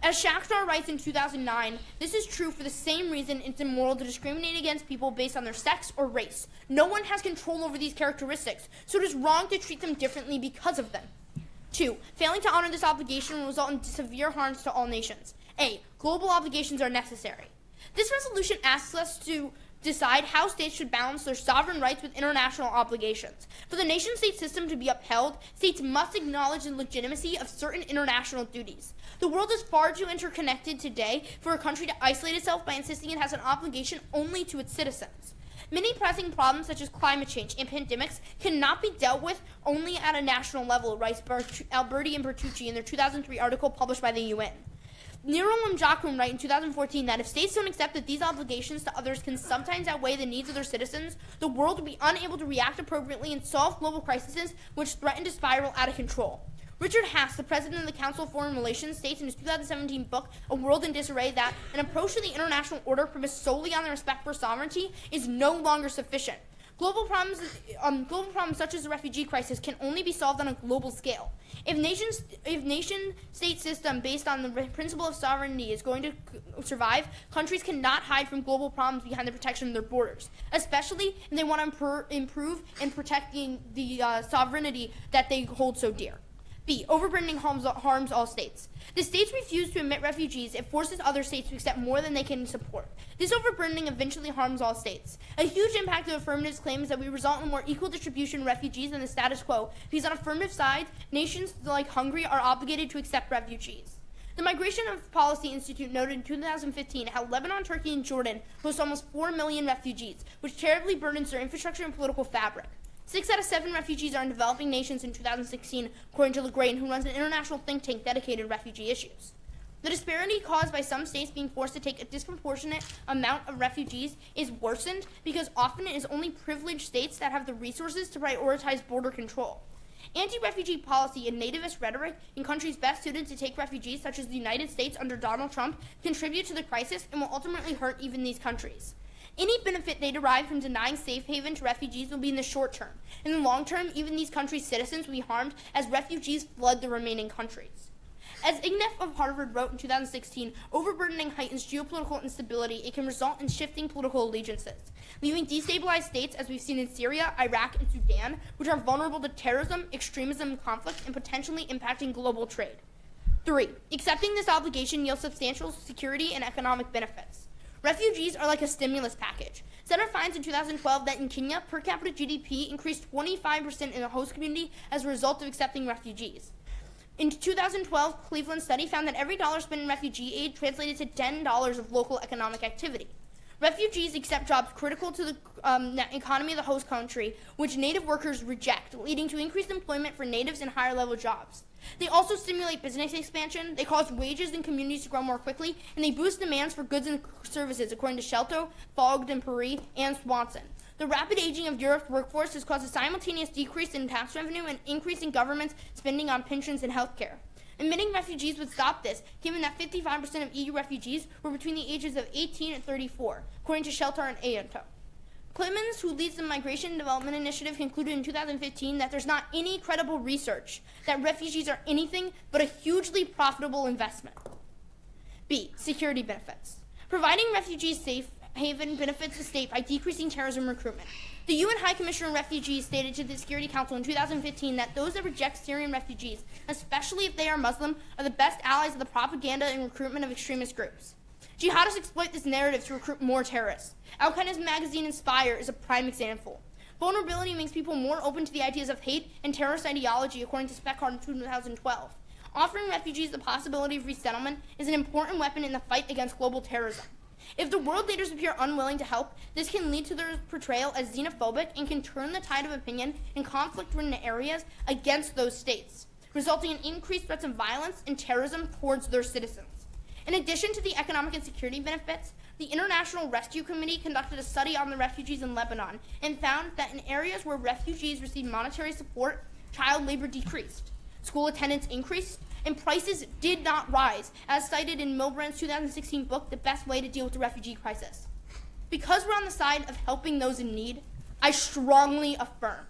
Speaker 16: As Shakhtar writes in 2009, this is true for the same reason it's immoral to discriminate against people based on their sex or race. No one has control over these characteristics, so it is wrong to treat them differently because of them. 2, failing to honor this obligation will result in severe harms to all nations. A, global obligations are necessary. This resolution asks us to decide how states should balance their sovereign rights with international obligations. For the nation-state system to be upheld, states must acknowledge the legitimacy of certain international duties. The world is far too interconnected today for a country to isolate itself by insisting it has an obligation only to its citizens. Many pressing problems such as climate change and pandemics cannot be dealt with only at a national level, writes Alberti and Bertucci in their 2003 article published by the UN. Nero and Jacqueline write in 2014 that if states don't accept that these obligations to others can sometimes outweigh the needs of their citizens, the world will be unable to react appropriately and solve global crises which threaten to spiral out of control. Richard Haas, the president of the Council of Foreign Relations, states in his 2017 book, A World in Disarray, that an approach to the international order premised solely on the respect for sovereignty is no longer sufficient. Global problems such as the refugee crisis can only be solved on a global scale. If nation-state system based on the principle of sovereignty is going to survive, countries cannot hide from global problems behind the protection of their borders, especially if they want to improve and protect the sovereignty that they hold so dear. B. Overburdening harms all states. The states refuse to admit refugees. It forces other states to accept more than they can support. This overburdening eventually harms all states. A huge impact of Affirmative's claim is that we result in a more equal distribution of refugees than the status quo, because on Affirmative sides, nations like Hungary are obligated to accept refugees. The Migration and Policy Institute noted in 2015 how Lebanon, Turkey, and Jordan host almost 4 million refugees, which terribly burdens their infrastructure and political fabric. 6 out of 7 refugees are in developing nations in 2016, according to Allegheny, who runs an international think tank dedicated to refugee issues. The disparity caused by some states being forced to take a disproportionate amount of refugees is worsened because often it is only privileged states that have the resources to prioritize border control. Anti-refugee policy and nativist rhetoric in countries best suited to take refugees, such as the United States under Donald Trump, contribute to the crisis and will ultimately hurt even these countries. Any benefit they derive from denying safe haven to refugees will be in the short term. In the long term, even these countries' citizens will be harmed as refugees flood the remaining countries. As Igneff of Harvard wrote in 2016, overburdening heightens geopolitical instability. It can result in shifting political allegiances, leaving destabilized states, as we've seen in Syria, Iraq, and Sudan, which are vulnerable to terrorism, extremism, and conflict, and potentially impacting global trade. 3. Accepting this obligation yields substantial security and economic benefits. Refugees are like a stimulus package. Center finds in 2012 that in Kenya, per capita GDP increased 25% in the host community as a result of accepting refugees. In 2012, Cleveland study found that every dollar spent in refugee aid translated to $10 of local economic activity. Refugees accept jobs critical to the economy of the host country, which native workers reject, leading to increased employment for natives in higher-level jobs. They also stimulate business expansion, they cause wages in communities to grow more quickly, and they boost demands for goods and services, according to Shelto, Fogg, Puri, and Swanson. The rapid aging of Europe's workforce has caused a simultaneous decrease in tax revenue and increase in government spending on pensions and health care. Admitting refugees would stop this, given that 55% of EU refugees were between the ages of 18 and 34, according to Shelter and Ayanto. Clemens, who leads the Migration and Development Initiative, concluded in 2015 that there's not any credible research that refugees are anything but a hugely profitable investment. B. Security benefits. Providing refugees safe haven benefits the state by decreasing terrorism recruitment. The UN High Commissioner on Refugees stated to the Security Council in 2015 that those that reject Syrian refugees, especially if they are Muslim, are the best allies of the propaganda and recruitment of extremist groups. Jihadists exploit this narrative to recruit more terrorists. Al-Qaeda's magazine Inspire is a prime example. Vulnerability makes people more open to the ideas of hate and terrorist ideology, according to Speckhardt in 2012. Offering refugees the possibility of resettlement is an important weapon in the fight against global terrorism. If the world leaders appear unwilling to help, this can lead to their portrayal as xenophobic and can turn the tide of opinion in conflict-ridden areas against those states, resulting in increased threats of violence and terrorism towards their citizens. In addition to the economic and security benefits, the International Rescue Committee conducted a study on the refugees in Lebanon and found that in areas where refugees received monetary support, child labor decreased, school attendance increased, and prices did not rise, as cited in Milbrand's 2016 book, The Best Way to Deal with the Refugee Crisis. Because we're on the side of helping those in need, I strongly affirm.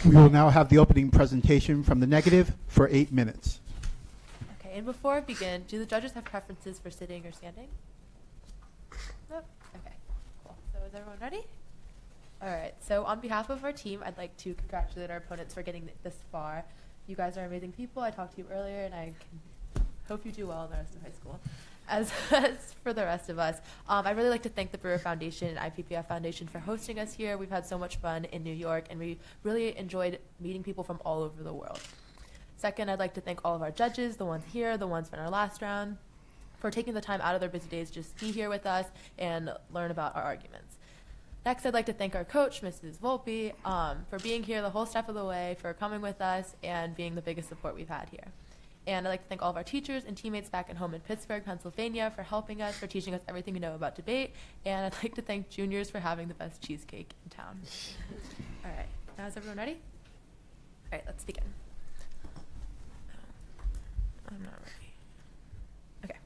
Speaker 10: We will now have the opening presentation from the negative for 8 minutes.
Speaker 17: Okay, and before I begin, do the judges have preferences for sitting or standing? Nope. Okay, cool. So is everyone ready? All right, so on behalf of our team, I'd like to congratulate our opponents for getting this far. You guys are amazing people. I talked to you earlier, and I hope you do well in the rest of high school. As for the rest of us, I'd really like to thank the Brewer Foundation and IPPF Foundation for hosting us here. We've had so much fun in New York, and we really enjoyed meeting people from all over the world. Second, I'd like to thank all of our judges, the ones here, the ones from our last round, for taking the time out of their busy days just to be here with us and learn about our arguments. Next, I'd like to thank our coach, Mrs. Volpe, for being here the whole step of the way, for coming with us, and being the biggest support we've had here. And I'd like to thank all of our teachers and teammates back at home in Pittsburgh, Pennsylvania, for helping us, for teaching us everything we know about debate. And I'd like to thank juniors for having the best cheesecake in town. All right, now is everyone ready? All right, let's begin. I'm not ready. Okay.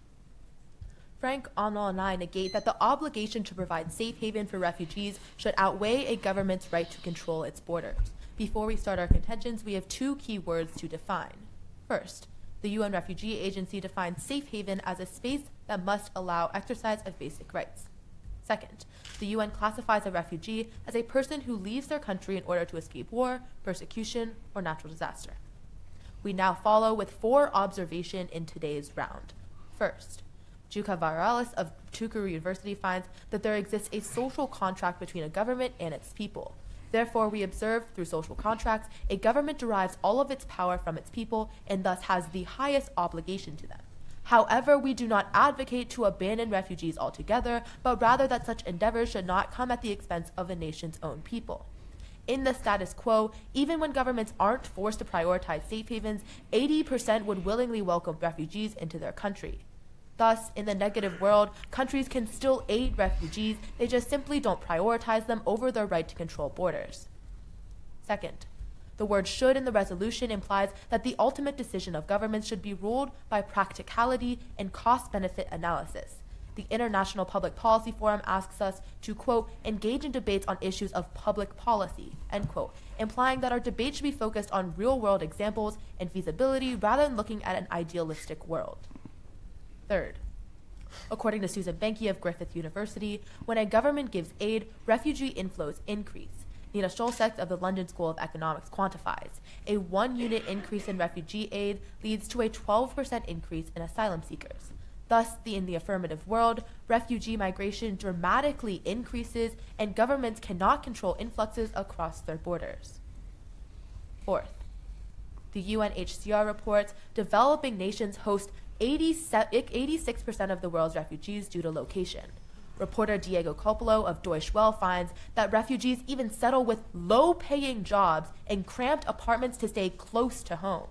Speaker 17: Frank, Onal, and I negate that the obligation to provide safe haven for refugees should outweigh a government's right to control its borders. Before we start our contentions, we have two key words to define. First, the UN Refugee Agency defines safe haven as a space that must allow exercise of basic rights. Second, the UN classifies a refugee as a person who leaves their country in order to escape war, persecution, or natural disaster. We now follow with 4 observations in today's round. First, Juka Varalis of Tukuru University finds that there exists a social contract between a government and its people. Therefore, we observe through social contracts, a government derives all of its power from its people and thus has the highest obligation to them. However, we do not advocate to abandon refugees altogether, but rather that such endeavors should not come at the expense of a nation's own people. In the status quo, even when governments aren't forced to prioritize safe havens, 80% would willingly welcome refugees into their country. Thus, in the negative world, countries can still aid refugees, they just simply don't prioritize them over their right to control borders. Second, the word should in the resolution implies that the ultimate decision of governments should be ruled by practicality and cost-benefit analysis. The International Public Policy Forum asks us to, quote, engage in debates on issues of public policy, end quote, implying that our debate should be focused on real-world examples and feasibility rather than looking at an idealistic world. Third, according to Susan Benke of Griffith University, when a government gives aid, refugee inflows increase. Nina Scholzek of the London School of Economics quantifies. A 1-unit increase in refugee aid leads to a 12% increase in asylum seekers. Thus, in the affirmative world, refugee migration dramatically increases and governments cannot control influxes across their borders. Fourth, the UNHCR reports developing nations host 86% of the world's refugees due to location. Reporter Diego Coppola of Deutsche Welle finds that refugees even settle with low-paying jobs and cramped apartments to stay close to home.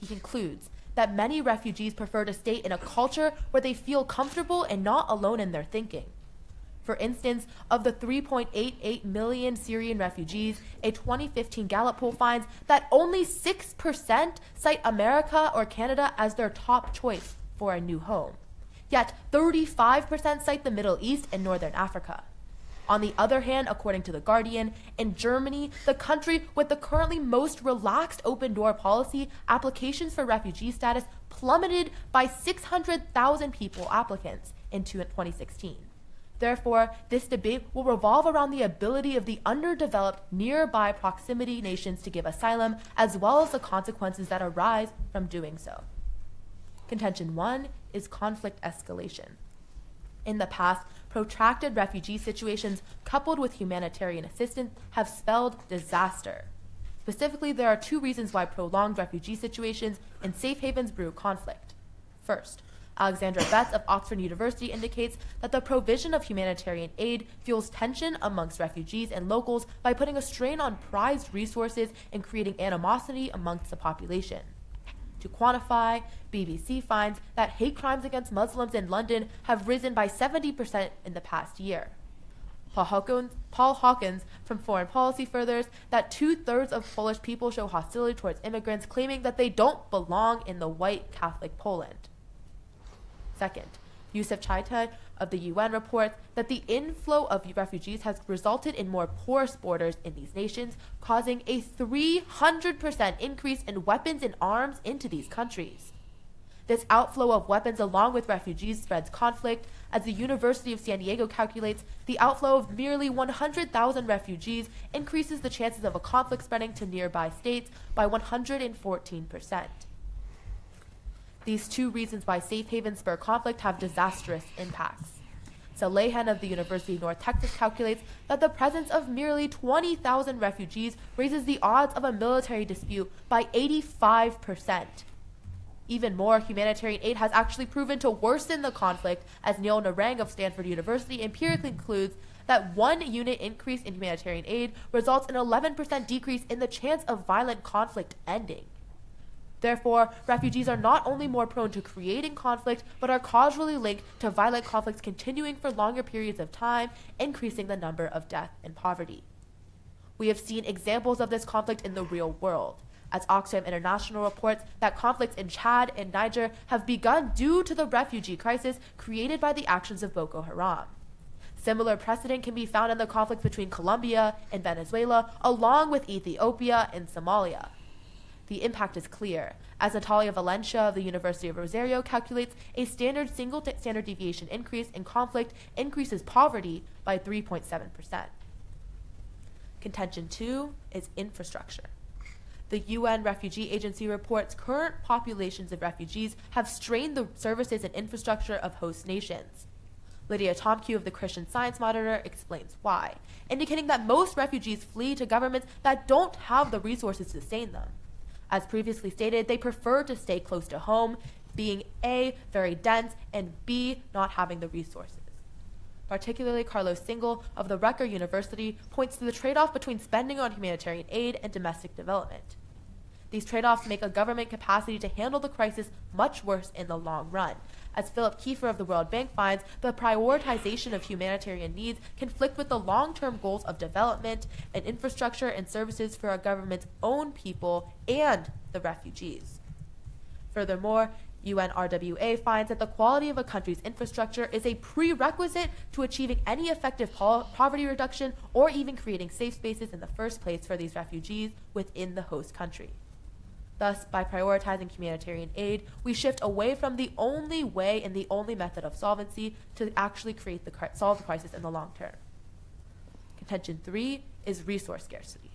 Speaker 17: He concludes that many refugees prefer to stay in a culture where they feel comfortable and not alone in their thinking. For instance, of the 3.88 million Syrian refugees, a 2015 Gallup poll finds that only 6% cite America or Canada as their top choice for a new home. Yet 35% cite the Middle East and Northern Africa. On the other hand, according to The Guardian, in Germany, the country with the currently most relaxed open-door policy, applications for refugee status plummeted by 600,000 applicants in 2016. Therefore, this debate will revolve around the ability of the underdeveloped nearby proximity nations to give asylum, as well as the consequences that arise from doing so. Contention 1 is conflict escalation. In the past, protracted refugee situations coupled with humanitarian assistance have spelled disaster. Specifically, there are 2 reasons why prolonged refugee situations in safe havens brew conflict. First, Alexandra Betts of Oxford University indicates that the provision of humanitarian aid fuels tension amongst refugees and locals by putting a strain on prized resources and creating animosity amongst the population. To quantify, BBC finds that hate crimes against Muslims in London have risen by 70% in the past year. Paul Hawkins from Foreign Policy furthers that 2/3 of Polish people show hostility towards immigrants, claiming that they don't belong in the white Catholic Poland. Second, Youssef Chaita of the UN reports that the inflow of refugees has resulted in more porous borders in these nations, causing a 300% increase in weapons and arms into these countries. This outflow of weapons along with refugees spreads conflict. As the University of San Diego calculates, the outflow of merely 100,000 refugees increases the chances of a conflict spreading to nearby states by 114%. These 2 reasons why safe havens spur conflict have disastrous impacts. Salehan of the University of North Texas calculates that the presence of merely 20,000 refugees raises the odds of a military dispute by 85%. Even more, humanitarian aid has actually proven to worsen the conflict, as Neil Narang of Stanford University empirically concludes that 1-unit increase in humanitarian aid results in an 11% decrease in the chance of violent conflict ending. Therefore, refugees are not only more prone to creating conflict, but are causally linked to violent conflicts continuing for longer periods of time, increasing the number of death and poverty. We have seen examples of this conflict in the real world. as Oxfam International reports that conflicts in Chad and Niger have begun due to the refugee crisis created by the actions of Boko Haram. Similar precedent can be found in the conflicts between Colombia and Venezuela, along with Ethiopia and Somalia. The impact is clear, as Natalia Valencia of the University of Rosario calculates a standard single standard deviation increase in conflict increases poverty by 3.7%. Contention 2 is infrastructure. The UN Refugee Agency reports current populations of refugees have strained the services and infrastructure of host nations. Lydia Tomkew of the Christian Science Monitor explains why, indicating that most refugees flee to governments that don't have the resources to sustain them. As previously stated, they prefer to stay close to home, being A, very dense, and B, not having the resources. Particularly, Carlos Singal of the Rutgers University points to the trade-off between spending on humanitarian aid and domestic development. These trade-offs make a government capacity to handle the crisis much worse in the long run. As Philip Kiefer of the World Bank finds, the prioritization of humanitarian needs conflict with the long-term goals of development and infrastructure and services for our government's own people and the refugees. Furthermore, UNRWA finds that the quality of a country's infrastructure is a prerequisite to achieving any effective poverty reduction or even creating safe spaces in the first place for these refugees within the host country. Thus, by prioritizing humanitarian aid, we shift away from the only way and the only method of solvency to actually solve the crisis in the long term. Contention 3 is resource scarcity.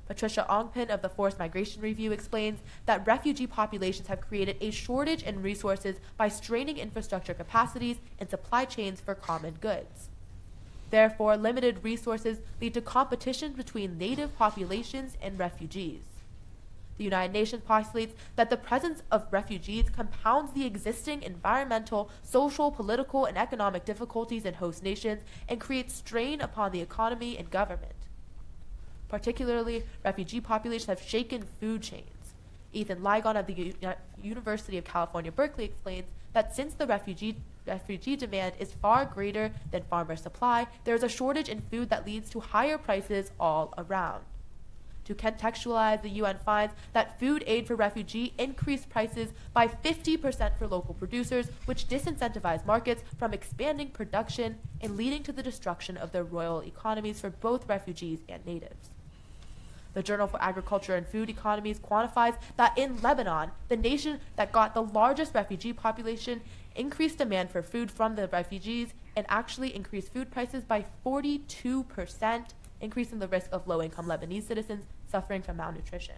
Speaker 17: Patricia Ongpin of the Forced Migration Review explains that refugee populations have created a shortage in resources by straining infrastructure capacities and supply chains for common goods. Therefore, limited resources lead to competition between native populations and refugees. The United Nations postulates that the presence of refugees compounds the existing environmental, social, political, and economic difficulties in host nations and creates strain upon the economy and government. Particularly, refugee populations have shaken food chains. Ethan Ligon of the University of California, Berkeley explains that since the refugee demand is far greater than farmer supply, there is a shortage in food that leads to higher prices all around. To contextualize, the UN finds that food aid for refugees increased prices by 50% for local producers, which disincentivize markets from expanding production and leading to the destruction of their rural economies for both refugees and natives. The Journal for Agriculture and Food Economies quantifies that in Lebanon, the nation that got the largest refugee population, increased demand for food from the refugees and actually increased food prices by 42%, increasing the risk of low-income Lebanese citizens suffering from malnutrition.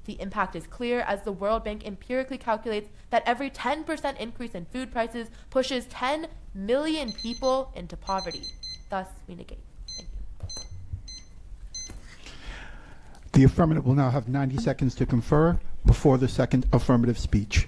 Speaker 17: The impact is clear as the World Bank empirically calculates that every 10% increase in food prices pushes 10 million people into poverty. Thus, we negate. Thank you.
Speaker 10: The affirmative will now have 90 seconds to confer before the second affirmative speech.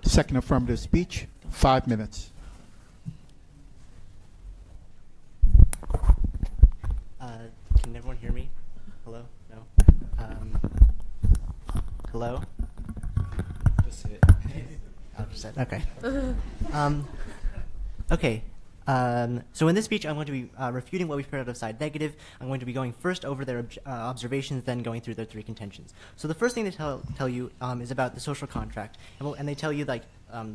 Speaker 10: Second affirmative speech, 5 minutes.
Speaker 15: Can everyone hear me? Hello? No? Hello? Just hit. I'll just hit. Okay. Okay. So in this speech, I'm going to be refuting what we've heard out of side negative. I'm going to be going first over their observations, then going through their three contentions. So the first thing they tell you is about the social contract, and they tell you like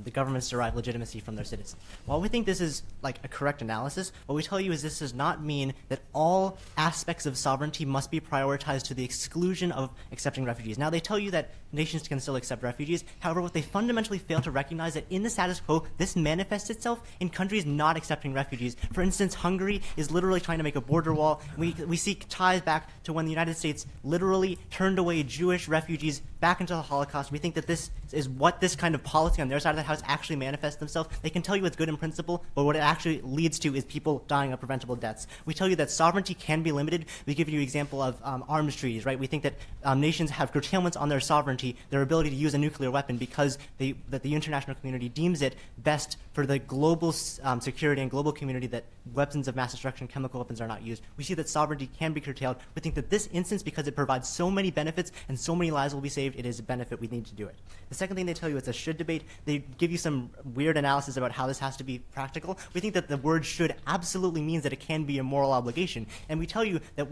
Speaker 15: the governments derive legitimacy from their citizens. While we think this is like a correct analysis, what we tell you is this does not mean that all aspects of sovereignty must be prioritized to the exclusion of accepting refugees. Now they tell you that nations can still accept refugees. However, what they fundamentally fail to recognize that in the status quo, this manifests itself in countries not accepting refugees. For instance, Hungary is literally trying to make a border wall. We see ties back to when the United States literally turned away Jewish refugees back into the Holocaust. We think that this is what this kind of policy on their side of the house actually manifests themselves. They can tell you it's good in principle, but what it actually leads to is people dying of preventable deaths. We tell you that sovereignty can be limited. We give you an example of arms treaties, right? We think that nations have curtailments on their sovereignty, their ability to use a nuclear weapon, because that the international community deems it best for the global security and global community that weapons of mass destruction, chemical weapons are not used. We see that sovereignty can be curtailed. We think that this instance, because it provides so many benefits and so many lives will be saved, it is a benefit. We need to do it. The second thing they tell you, it's a should debate. They give you some weird analysis about how this has to be practical. We think that the word should absolutely means that it can be a moral obligation. And we tell you that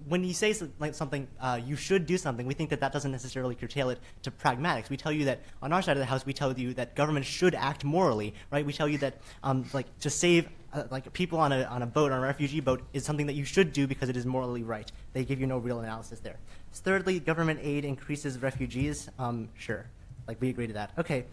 Speaker 15: when you say something, you should do something, we think that that doesn't necessarily curtail it to pragmatics. We tell you that on our side of the house, we tell you that government should act morally, right? We tell you that to save people on a boat, on a refugee boat, is something that you should do because it is morally right. They give you no real analysis there. Thirdly, government aid increases refugees. Sure, we agree to that. Okay.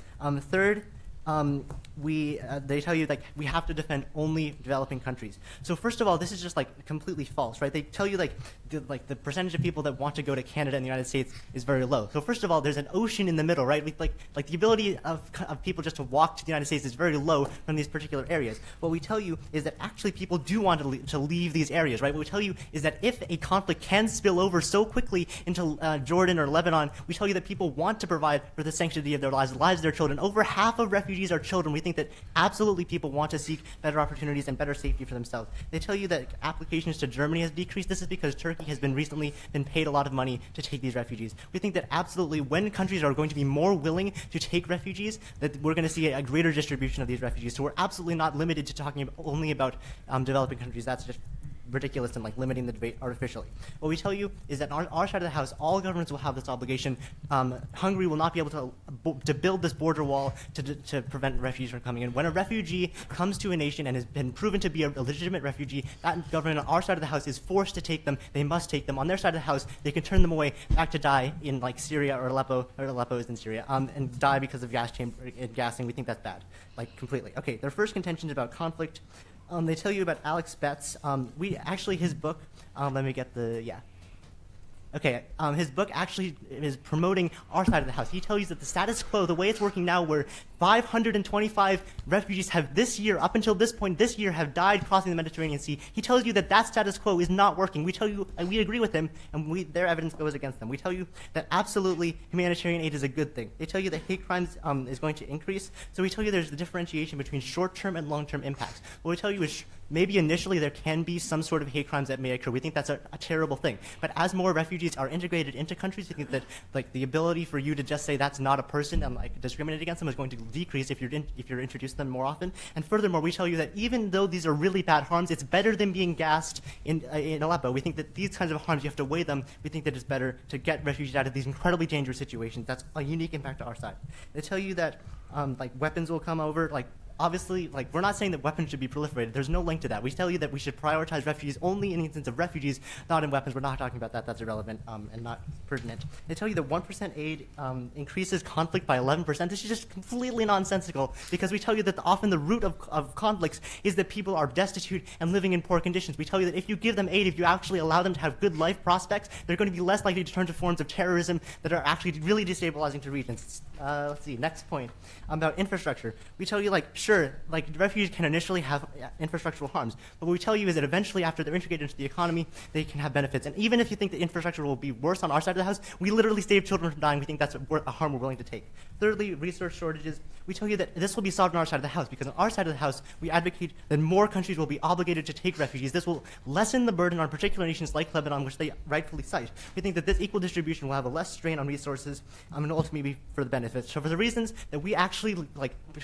Speaker 15: Third, they tell you we have to defend only developing countries. So first of all, this is just completely false, right? They tell you the percentage of people that want to go to Canada and the United States is very low. So first of all, there's an ocean in the middle, right? The ability of people just to walk to the United States is very low from these particular areas. What we tell you is that actually people do want to leave these areas, right? What we tell you is that if a conflict can spill over so quickly into Jordan or Lebanon, we tell you that people want to provide for the sanctity of their lives, the lives of their children. Over half of refugees are children. We think that absolutely people want to seek better opportunities and better safety for themselves. They tell you that applications to Germany has decreased. This is because Turkey has recently been paid a lot of money to take these refugees. We think that absolutely when countries are going to be more willing to take refugees, that we're going to see a greater distribution of these refugees. So we're absolutely not limited to talking only about developing countries. That's just ridiculous and limiting the debate artificially. What we tell you is that on our side of the house, all governments will have this obligation. Hungary will not be able to build this border wall to prevent refugees from coming in. When a refugee comes to a nation and has been proven to be a legitimate refugee, that government on our side of the house is forced to take them. They must take them. On their side of the house, they can turn them away back to die in Syria or Aleppo is in Syria, and die because of gassing. We think that's bad, completely. Okay, their first contention is about conflict. They tell you about Alex Betts. His book, let me get his book actually is promoting our side of the house. He tells you that the status quo, the way it's working now, where 525 refugees have up until this point this year, have died crossing the Mediterranean Sea. He tells you that status quo is not working. We tell you, and we agree with him, and their evidence goes against them. We tell you that absolutely humanitarian aid is a good thing. They tell you that hate crimes is going to increase. So we tell you there's the differentiation between short-term and long-term impacts. What we tell you is maybe initially there can be some sort of hate crimes that may occur. We think that's a terrible thing. But as more refugees are integrated into countries, we think that the ability for you to just say that's not a person and discriminate against them is going to decrease if you're introduced to them more often. And furthermore, we tell you that even though these are really bad harms, it's better than being gassed in Aleppo. We think that these kinds of harms, you have to weigh them. We think that it's better to get refugees out of these incredibly dangerous situations. That's a unique impact to our side. They tell you that weapons will come over. Obviously, we're not saying that weapons should be proliferated. There's no link to that. We tell you that we should prioritize refugees only in the instance of refugees, not in weapons. We're not talking about that. That's irrelevant and not pertinent. They tell you that 1% aid increases conflict by 11%. This is just completely nonsensical because we tell you that often the root of conflicts is that people are destitute and living in poor conditions. We tell you that if you give them aid, if you actually allow them to have good life prospects, they're going to be less likely to turn to forms of terrorism that are actually really destabilizing to regions. Let's see, next point about infrastructure. We tell you, sure, like refugees can initially have infrastructural harms, but what we tell you is that eventually, after they're integrated into the economy, they can have benefits. And even if you think the infrastructure will be worse on our side of the house, we literally save children from dying. We think that's a harm we're willing to take. Thirdly, resource shortages. We tell you that this will be solved on our side of the house, because on our side of the house, we advocate that more countries will be obligated to take refugees. This will lessen the burden on particular nations like Lebanon, which they rightfully cite. We think that this equal distribution will have a less strain on resources and ultimately be for the benefits. So for the reasons that we actually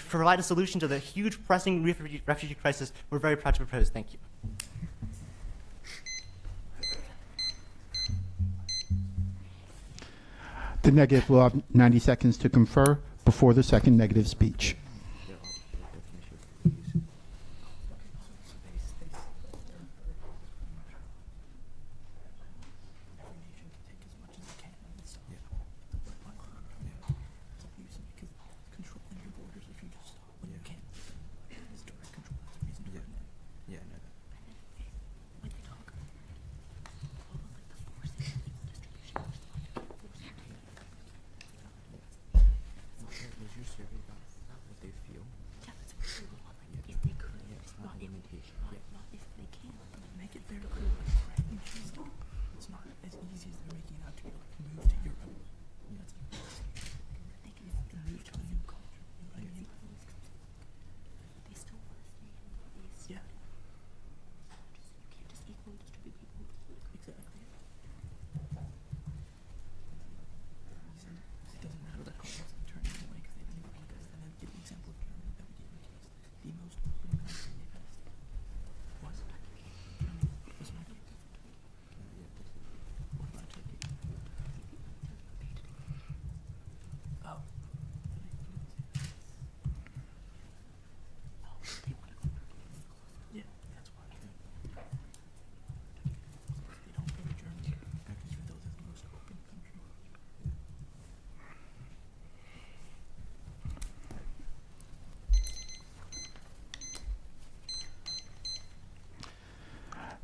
Speaker 15: provide a solution to the huge pressing refugee crisis, we're very proud to propose. Thank you.
Speaker 10: The negative will have 90 seconds to confer before the second negative speech.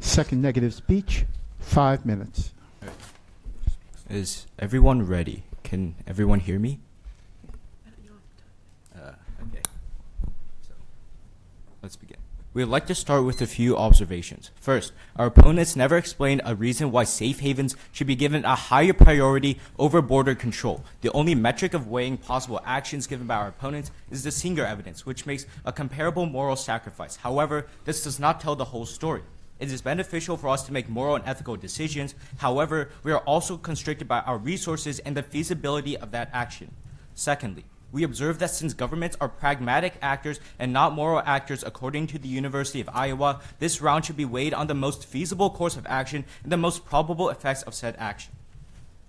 Speaker 10: Second negative speech, 5 minutes.
Speaker 19: Is everyone ready? Can everyone hear me? Okay. So, let's begin. We would like to start with a few observations. First, our opponents never explained a reason why safe havens should be given a higher priority over border control. The only metric of weighing possible actions given by our opponents is the Singer evidence, which makes a comparable moral sacrifice. However, this does not tell the whole story. It is beneficial for us to make moral and ethical decisions. However, we are also constricted by our resources and the feasibility of that action. Secondly, we observe that since governments are pragmatic actors and not moral actors according to the University of Iowa, this round should be weighed on the most feasible course of action and the most probable effects of said action.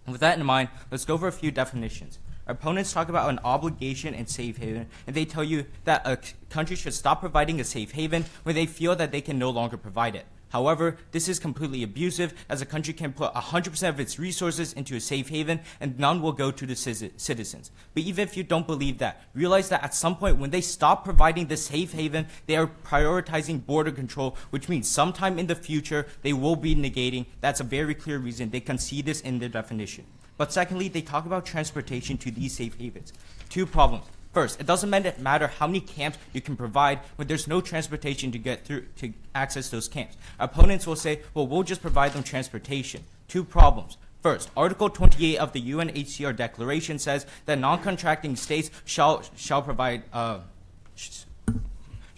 Speaker 19: And with that in mind, let's go over a few definitions. Our opponents talk about an obligation and safe haven, and they tell you that a country should stop providing a safe haven when they feel that they can no longer provide it. However, this is completely abusive, as a country can put 100% of its resources into a safe haven and none will go to the citizens. But even if you don't believe that, realize that at some point when they stop providing the safe haven, they are prioritizing border control, which means sometime in the future they will be negating. That's a very clear reason. They can see this in their definition. But secondly, they talk about transportation to these safe havens. Two problems. First, it doesn't matter how many camps you can provide when there's no transportation to get through to access those camps. Opponents will say, well, we'll just provide them transportation. Two problems. First, Article 28 of the UNHCR Declaration says that non-contracting states shall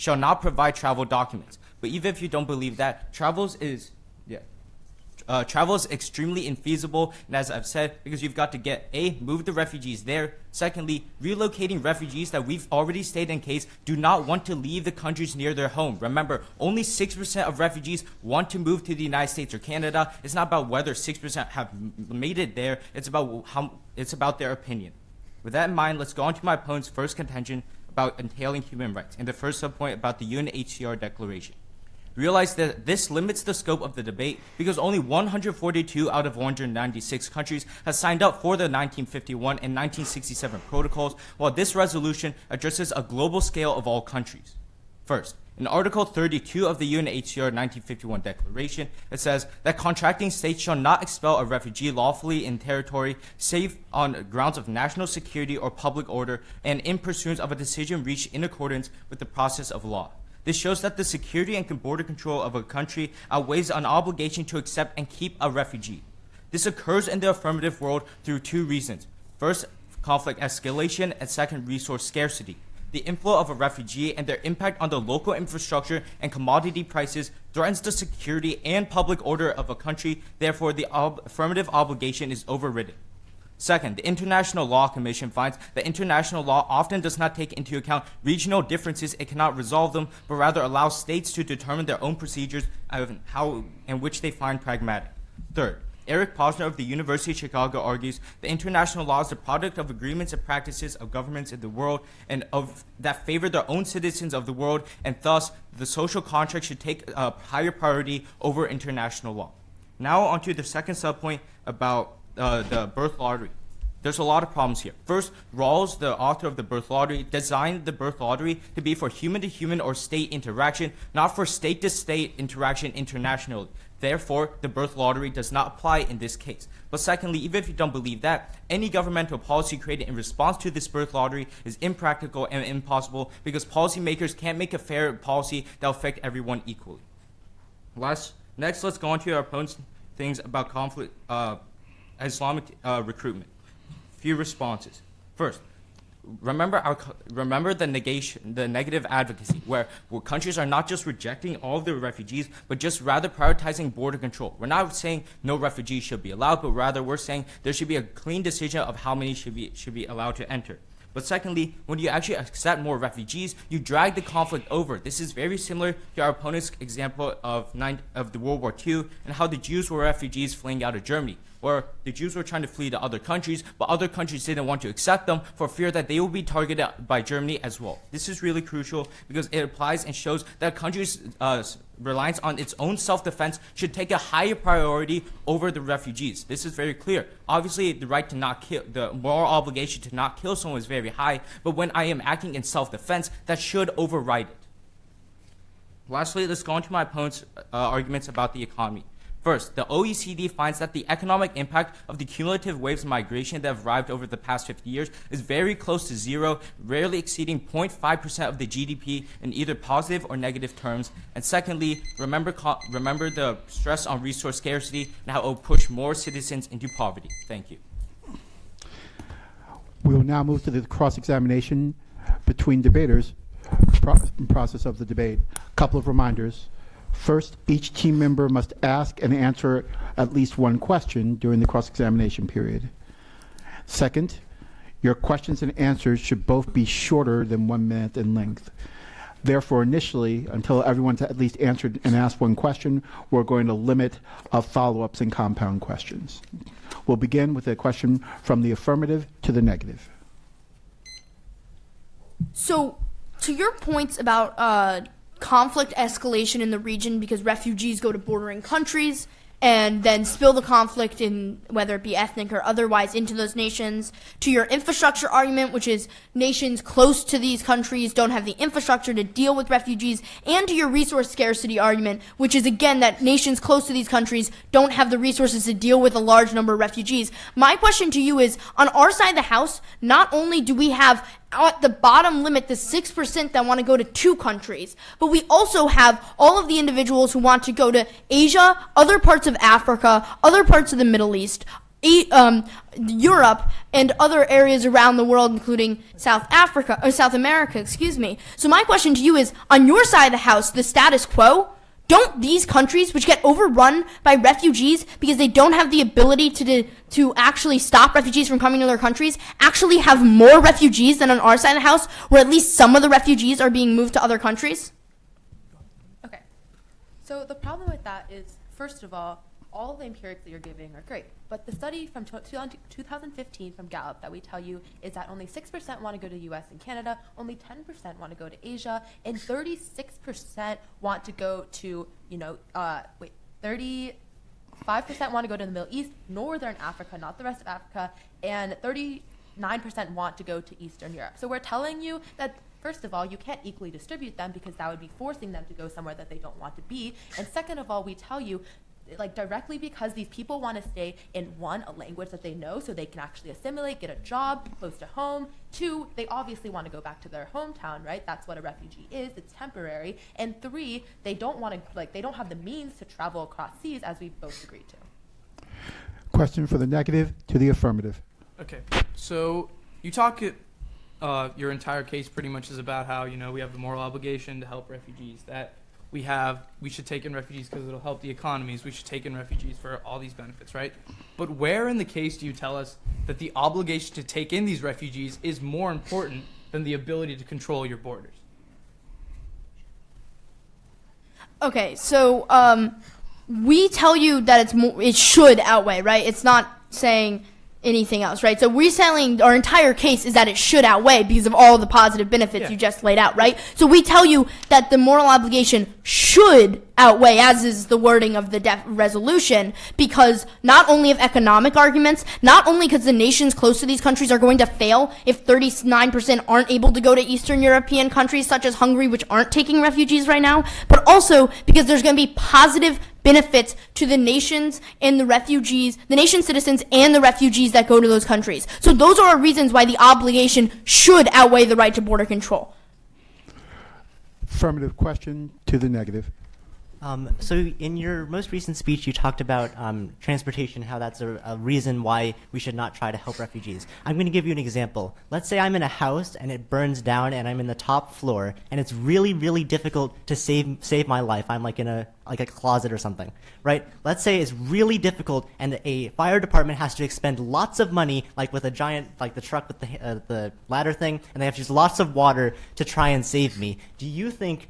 Speaker 19: not provide travel documents. But even if you don't believe that, travel is extremely infeasible, and as I've said, because you've got to move the refugees there. Secondly, relocating refugees that we've already stated in case do not want to leave the countries near their home. Remember, only 6% of refugees want to move to the United States or Canada. It's not about whether 6% have made it there. It's about their opinion. With that in mind, let's go on to my opponent's first contention about entailing human rights, and the first subpoint about the UNHCR Declaration. Realize that this limits the scope of the debate because only 142 out of 196 countries have signed up for the 1951 and 1967 protocols, while this resolution addresses a global scale of all countries. First, In Article 32 of the UNHCR 1951 Declaration, it says that contracting states shall not expel a refugee lawfully in territory save on grounds of national security or public order and in pursuance of a decision reached in accordance with the process of law. This shows that the security and border control of a country outweighs an obligation to accept and keep a refugee. This occurs in the affirmative world through two reasons. First, conflict escalation, and second, resource scarcity. The inflow of a refugee and their impact on the local infrastructure and commodity prices threatens the security and public order of a country. Therefore, the affirmative obligation is overridden. Second, the International Law Commission finds that international law often does not take into account regional differences. It cannot resolve them, but rather allows states to determine their own procedures and which they find pragmatic. Third, Eric Posner of the University of Chicago argues that international law is the product of agreements and practices of governments in the world and that favor their own citizens of the world, and thus the social contract should take a higher priority over international law. Now on to the second subpoint about the birth lottery. There's a lot of problems here. First, Rawls, the author of the birth lottery, designed the birth lottery to be for human-to-human or state interaction, not for state-to-state interaction internationally. Therefore, the birth lottery does not apply in this case. But secondly, even if you don't believe that, any governmental policy created in response to this birth lottery is impractical and impossible because policymakers can't make a fair policy that will affect everyone equally. Next, let's go on to our opponent's things about conflict, Islamic recruitment. Few responses. First, remember the negative advocacy, where countries are not just rejecting all of the refugees, but just rather prioritizing border control. We're not saying no refugees should be allowed, but rather we're saying there should be a clean decision of how many should be allowed to enter. But secondly, when you actually accept more refugees, you drag the conflict over. This is very similar to our opponent's example of the World War II and how the Jews were refugees fleeing out of Germany, where the Jews were trying to flee to other countries, but other countries didn't want to accept them for fear that they will be targeted by Germany as well. This is really crucial because it applies and shows that a country's reliance on its own self-defense should take a higher priority over the refugees. This is very clear. Obviously, the right to not kill, the moral obligation to not kill someone is very high, but when I am acting in self-defense, that should override it. Lastly, let's go on to my opponent's arguments about the economy. First, the OECD finds that the economic impact of the cumulative waves of migration that have arrived over the past 50 years is very close to zero, rarely exceeding 0.5% of the GDP in either positive or negative terms. And secondly, remember the stress on resource scarcity and how it will push more citizens into poverty. Thank you.
Speaker 10: We will now move to the cross-examination between debaters, process of the debate. A couple of reminders. First, each team member must ask and answer at least one question during the cross-examination period. Second, your questions and answers should both be shorter than 1 minute in length. Therefore, initially, until everyone's at least answered and asked one question, we're going to limit follow-ups and compound questions. We'll begin with a question from the affirmative to the negative.
Speaker 16: So, to your points about conflict escalation in the region because refugees go to bordering countries and then spill the conflict in whether it be ethnic or otherwise into those nations, to your infrastructure argument, which is nations close to these countries don't have the infrastructure to deal with refugees, and to your resource scarcity argument, which is again that nations close to these countries don't have the resources to deal with a large number of refugees. My question to you is, on our side of the house, not only do we have at the bottom limit the 6% that want to go to 2 countries, but we also have all of the individuals who want to go to Asia, other parts of Africa, other parts of the Middle East, Europe, and other areas around the world, including South America. So my question to you is, on your side of the house, the status quo, don't these countries, which get overrun by refugees because they don't have the ability to actually stop refugees from coming to their countries, actually have more refugees than on our side of the house, where at least some of the refugees are being moved to other countries?
Speaker 17: Okay. So the problem with that is, first of all the empirics that you're giving are great, but the study from 2015 from Gallup that we tell you is that only 6% want to go to the US and Canada, only 10% want to go to Asia, and 36% want to go to, 35% want to go to the Middle East, Northern Africa, not the rest of Africa, and 39% want to go to Eastern Europe. So we're telling you that First of all, you can't equally distribute them because that would be forcing them to go somewhere that they don't want to be. And second of all, we tell you, like, directly, because these people want to stay in, one, a language that they know so they can actually assimilate, get a job close to home. Two, they obviously want to go back to their hometown, right? That's what a refugee is. It's temporary. And three, they don't want to, like, they don't have the means to travel across seas, as we both agreed to.
Speaker 10: Question for the negative to the affirmative.
Speaker 18: Okay, so you talk it, your entire case pretty much is about how, we have the moral obligation to help refugees, that we should take in refugees because it'll help the economies, we should take in refugees for all these benefits, right? But where in the case do you tell us that the obligation to take in these refugees is more important than the ability to control your borders?
Speaker 16: Okay, so we tell you that it should outweigh, right? It's not saying anything else, right? So we're saying our entire case is that it should outweigh because of all the positive benefits you just laid out, right? So we tell you that the moral obligation should outweigh, as is the wording of the resolution, because not only of economic arguments, not only because the nations close to these countries are going to fail if 39% aren't able to go to Eastern European countries such as Hungary, which aren't taking refugees right now, but also because there's going to be positive benefits to the nations and the refugees, the nation citizens and the refugees that go to those countries. So those are our reasons why the obligation should outweigh the right to border control.
Speaker 10: Affirmative question to the negative.
Speaker 15: So in your most recent speech, you talked about transportation, how that's a reason why we should not try to help refugees. I'm going to give you an example. Let's say I'm in a house and it burns down and I'm in the top floor and it's really, really difficult to save my life. I'm like in a closet or something, right? Let's say it's really difficult and a fire department has to expend lots of money, like with a giant, like the truck with the ladder thing, and they have to use lots of water to try and save me. Do you think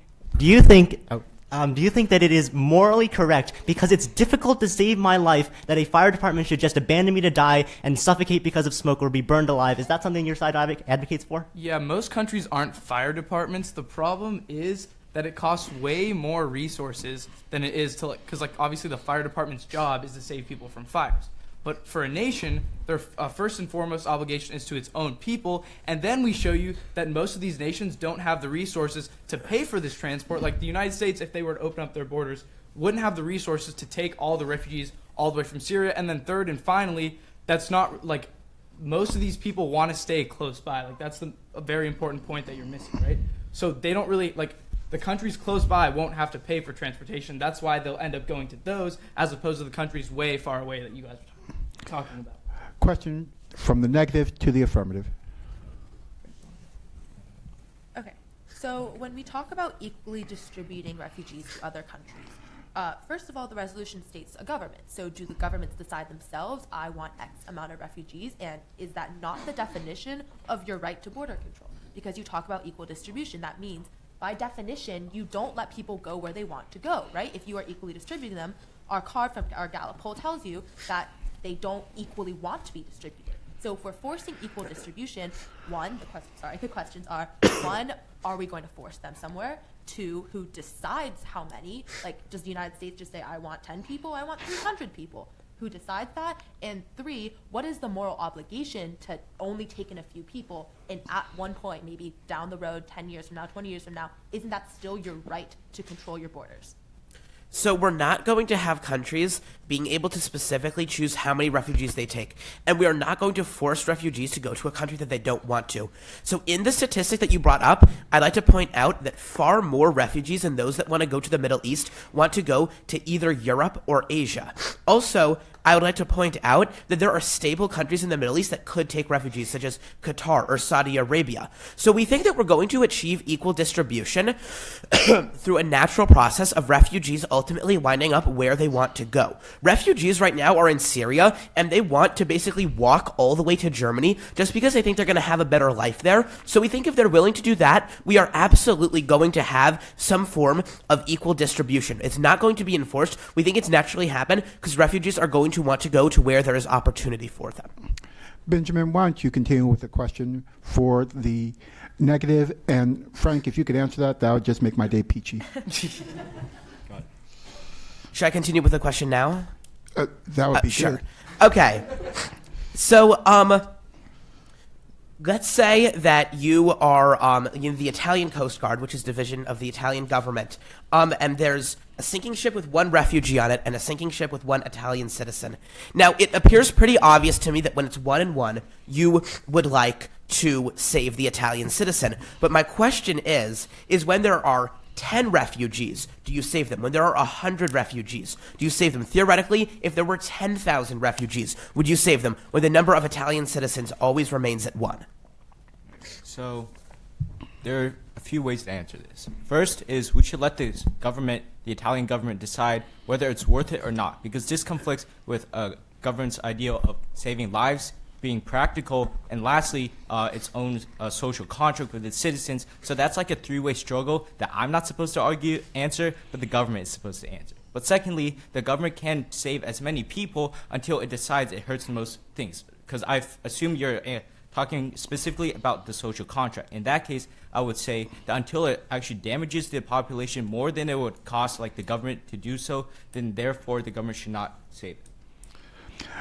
Speaker 15: that it is morally correct, because it's difficult to save my life, that a fire department should just abandon me to die and suffocate because of smoke or be burned alive? Is that something your side advocates for?
Speaker 18: Yeah, most countries aren't fire departments. The problem is that it costs way more resources than it is to, because obviously the fire department's job is to save people from fires. But for a nation, their first and foremost obligation is to its own people. And then we show you that most of these nations don't have the resources to pay for this transport. Like the United States, if they were to open up their borders, wouldn't have the resources to take all the refugees all the way from Syria. And then third and finally, that's not most of these people want to stay close by. That's a very important point that you're missing, right? So they don't really, the countries close by won't have to pay for transportation. That's why they'll end up going to those as opposed to the countries way far away that you guys are talking about.
Speaker 10: Question from the negative to the affirmative.
Speaker 17: Okay, so when we talk about equally distributing refugees to other countries, first of all, the resolution states a government. So do the governments decide themselves, I want X amount of refugees, and is that not the definition of your right to border control? Because you talk about equal distribution, that means by definition, you don't let people go where they want to go, right? If you are equally distributing them, our card from our Gallup poll tells you that they don't equally want to be distributed. So if we're forcing equal distribution, the questions are, one, are we going to force them somewhere? Two, who decides how many? Does the United States just say, I want 10 people, I want 300 people? Who decides that? And three, what is the moral obligation to only take in a few people, and at one point, maybe down the road, 10 years from now, 20 years from now, isn't that still your right to control your borders?
Speaker 14: So we're not going to have countries being able to specifically choose how many refugees they take. And we are not going to force refugees to go to a country that they don't want to. So in the statistic that you brought up, I'd like to point out that far more refugees than those that want to go to the Middle East want to go to either Europe or Asia. Also, I would like to point out that there are stable countries in the Middle East that could take refugees, such as Qatar or Saudi Arabia. So we think that we're going to achieve equal distribution through a natural process of refugees ultimately winding up where they want to go. Refugees right now are in Syria, and they want to basically walk all the way to Germany just because they think they're going to have a better life there. So we think if they're willing to do that, we are absolutely going to have some form of equal distribution. It's not going to be enforced. We think it's naturally happen because refugees are going to want to go to where there is opportunity for them.
Speaker 10: Benjamin, why don't you continue with the question for the negative? And Frank, if you could answer that would just make my day peachy.
Speaker 14: Should I continue with the question now?
Speaker 10: That would be
Speaker 14: sure.
Speaker 10: good.
Speaker 14: Okay. So, let's say that you are the Italian Coast Guard, which is a division of the Italian government, and there's a sinking ship with one refugee on it and a sinking ship with one Italian citizen. Now, it appears pretty obvious to me that when it's 1 and 1, you would like to save the Italian citizen. But my question is when there are 10 refugees, do you save them? When there are 100 refugees, do you save them? Theoretically, if there were 10,000 refugees, would you save them when the number of Italian citizens always remains at 1?
Speaker 19: So there are a few ways to answer this. First is we should let the Italian government, decide whether it's worth it or not, because this conflicts with a government's ideal of saving lives, being practical, and lastly, its own social contract with its citizens. So that's like a three-way struggle that I'm not supposed to answer, but the government is supposed to answer. But secondly, the government can save as many people until it decides it hurts the most things. Because I assume you're talking specifically about the social contract. In that case, I would say that until it actually damages the population more than it would cost like the government to do so, then therefore the government should not save it.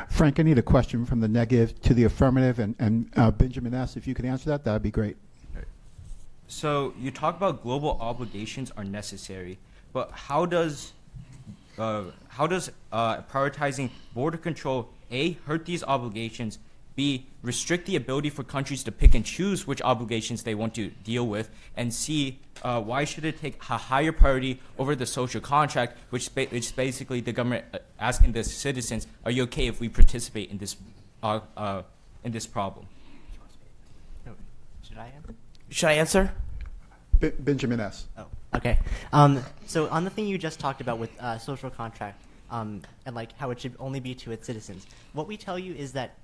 Speaker 10: Frank, I need a question from the negative to the affirmative, and Benjamin S., if you could answer that, that would be great.
Speaker 19: So you talk about global obligations are necessary, but how does prioritizing border control, A, hurt these obligations, B, restrict the ability for countries to pick and choose which obligations they want to deal with, and C, why should it take a higher priority over the social contract, which is basically the government asking the citizens, are you okay if we participate in this problem?
Speaker 15: Should I answer?
Speaker 10: Benjamin S.
Speaker 15: Oh, okay. So on the thing you just talked about with social contract, and like how it should only be to its citizens, what we tell you is that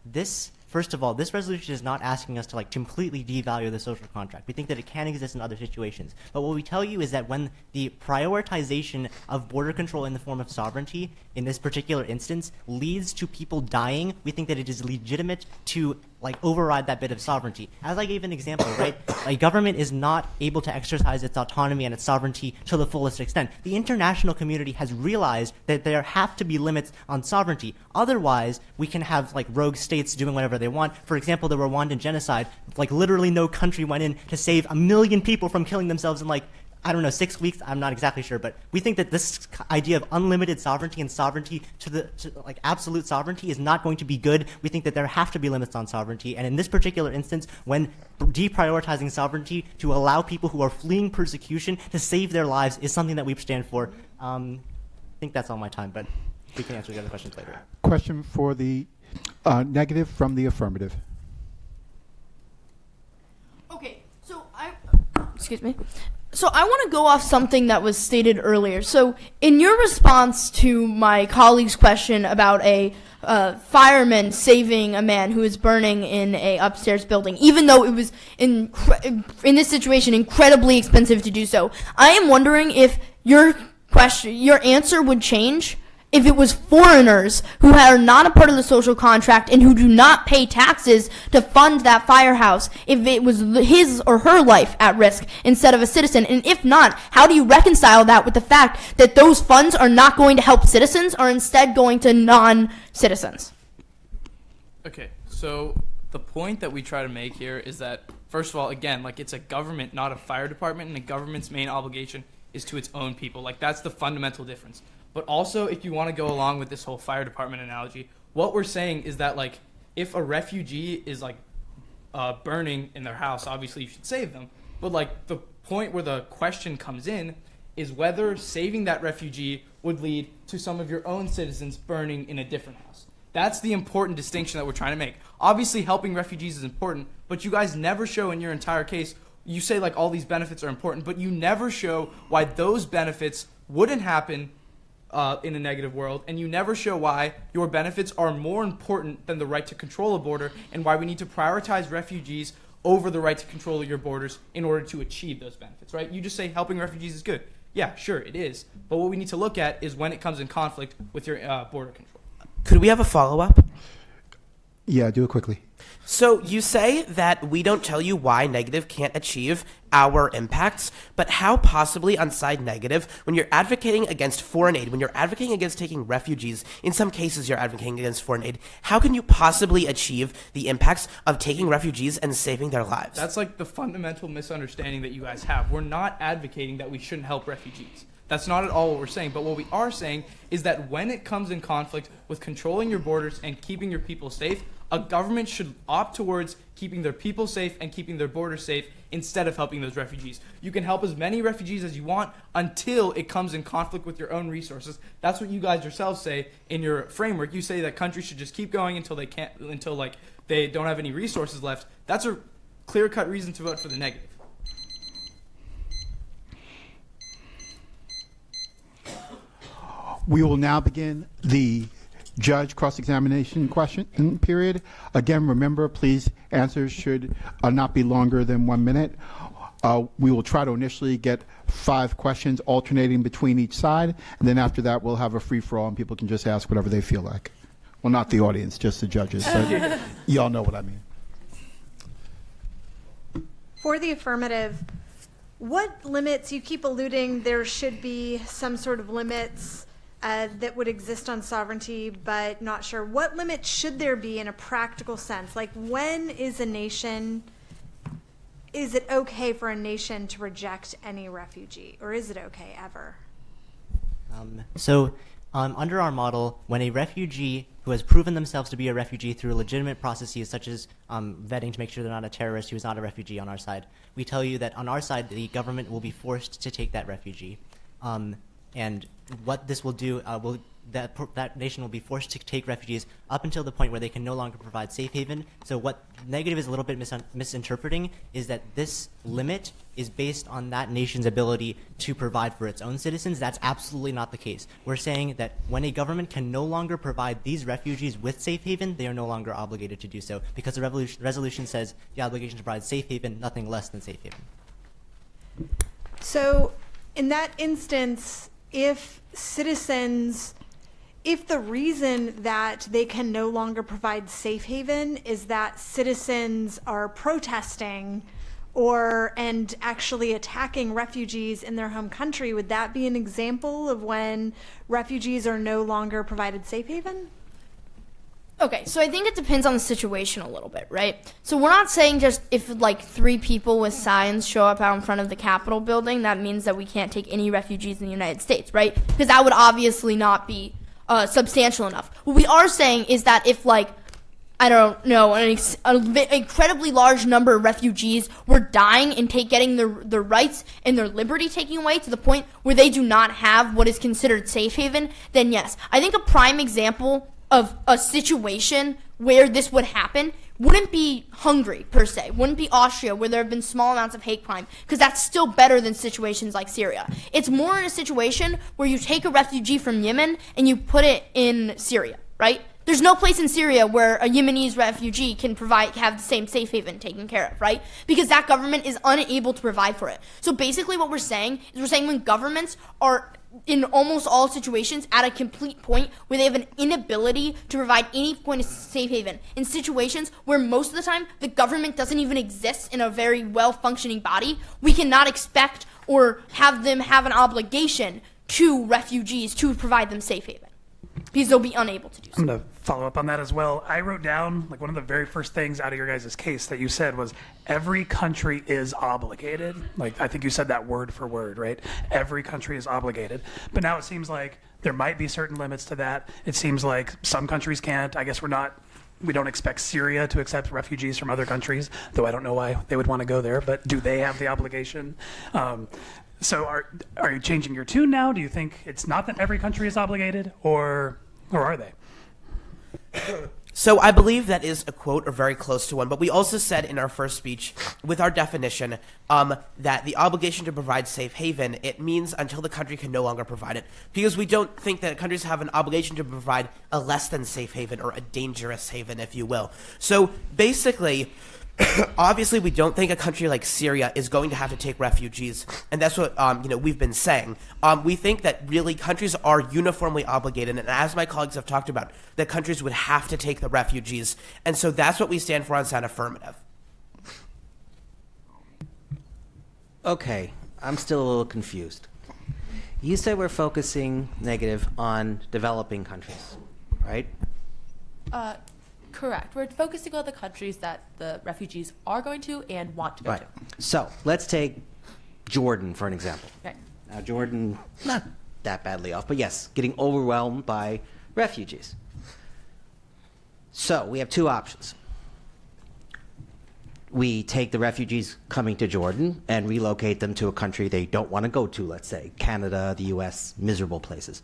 Speaker 15: first of all, this resolution is not asking us to like completely devalue the social contract. We think that it can exist in other situations. But what we tell you is that when the prioritization of border control in the form of sovereignty in this particular instance leads to people dying, we think that it is legitimate to like override that bit of sovereignty. As I gave an example, right? A government is not able to exercise its autonomy and its sovereignty to the fullest extent. The international community has realized that there have to be limits on sovereignty. Otherwise, we can have like rogue states doing whatever they want. For example, the Rwandan genocide, like literally no country went in to save 1 million people from killing themselves in like, I don't know, 6 weeks. I'm not exactly sure, but we think that this idea of unlimited sovereignty and sovereignty to like absolute sovereignty is not going to be good. We think that there have to be limits on sovereignty, and in this particular instance, when deprioritizing sovereignty to allow people who are fleeing persecution to save their lives is something that we stand for. I think that's all my time, but we can answer the other questions later.
Speaker 10: Question for the negative from the affirmative.
Speaker 16: Okay, so excuse me. So I want to go off something that was stated earlier. So in your response to my colleague's question about a fireman saving a man who is burning in a upstairs building, even though it was in this situation incredibly expensive to do so, I am wondering if your answer would change if it was foreigners who are not a part of the social contract and who do not pay taxes to fund that firehouse, if it was his or her life at risk instead of a citizen. And if not, how do you reconcile that with the fact that those funds are not going to help citizens, are instead going to non-citizens?
Speaker 18: Okay, so the point that we try to make here is that, first of all, again, like it's a government, not a fire department, and the government's main obligation is to its own people. Like that's the fundamental difference. But also, if you want to go along with this whole fire department analogy, what we're saying is that, like, if a refugee is, like, burning in their house, obviously you should save them. But, like, the point where the question comes in is whether saving that refugee would lead to some of your own citizens burning in a different house. That's the important distinction that we're trying to make. Obviously, helping refugees is important, but you guys never show in your entire case, you say, like, all these benefits are important, but you never show why those benefits wouldn't happen in a negative world, and you never show why your benefits are more important than the right to control a border, and why we need to prioritize refugees over the right to control your borders in order to achieve those benefits, right? You just say helping refugees is good. Yeah, sure, it is. But what we need to look at is when it comes in conflict with your border control.
Speaker 14: Could we have a follow-up?
Speaker 10: Yeah, do it quickly.
Speaker 14: So you say that we don't tell you why negative can't achieve our impacts, but how possibly on side negative, when you're advocating against foreign aid, when you're advocating against taking refugees, in some cases you're advocating against foreign aid, how can you possibly achieve the impacts of taking refugees and saving their lives?
Speaker 18: That's like the fundamental misunderstanding that you guys have. We're not advocating that we shouldn't help refugees. That's not at all what we're saying. But what we are saying is that when it comes in conflict with controlling your borders and keeping your people safe, a government should opt towards keeping their people safe and keeping their borders safe instead of helping those refugees. You can help as many refugees as you want until it comes in conflict with your own resources. That's what you guys yourselves say in your framework. You say that countries should just keep going until they don't have any resources left. That's a clear-cut reason to vote for the negative.
Speaker 10: We will now begin the judge cross-examination question period. Again, remember, please, answers should not be longer than 1 minute. We will try to initially get 5 questions alternating between each side, and then after that we'll have a free-for-all and people can just ask whatever they feel like. Well, not the audience, just the judges. But y'all know what I mean.
Speaker 11: For the affirmative, what limits, you keep alluding there should be some sort of limits that would exist on sovereignty, but not sure. What limits should there be in a practical sense? Like, when is it okay for a nation to reject any refugee, or is it okay ever?
Speaker 15: Under our model, when a refugee who has proven themselves to be a refugee through legitimate processes such as vetting to make sure they're not a terrorist who is not a refugee on our side, we tell you that on our side, the government will be forced to take that refugee. And what this will do, that nation will be forced to take refugees up until the point where they can no longer provide safe haven. So what negative is a little bit misinterpreting is that this limit is based on that nation's ability to provide for its own citizens. That's absolutely not the case. We're saying that when a government can no longer provide these refugees with safe haven, they are no longer obligated to do so, because the resolution says the obligation to provide safe haven, nothing less than safe haven.
Speaker 11: So in that instance, if the reason that they can no longer provide safe haven is that citizens are protesting and actually attacking refugees in their home country, would that be an example of when refugees are no longer provided safe haven?
Speaker 16: Okay, so I think it depends on the situation a little bit, right? So we're not saying just if like 3 people with signs show up out in front of the Capitol building, that means that we can't take any refugees in the United States, right? Because that would obviously not be substantial enough. What we are saying is that if like, I don't know, an incredibly large number of refugees were dying and getting their rights and their liberty taken away to the point where they do not have what is considered safe haven, then yes. I think a prime example of a situation where this would happen wouldn't be Hungary per se, wouldn't be Austria where there have been small amounts of hate crime, because that's still better than situations like Syria. It's more in a situation where you take a refugee from Yemen and you put it in Syria, right? There's no place in Syria where a Yemenis refugee can have the same safe haven taken care of, right? Because that government is unable to provide for it. So basically what we're saying is when governments are in almost all situations at a complete point where they have an inability to provide any point of safe haven, in situations where most of the time the government doesn't even exist in a very well-functioning body, we cannot expect or have them have an obligation to refugees to provide them safe haven, because they'll be unable to do so.
Speaker 13: I'm going to follow up on that as well. I wrote down, like, one of the very first things out of your guys' case that you said was every country is obligated. Like, I think you said that word for word, right? Every country is obligated. But now it seems like there might be certain limits to that. It seems like some countries can't. I guess we don't expect Syria to accept refugees from other countries, though I don't know why they would want to go there, but do they have the obligation? So are you changing your tune now? Do you think it's not that every country is obligated, or are they?
Speaker 14: So I believe that is a quote or very close to one, but we also said in our first speech with our definition that the obligation to provide safe haven, it means until the country can no longer provide it, because we don't think that countries have an obligation to provide a less than safe haven or a dangerous haven, if you will. So basically, Obviously, we don't think a country like Syria is going to have to take refugees, and that's what we've been saying. We think that really countries are uniformly obligated, and as my colleagues have talked about, that countries would have to take the refugees, and so that's what we stand for on Sound Affirmative.
Speaker 12: Okay, I'm still a little confused. You say we're focusing negative on developing countries, right?
Speaker 17: Correct. We're focusing on the countries that the refugees are going to and want to go
Speaker 12: Right.
Speaker 17: to.
Speaker 12: So let's take Jordan for an example.
Speaker 17: Okay.
Speaker 12: Now, Jordan, not that badly off, but yes, getting overwhelmed by refugees. So we have two options. We take the refugees coming to Jordan and relocate them to a country they don't want to go to, let's say Canada, the US, miserable places.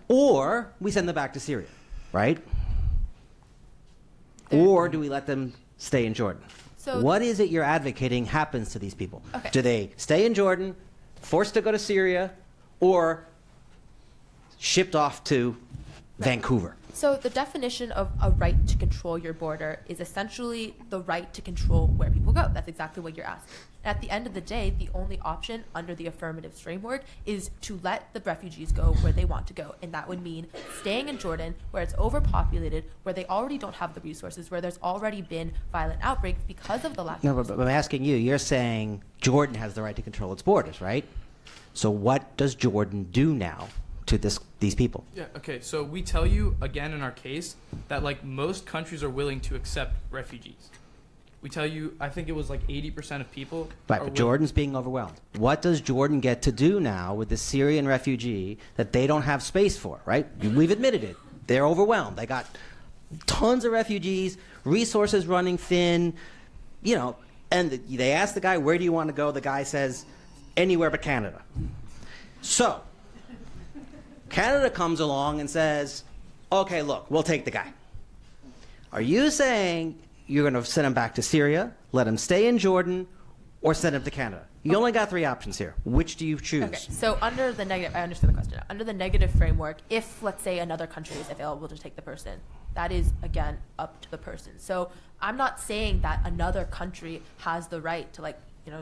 Speaker 12: Or we send them back to Syria, right? Or do we let them stay in Jordan?
Speaker 17: So
Speaker 12: what is it you're advocating happens to these people?
Speaker 17: Okay.
Speaker 12: Do they stay in Jordan, forced to go to Syria, or shipped off to Vancouver?
Speaker 17: So the definition of a right to control your border is essentially the right to control where people go. That's exactly what you're asking. At the end of the day, the only option under the affirmative framework is to let the refugees go where they want to go. And that would mean staying in Jordan, where it's overpopulated, where they already don't have the resources, where there's already been violent outbreaks because of the lack
Speaker 12: No,
Speaker 17: of
Speaker 12: but I'm asking you, you're saying Jordan has the right to control its borders, right? So what does Jordan do now to these people?
Speaker 18: Yeah, okay, so we tell you, again in our case, that like most countries are willing to accept refugees. We tell you, I think it was like 80% of people.
Speaker 12: Right, but Jordan's being overwhelmed. What does Jordan get to do now with the Syrian refugee that they don't have space for, right? We've admitted it. They're overwhelmed. They got tons of refugees, resources running thin, and they ask the guy, where do you want to go? The guy says, anywhere but Canada. So, Canada comes along and says, okay, look, we'll take the guy. Are you saying you're going to send him back to Syria, let him stay in Jordan, or send him to Canada? You only got three options here. Which do you choose?
Speaker 17: Okay, so under the negative, I understand the question. Under the negative framework, if, let's say, another country is available to take the person, that is, again, up to the person. So I'm not saying that another country has the right to,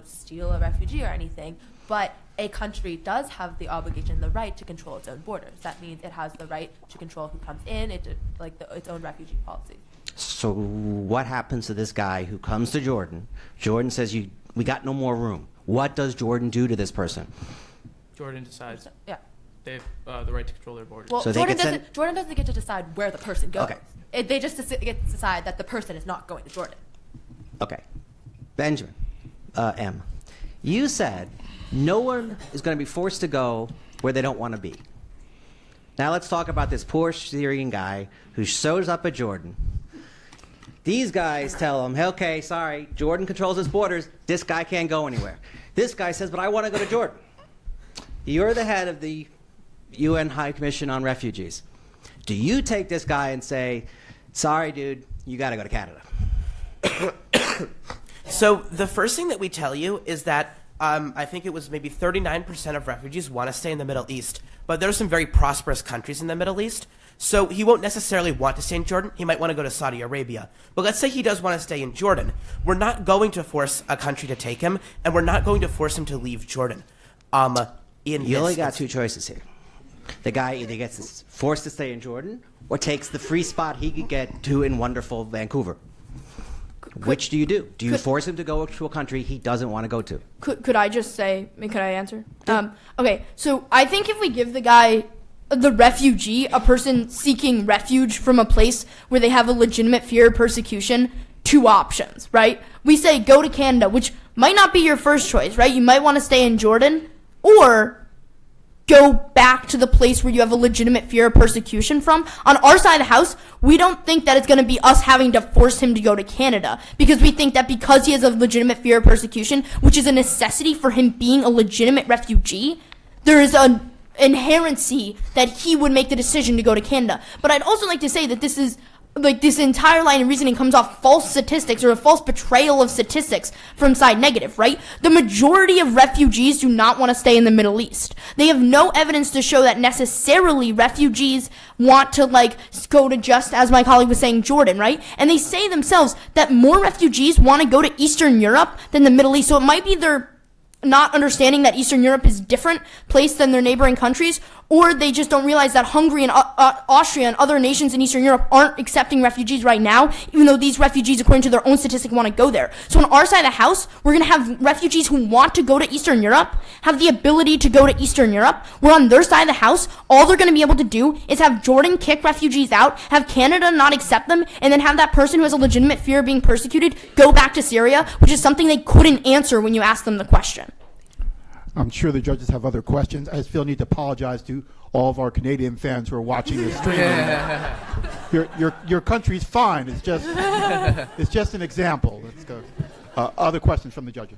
Speaker 17: steal a refugee or anything, but a country does have the obligation, the right to control its own borders. That means it has the right to control who comes in, its own refugee policy.
Speaker 12: So what happens to this guy who comes to Jordan? Jordan says, we got no more room. What does Jordan do to this person?
Speaker 18: Jordan decides.
Speaker 17: Yeah.
Speaker 18: They have the right to control their borders.
Speaker 17: Well,
Speaker 12: So
Speaker 17: Jordan doesn't get to decide where the person goes.
Speaker 12: Okay.
Speaker 17: They just get to decide that the person is not going to Jordan.
Speaker 12: Okay. Benjamin, M, you said no one is going to be forced to go where they don't want to be. Now let's talk about this poor Syrian guy who shows up at Jordan. These guys tell him, okay, sorry, Jordan controls his borders. This guy can't go anywhere. This guy says, but I want to go to Jordan. You're the head of the UN High Commission on Refugees. Do you take this guy and say, sorry, dude, you got to go to Canada?
Speaker 14: So the first thing that we tell you is that I think it was maybe 39% of refugees want to stay in the Middle East, but there are some very prosperous countries in the Middle East. So he won't necessarily want to stay in Jordan. He might want to go to Saudi Arabia. But let's say he does want to stay in Jordan. We're not going to force a country to take him, and we're not going to force him to leave Jordan.
Speaker 12: You only got two choices here. The guy either gets forced to stay in Jordan or takes the free spot he could get to in wonderful Vancouver. Which do you do? Do you force him to go to a country he doesn't want to go to?
Speaker 1: Could I just say, could I answer? Okay, so I think if we give the guy, the refugee, a person seeking refuge from a place where they have a legitimate fear of persecution, two options, right? We say go to Canada, which might not be your first choice, right? You might want to stay in Jordan, or go back to the place where you have a legitimate fear of persecution from. On our side of the house, we don't think that it's going to be us having to force him to go to Canada, because we think that because he has a legitimate fear of persecution, which is a necessity for him being a legitimate refugee, there is an inherency that he would make the decision to go to Canada. But I'd also like to say that this is
Speaker 16: like this entire line of reasoning comes off false statistics or a false portrayal of statistics from side negative, right? The majority of refugees do not want to stay in the Middle East. They have no evidence to show that necessarily refugees want to like go to, just as my colleague was saying, Jordan, right? And they say themselves that more refugees want to go to Eastern Europe than the Middle East. So it might be they're not understanding that Eastern Europe is a different place than their neighboring countries, or they just don't realize that Hungary and Austria and other nations in Eastern Europe aren't accepting refugees right now, even though these refugees, according to their own statistic, want to go there. So on our side of the house, we're going to have refugees who want to go to Eastern Europe, have the ability to go to Eastern Europe. Where on their side of the house, all they're going to be able to do is have Jordan kick refugees out, have Canada not accept them, and then have that person who has a legitimate fear of being persecuted go back to Syria, which is something they couldn't answer when you asked them the question.
Speaker 10: I'm sure the judges have other questions. I still need to apologize to all of our Canadian fans who are watching this stream. Your country's fine. It's just an example. Let's go. Other questions from the judges?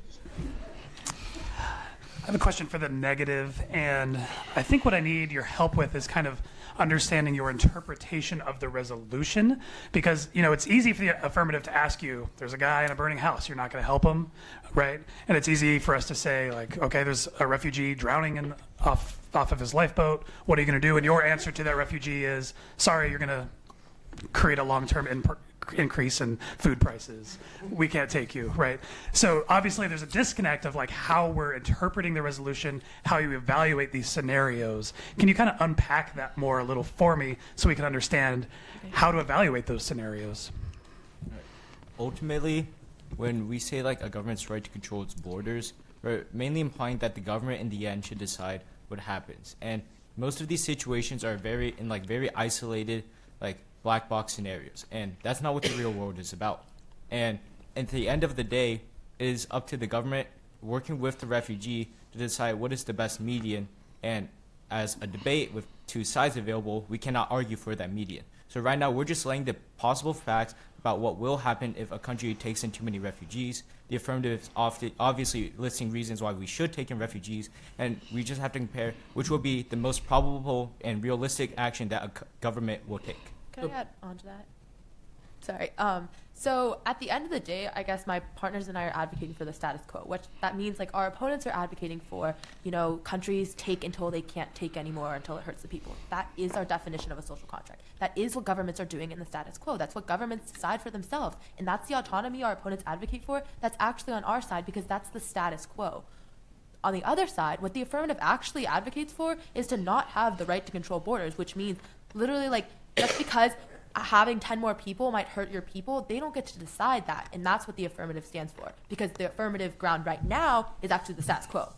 Speaker 13: I have a question for the negative, and I think what I need your help with is kind of understanding your interpretation of the resolution, because it's easy for the affirmative to ask you, there's a guy in a burning house, you're not going to help him, right? And it's easy for us to say, like, okay, there's a refugee drowning off of his lifeboat, what are you going to do? And your answer to that refugee is, sorry, you're going to create a long-term increase in food prices. We can't take you, right? So obviously there's a disconnect of like how we're interpreting the resolution, how you evaluate these scenarios. Can you kind of unpack that more a little for me so we can understand how to evaluate those scenarios?
Speaker 19: Ultimately, when we say like a government's right to control its borders, we're mainly implying that the government in the end should decide what happens. And most of these situations are very isolated, like black box scenarios, and that's not what the real world is about. And at the end of the day, it is up to the government working with the refugee to decide what is the best median, and as a debate with two sides available, we cannot argue for that median. So right now we're just laying the possible facts about what will happen if a country takes in too many refugees. The affirmative is obviously listing reasons why we should take in refugees, and we just have to compare which will be the most probable and realistic action that a government will take.
Speaker 17: Can I add on to that? Sorry. So at the end of the day, I guess my partners and I are advocating for the status quo, which that means like our opponents are advocating for, countries take until they can't take anymore, until it hurts the people. That is our definition of a social contract. That is what governments are doing in the status quo. That's what governments decide for themselves. And that's the autonomy our opponents advocate for. That's actually on our side because that's the status quo. On the other side, what the affirmative actually advocates for is to not have the right to control borders, which means literally like just because having 10 more people might hurt your people, they don't get to decide that. And that's what the affirmative stands for. Because the affirmative ground right now is actually the status quo.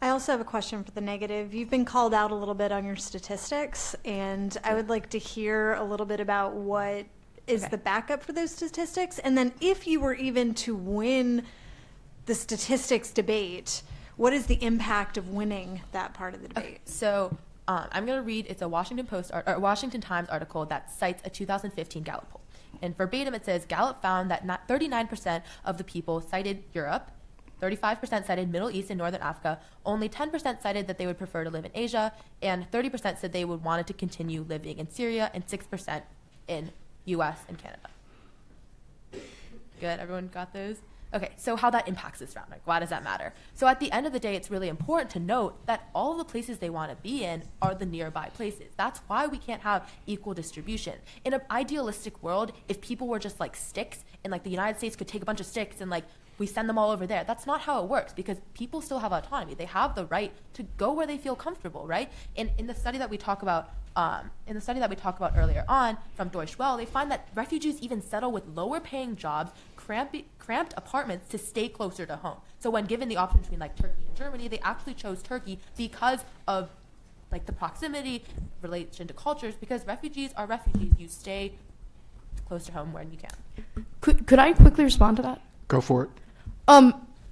Speaker 11: I also have a question for the negative. You've been called out a little bit on your statistics, and I would like to hear a little bit about what is the backup for those statistics. And then if you were even to win the statistics debate, what is the impact of winning that part of the debate?
Speaker 17: Okay, so I'm going to read, it's a Washington Times article that cites a 2015 Gallup poll. And verbatim it says, Gallup found that 39% of the people cited Europe, 35% cited Middle East and Northern Africa, only 10% cited that they would prefer to live in Asia, and 30% said they would want to continue living in Syria, and 6% in US and Canada. Good, everyone got those? Okay, so how that impacts this round, like why does that matter? So at the end of the day, it's really important to note that all of the places they want to be in are the nearby places. That's why we can't have equal distribution. In an idealistic world, if people were just like sticks and like the United States could take a bunch of sticks and like we send them all over there, that's not how it works because people still have autonomy. They have the right to go where they feel comfortable, right? And in the study that we talk about earlier on from Deutsche Welle, they find that refugees even settle with lower paying jobs, cramped apartments to stay closer to home. So when given the option between like Turkey and Germany, they actually chose Turkey because of like the proximity, relation to cultures, because refugees are refugees. You stay close to home when you can.
Speaker 16: Could I quickly respond to that?
Speaker 10: Go for it.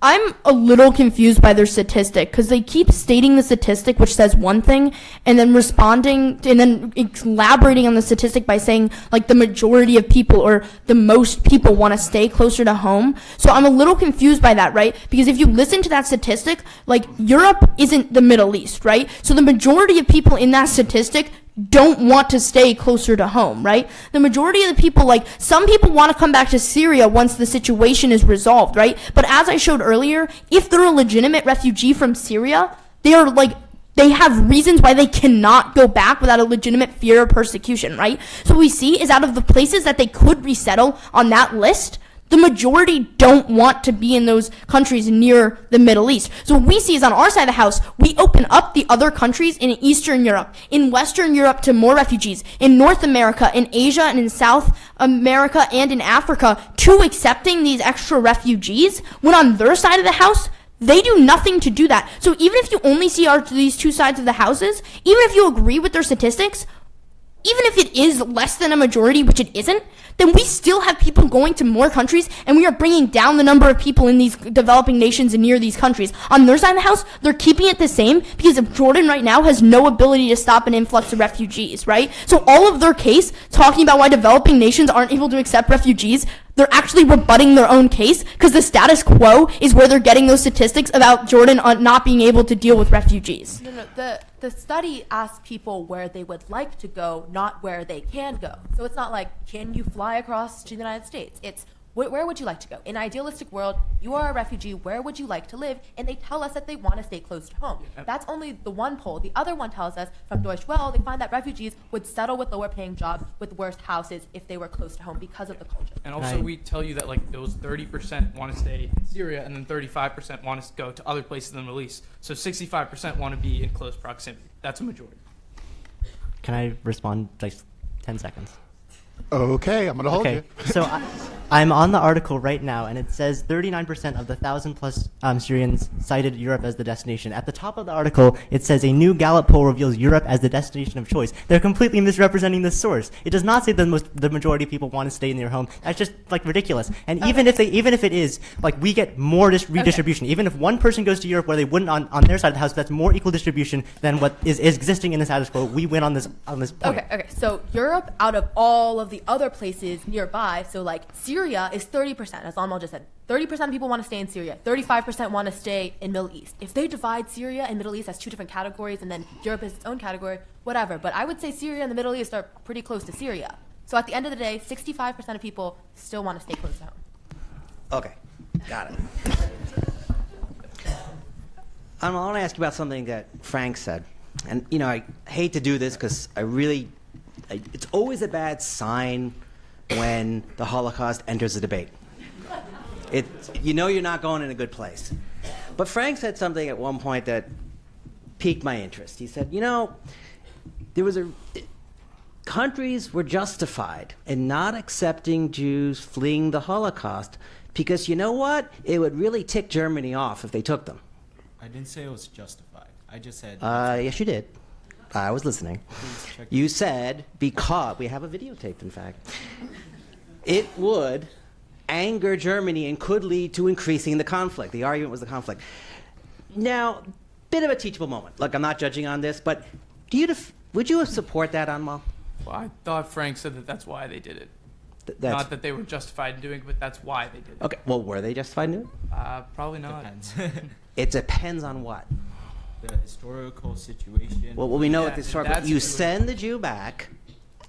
Speaker 16: I'm a little confused by their statistic because they keep stating the statistic which says one thing and then responding and then elaborating on the statistic by saying like the majority of people or the most people want to stay closer to home. So I'm a little confused by that, right? Because if you listen to that statistic, like Europe isn't the Middle East, right? So the majority of people in that statistic don't want to stay closer to home, right? The majority of the people, like, some people want to come back to Syria once the situation is resolved, right? But as I showed earlier, if they're a legitimate refugee from Syria, they have reasons why they cannot go back without a legitimate fear of persecution, right? So what we see is out of the places that they could resettle on that list, the majority don't want to be in those countries near the Middle East. So what we see is on our side of the house, we open up the other countries in Eastern Europe, in Western Europe to more refugees, in North America, in Asia, and in South America, and in Africa to accepting these extra refugees, when on their side of the house, they do nothing to do that. So even if you only see these two sides of the houses, even if you agree with their statistics, even if it is less than a majority, which it isn't, then we still have people going to more countries, and we are bringing down the number of people in these developing nations and near these countries. On their side of the house, they're keeping it the same because Jordan right now has no ability to stop an influx of refugees, right? So all of their case, talking about why developing nations aren't able to accept refugees, they're actually rebutting their own case because the status quo is where they're getting those statistics about Jordan not being able to deal with refugees.
Speaker 17: No, the study asks people where they would like to go, not where they can go. So it's not like, can you fly across to the United States? It's, where would you like to go? In an idealistic world, you are a refugee, where would you like to live? And they tell us that they want to stay close to home. That's only the one poll. The other one tells us from Deutsche Welle, they find that refugees would settle with lower paying jobs with worse houses if they were close to home because of the culture.
Speaker 18: And also we tell you that like those 30% want to stay in Syria and then 35% want to go to other places in the Middle East. So 65% want to be in close proximity. That's a majority.
Speaker 15: Can I respond like 10 seconds?
Speaker 10: Okay, I'm going to hold you.
Speaker 15: So I'm on the article right now, and it says 39% of the 1,000-plus Syrians cited Europe as the destination. At the top of the article, it says a new Gallup poll reveals Europe as the destination of choice. They're completely misrepresenting the source. It does not say the majority of people want to stay in their home. That's just like ridiculous. And even if it is, like, we get more redistribution. Even if one person goes to Europe where they wouldn't on their side of the house, that's more equal distribution than what is existing in the status quo. We win on this point.
Speaker 17: Okay. So Europe, out of all of the other places nearby, so like Syria is 30%, as Almal just said. 30% of people want to stay in Syria. 35% want to stay in Middle East. If they divide Syria and Middle East as two different categories, and then Europe is its own category, whatever. But I would say Syria and the Middle East are pretty close to Syria. So at the end of the day, 65% of people still want to stay close to home.
Speaker 12: Okay, got it. I want to ask you about something that Frank said. And, you know, I hate to do this because it's always a bad sign when the Holocaust enters the debate. You know you're not going in a good place. But Frank said something at one point that piqued my interest. He said, you know, countries were justified in not accepting Jews fleeing the Holocaust because, you know what? It would really tick Germany off if they took them.
Speaker 19: I didn't say it was justified. I just said...
Speaker 12: Yes, you did. I was listening. You said, because, we have a videotape, in fact, it would anger Germany and could lead to increasing the conflict. The argument was the conflict. Now, bit of a teachable moment. Look, I'm not judging on this, but would you support that, Anmal?
Speaker 18: Well, I thought Frank said that that's why they did it. Not that they were justified in doing it, but that's why they did it.
Speaker 12: Okay, well, were they justified in doing it?
Speaker 18: Probably not.
Speaker 19: Depends.
Speaker 12: It depends on what?
Speaker 19: The historical situation.
Speaker 12: Well, we know what the historical... You send the Jew back,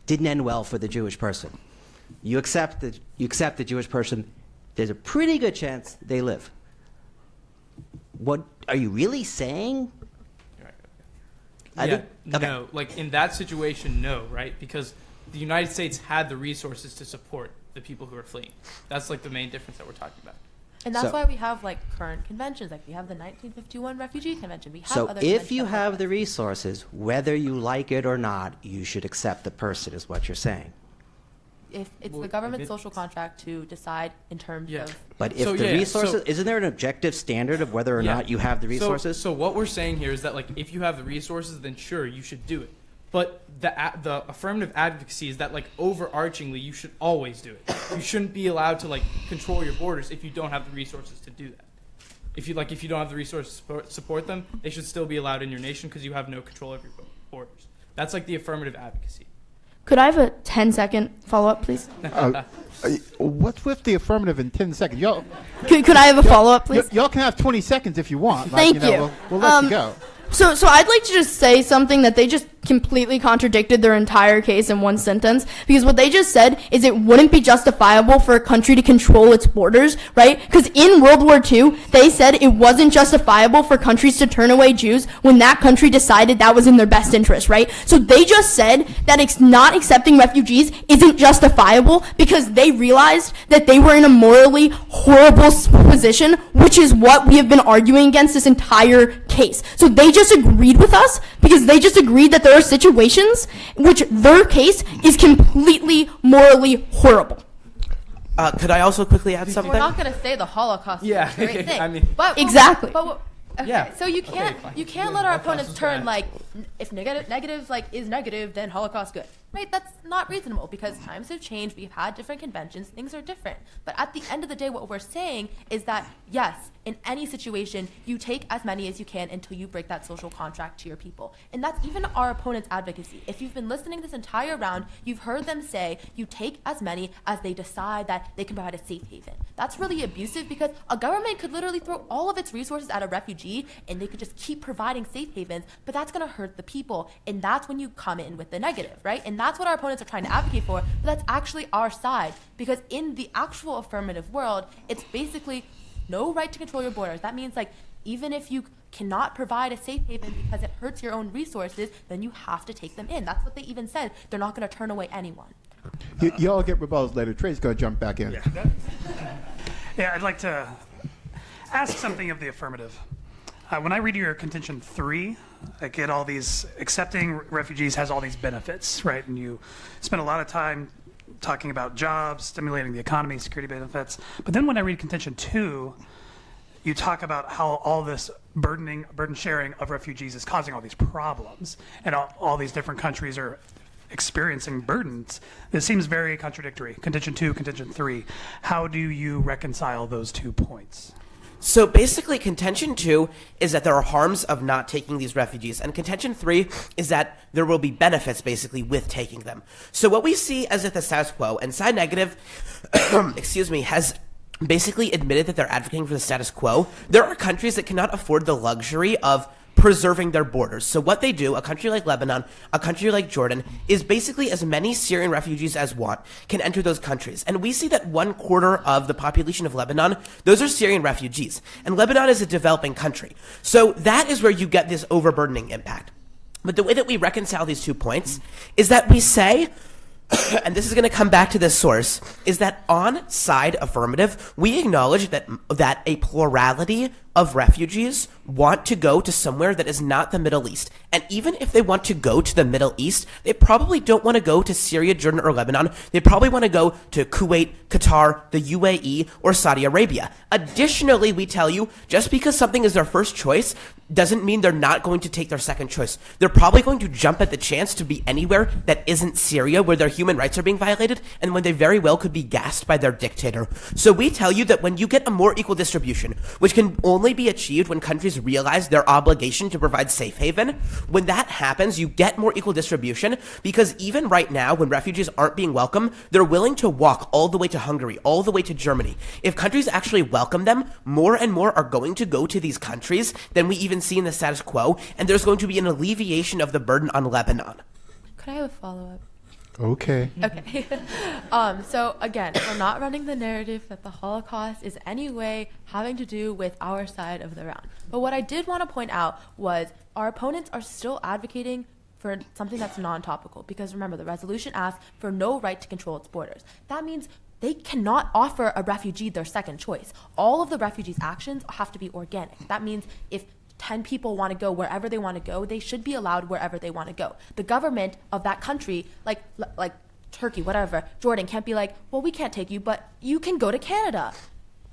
Speaker 12: didn't end well for the Jewish person. You accept the Jewish person, there's a pretty good chance they live. What are you really saying?
Speaker 18: No, like in that situation, no, right? Because the United States had the resources to support the people who are fleeing. That's like the main difference that we're talking about.
Speaker 17: And that's why we have like current conventions, like we have the 1951 Refugee Convention. We have
Speaker 12: so
Speaker 17: other
Speaker 12: if you have the resources, whether you like it or not, you should accept the person, is what you're saying.
Speaker 17: If it's the government's social contract to decide in terms of...
Speaker 12: But if the resources... isn't there an objective standard of whether or not you have the resources?
Speaker 18: So what we're saying here is that like if you have the resources, then sure, you should do it. But the affirmative advocacy is that like overarchingly, you should always do it. You shouldn't be allowed to like control your borders if you don't have the resources to do that. If you don't have the resources to support them, they should still be allowed in your nation because you have no control of your borders. That's like the affirmative advocacy.
Speaker 16: Could I have a 10-second follow-up, please?
Speaker 10: What's with the affirmative in 10 seconds? Y'all,
Speaker 16: could I have a follow-up, please?
Speaker 10: Y'all can have 20 seconds if you want.
Speaker 16: Thank you.
Speaker 10: We'll let you go.
Speaker 16: So I'd like to just say something that they just completely contradicted their entire case in one sentence, because what they just said is it wouldn't be justifiable for a country to control its borders, right? Because in World War II, they said it wasn't justifiable for countries to turn away Jews when that country decided that was in their best interest, right? So they just said that not accepting refugees isn't justifiable because they realized that they were in a morally horrible position, which is what we have been arguing against this entire case. So they just agreed with us because they just agreed that there are situations which their case is completely morally horrible.
Speaker 14: Could I also quickly add something?
Speaker 17: We're not going to say the Holocaust is a great thing.
Speaker 14: I mean,
Speaker 16: exactly.
Speaker 17: Okay,
Speaker 14: Yeah.
Speaker 17: so you can't let our opponents turn like, if negative like is negative, then Holocaust good. Right? That's not reasonable because times have changed. We've had different conventions. Things are different. But at the end of the day, what we're saying is that, yes, in any situation, you take as many as you can until you break that social contract to your people. And that's even our opponents' advocacy. If you've been listening this entire round, you've heard them say you take as many as they decide that they can provide a safe haven. That's really abusive because a government could literally throw all of its resources at a refugee and they could just keep providing safe havens, but that's going to hurt the people. And that's when you come in with the negative, right? And that's what our opponents are trying to advocate for, but that's actually our side because in the actual affirmative world, it's basically no right to control your borders. That means like even if you cannot provide a safe haven because it hurts your own resources, then you have to take them in. That's what they even said. They're not going to turn away anyone.
Speaker 10: Y'all get rebuttals later. Trey's going to jump back in.
Speaker 13: Yeah, I'd like to ask something of the affirmative. When I read your contention 3, I get all these, accepting refugees has all these benefits, right? And you spend a lot of time talking about jobs, stimulating the economy, security benefits. But then when I read contention 2, you talk about how all this burden sharing of refugees is causing all these problems, and all these different countries are experiencing burdens. This seems very contradictory. Contention 2, contention 3. How do you reconcile those 2 points?
Speaker 14: So basically, contention 2 is that there are harms of not taking these refugees, and contention 3 is that there will be benefits, basically, with taking them. So what we see as if the status quo, and side negative, has basically admitted that they're advocating for the status quo. There are countries that cannot afford the luxury of preserving their borders. So what they do, a country like Lebanon, a country like Jordan, is basically as many Syrian refugees as want can enter those countries. And we see that 1/4 of the population of Lebanon, those are Syrian refugees. And Lebanon is a developing country. So that is where you get this overburdening impact. But the way that we reconcile these 2 points is that we say, and this is going to come back to this source, is that on side affirmative, we acknowledge that a plurality of refugees want to go to somewhere that is not the Middle East. And even if they want to go to the Middle East, they probably don't want to go to Syria, Jordan, or Lebanon. They probably want to go to Kuwait, Qatar, the UAE, or Saudi Arabia. Additionally, we tell you, just because something is their first choice doesn't mean they're not going to take their second choice. They're probably going to jump at the chance to be anywhere that isn't Syria, where their human rights are being violated, and when they very well could be gassed by their dictator. So we tell you that when you get a more equal distribution, which can only be achieved when countries realize their obligation to provide safe haven, when that happens, you get more equal distribution, because even right now, when refugees aren't being welcome, they're willing to walk all the way to Hungary, all the way to Germany. If countries actually welcome them, more and more are going to go to these countries than we even see in the status quo, and there's going to be an alleviation of the burden on Lebanon.
Speaker 17: Could I have a follow-up?
Speaker 10: Okay.
Speaker 17: Okay. So again, we're not running the narrative that the Holocaust is any way having to do with our side of the round. But what I did want to point out was our opponents are still advocating for something that's non-topical, because remember, the resolution asks for no right to control its borders. That means they cannot offer a refugee their second choice. All of the refugees' actions have to be organic. That means if 10 people want to go wherever they want to go, they should be allowed wherever they want to go. The government of that country, like Turkey, whatever, Jordan, can't be like, well, we can't take you, but you can go to Canada.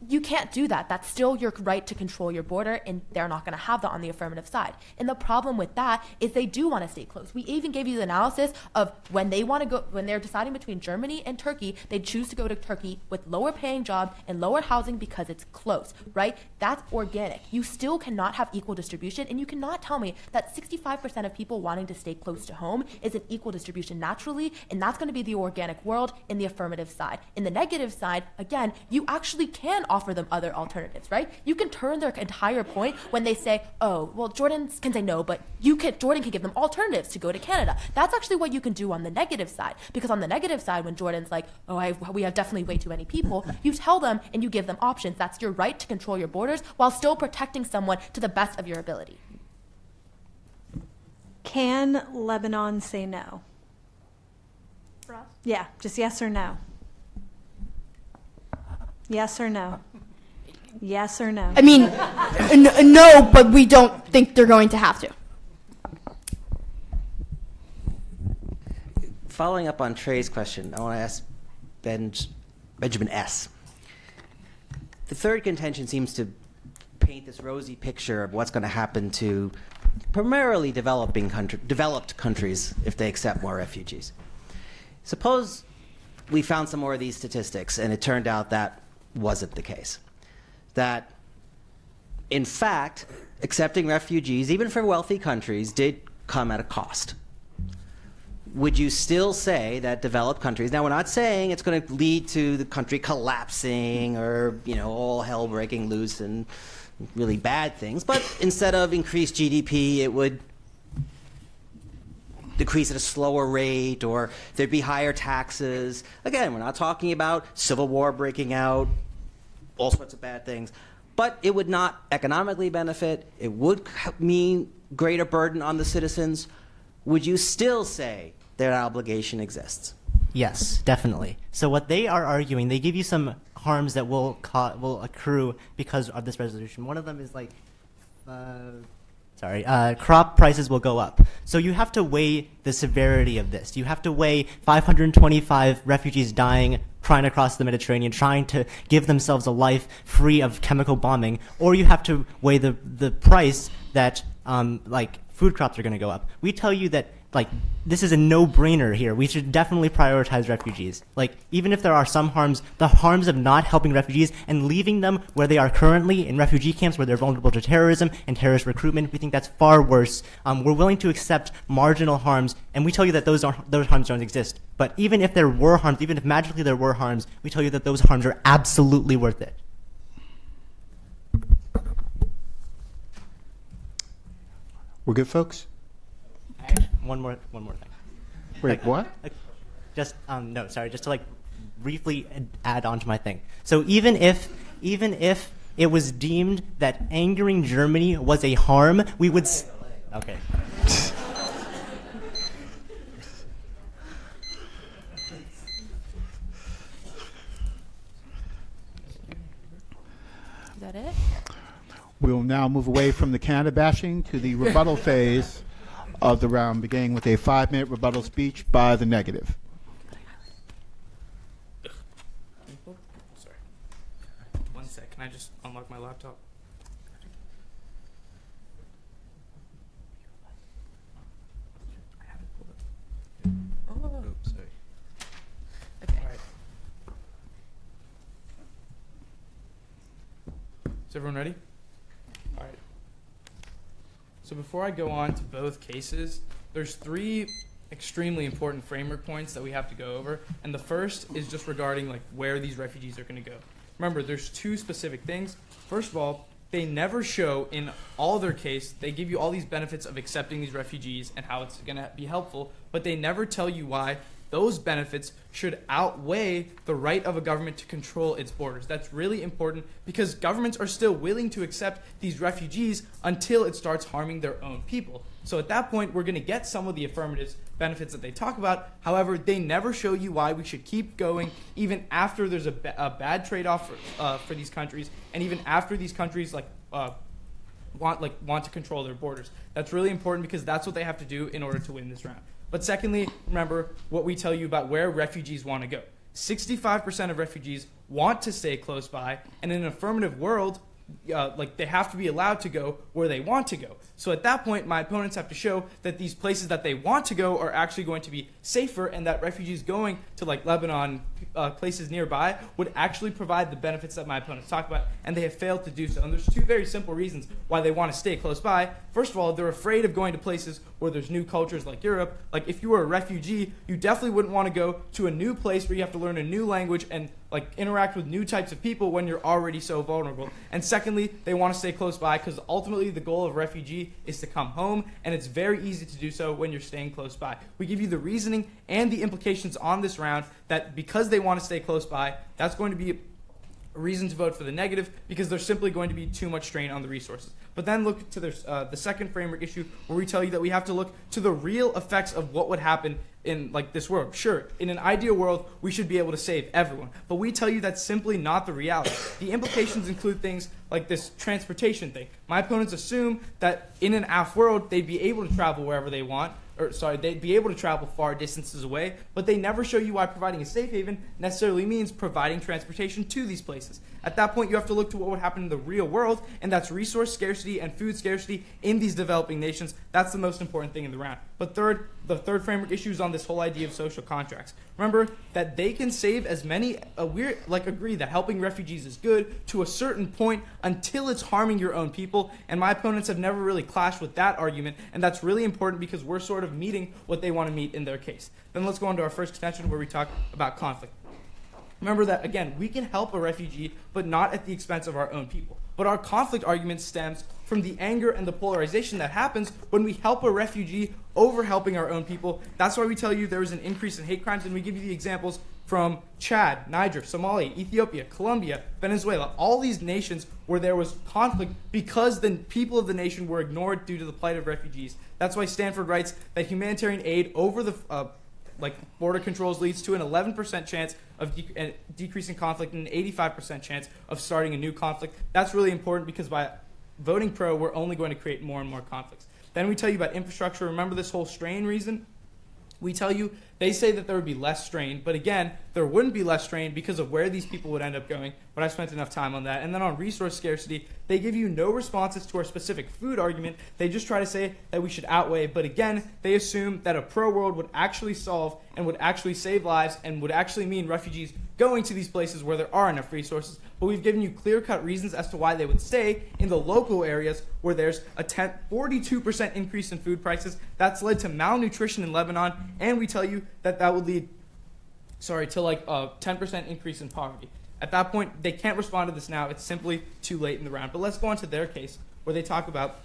Speaker 17: You can't do that. That's still your right to control your border, and they're not going to have that on the affirmative side. And the problem with that is they do want to stay close. We even gave you the analysis of when they want to go, when they're deciding between Germany and Turkey, they choose to go to Turkey with lower paying job and lower housing because it's close, right? That's organic. You still cannot have equal distribution, and you cannot tell me that 65% of people wanting to stay close to home is an equal distribution naturally, and that's going to be the organic world in the affirmative side. In the negative side, again, you actually can offer them other alternatives, right? You can turn their entire point when they say, oh, well, Jordan can say no, but Jordan can give them alternatives to go to Canada. That's actually what you can do on the negative side. Because on the negative side, when Jordan's like, oh, we have definitely way too many people, you tell them and you give them options. That's your right to control your borders while still protecting someone to the best of your ability.
Speaker 11: Can Lebanon say no?
Speaker 17: For us?
Speaker 11: Yeah, just yes or no. Yes or no? Yes or no?
Speaker 16: I mean, no, but we don't think they're going to have to.
Speaker 12: Following up on Trey's question, I want to ask Benjamin S. The third contention seems to paint this rosy picture of what's going to happen to primarily developed countries if they accept more refugees. Suppose we found some more of these statistics and it turned out that wasn't the case. That, in fact, accepting refugees, even for wealthy countries, did come at a cost. Would you still say that developed countries, now we're not saying it's going to lead to the country collapsing or, all hell breaking loose and really bad things, but instead of increased GDP, it would decrease at a slower rate, or there'd be higher taxes. Again, we're not talking about civil war breaking out, all sorts of bad things, but it would not economically benefit. It would mean greater burden on the citizens. Would you still say that obligation exists?
Speaker 15: Yes, definitely. So what they are arguing, they give you some harms that will accrue because of this resolution. One of them is crop prices will go up. So you have to weigh the severity of this. You have to weigh 525 refugees dying, trying to cross the Mediterranean, trying to give themselves a life free of chemical bombing, or you have to weigh the price that food crops are going to go up. We tell you that this is a no-brainer here. We should definitely prioritize refugees. Even if there are some harms, the harms of not helping refugees and leaving them where they are currently in refugee camps where they're vulnerable to terrorism and terrorist recruitment, we think that's far worse. We're willing to accept marginal harms, and we tell you that those harms don't exist. But even if there were harms, even if magically there were harms, we tell you that those harms are absolutely worth it.
Speaker 10: We're good, folks?
Speaker 15: One more thing.
Speaker 10: Wait, what?
Speaker 15: Just to briefly add on to my thing. So even if it was deemed that angering Germany was a harm, we would okay.
Speaker 17: Is that it?
Speaker 10: We'll now move away from the Canada bashing to the rebuttal phase of the round, beginning with a 5-minute rebuttal speech by the negative.
Speaker 18: Sorry. One sec. Can I just unlock my laptop? I have it pulled up. Oops, sorry.
Speaker 17: Okay.
Speaker 18: All right. Is everyone ready? All right. So before I go on to both cases, there's 3 extremely important framework points that we have to go over. And the first is just regarding where these refugees are going to go. Remember, there's 2 specific things. First of all, they never show in all their case, they give you all these benefits of accepting these refugees and how it's going to be helpful, but they never tell you why those benefits should outweigh the right of a government to control its borders. That's really important because governments are still willing to accept these refugees until it starts harming their own people. So at that point, we're going to get some of the affirmative benefits that they talk about. However, they never show you why we should keep going even after there's a bad trade-off for these countries, and even after these countries want to control their borders. That's really important because that's what they have to do in order to win this round. But secondly, remember what we tell you about where refugees want to go. 65% of refugees want to stay close by, and in an affirmative world, they have to be allowed to go where they want to go. So at that point, my opponents have to show that these places that they want to go are actually going to be safer, and that refugees going to Lebanon, places nearby would actually provide the benefits that my opponents talk about, and they have failed to do so. And there's two very simple reasons why they want to stay close by. First of all, they're afraid of going to places where there's new cultures like Europe. Like if you were a refugee, you definitely wouldn't want to go to a new place where you have to learn a new language and like interact with new types of people when you're already so vulnerable. And secondly, they want to stay close by because ultimately the goal of a refugee is to come home, and it's very easy to do so when you're staying close by. We give you the reasoning and the implications on this round that because they want to stay close by, that's going to be a reason to vote for the negative because there's simply going to be too much strain on the resources. But then look to the second framework issue where we tell you that we have to look to the real effects of what would happen in like this world. Sure, in an ideal world, we should be able to save everyone, but we tell you that's simply not the reality. The implications include things like this transportation thing. My opponents assume that in an AF world, they'd be able to travel wherever they want, they'd be able to travel far distances away, but they never show you why providing a safe haven necessarily means providing transportation to these places. At that point, you have to look to what would happen in the real world, and that's resource scarcity and food scarcity in these developing nations. That's the most important thing in the round. But the third framework issue is on this whole idea of social contracts. Remember that they can save as many, agree that helping refugees is good to a certain point until it's harming your own people, and my opponents have never really clashed with that argument, and that's really important because we're sort of meeting what they want to meet in their case. Then let's go on to our first contention where we talk about conflict. Remember that, again, we can help a refugee, but not at the expense of our own people. But our conflict argument stems from the anger and the polarization that happens when we help a refugee over helping our own people. That's why we tell you there is an increase in hate crimes, and we give you the examples from Chad, Niger, Somalia, Ethiopia, Colombia, Venezuela, all these nations where there was conflict because the people of the nation were ignored due to the plight of refugees. That's why Stanford writes that humanitarian aid over the border controls leads to an 11% chance of decreasing conflict and an 85% chance of starting a new conflict. That's really important because by voting pro, we're only going to create more and more conflicts. Then we tell you about infrastructure. Remember this whole strain reason? We tell you they say that there would be less strain, but again, there wouldn't be less strain because of where these people would end up going, but I spent enough time on that. And then on resource scarcity, they give you no responses to our specific food argument. They just try to say that we should outweigh, but again, they assume that a pro-world would actually solve and would actually save lives and would actually mean refugees going to these places where there are enough resources. But we've given you clear-cut reasons as to why they would stay in the local areas where there's a 42% increase in food prices. That's led to malnutrition in Lebanon, and we tell you that that would lead to like a 10% increase in poverty. At that point, they can't respond to this now. It's simply too late in the round. But let's go on to their case, where they talk about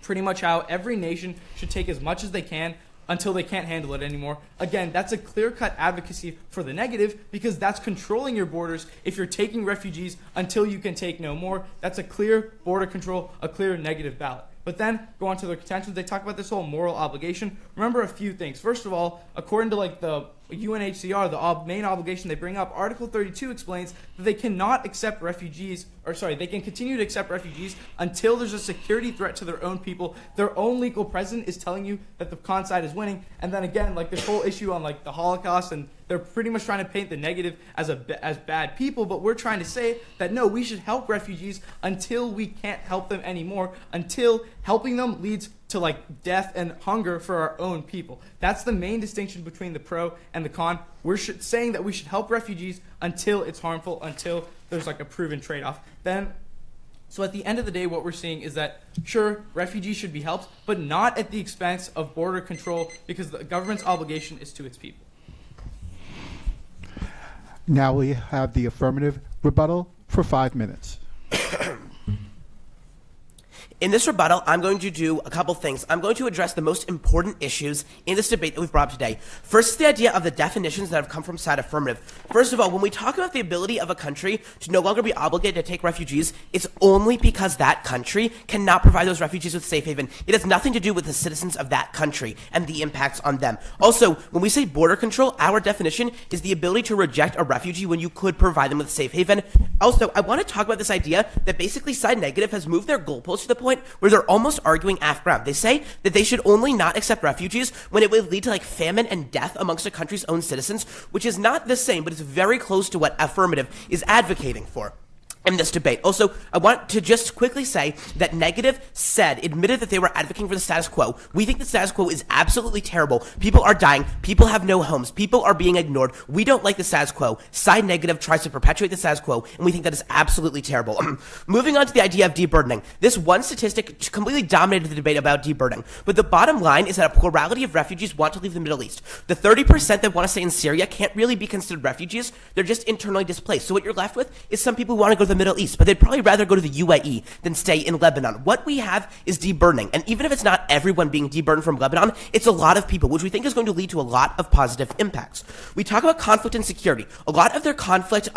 Speaker 18: pretty much how every nation should take as much as they can until they can't handle it anymore. Again, that's a clear-cut advocacy for the negative because that's controlling your borders. If you're taking refugees until you can take no more, that's a clear border control, a clear negative ballot. But then go on to their contentions. They talk about this whole moral obligation. Remember a few things. First of all, according to like the UNHCR, the main obligation they bring up, Article 32 explains that they cannot accept refugees, they can continue to accept refugees until there's a security threat to their own people. Their own legal president is telling you that the con side is winning. And then again, like this whole issue on like the Holocaust, and they're pretty much trying to paint the negative as bad people, but we're trying to say that no, we should help refugees until we can't help them anymore, until helping them leads to like death and hunger for our own people. That's the main distinction between the pro and the con. We're saying that we should help refugees until it's harmful, until there's like a proven trade-off. So at the end of the day, what we're seeing is that, sure, refugees should be helped, but not at the expense of border control because the government's obligation is to its people.
Speaker 10: Now we have the affirmative rebuttal for 5 minutes.
Speaker 14: In this rebuttal, I'm going to do a couple things. I'm going to address the most important issues in this debate that we've brought up today. First is the idea of the definitions that have come from side affirmative. First of all, when we talk about the ability of a country to no longer be obligated to take refugees, it's only because that country cannot provide those refugees with safe haven. It has nothing to do with the citizens of that country and the impacts on them. Also, when we say border control, our definition is the ability to reject a refugee when you could provide them with safe haven. Also, I want to talk about this idea that basically side negative has moved their goalposts to the point where they're almost arguing AF ground. They say that they should only not accept refugees when it would lead to like famine and death amongst a country's own citizens, which is not the same, but it's very close to what affirmative is advocating for. in this debate. Also, I want to just quickly say that Negative admitted that they were advocating for the status quo. We think the status quo is absolutely terrible. People are dying. People have no homes. People are being ignored. We don't like the status quo. Side Negative tries to perpetuate the status quo, and we think that is absolutely terrible. Moving on to the idea of deburdening. This one statistic completely dominated the debate about deburdening. But the bottom line is that a plurality of refugees want to leave the Middle East. The 30% that want to stay in Syria can't really be considered refugees. They're just internally displaced. So what you're left with is some people who want to go to the Middle East, but they'd probably rather go to the UAE than stay in Lebanon. What we have is deburdening. And even if it's not everyone being deburdened from Lebanon, it's a lot of people, which we think is going to lead to a lot of positive impacts. We talk about conflict and security. A lot of their conflict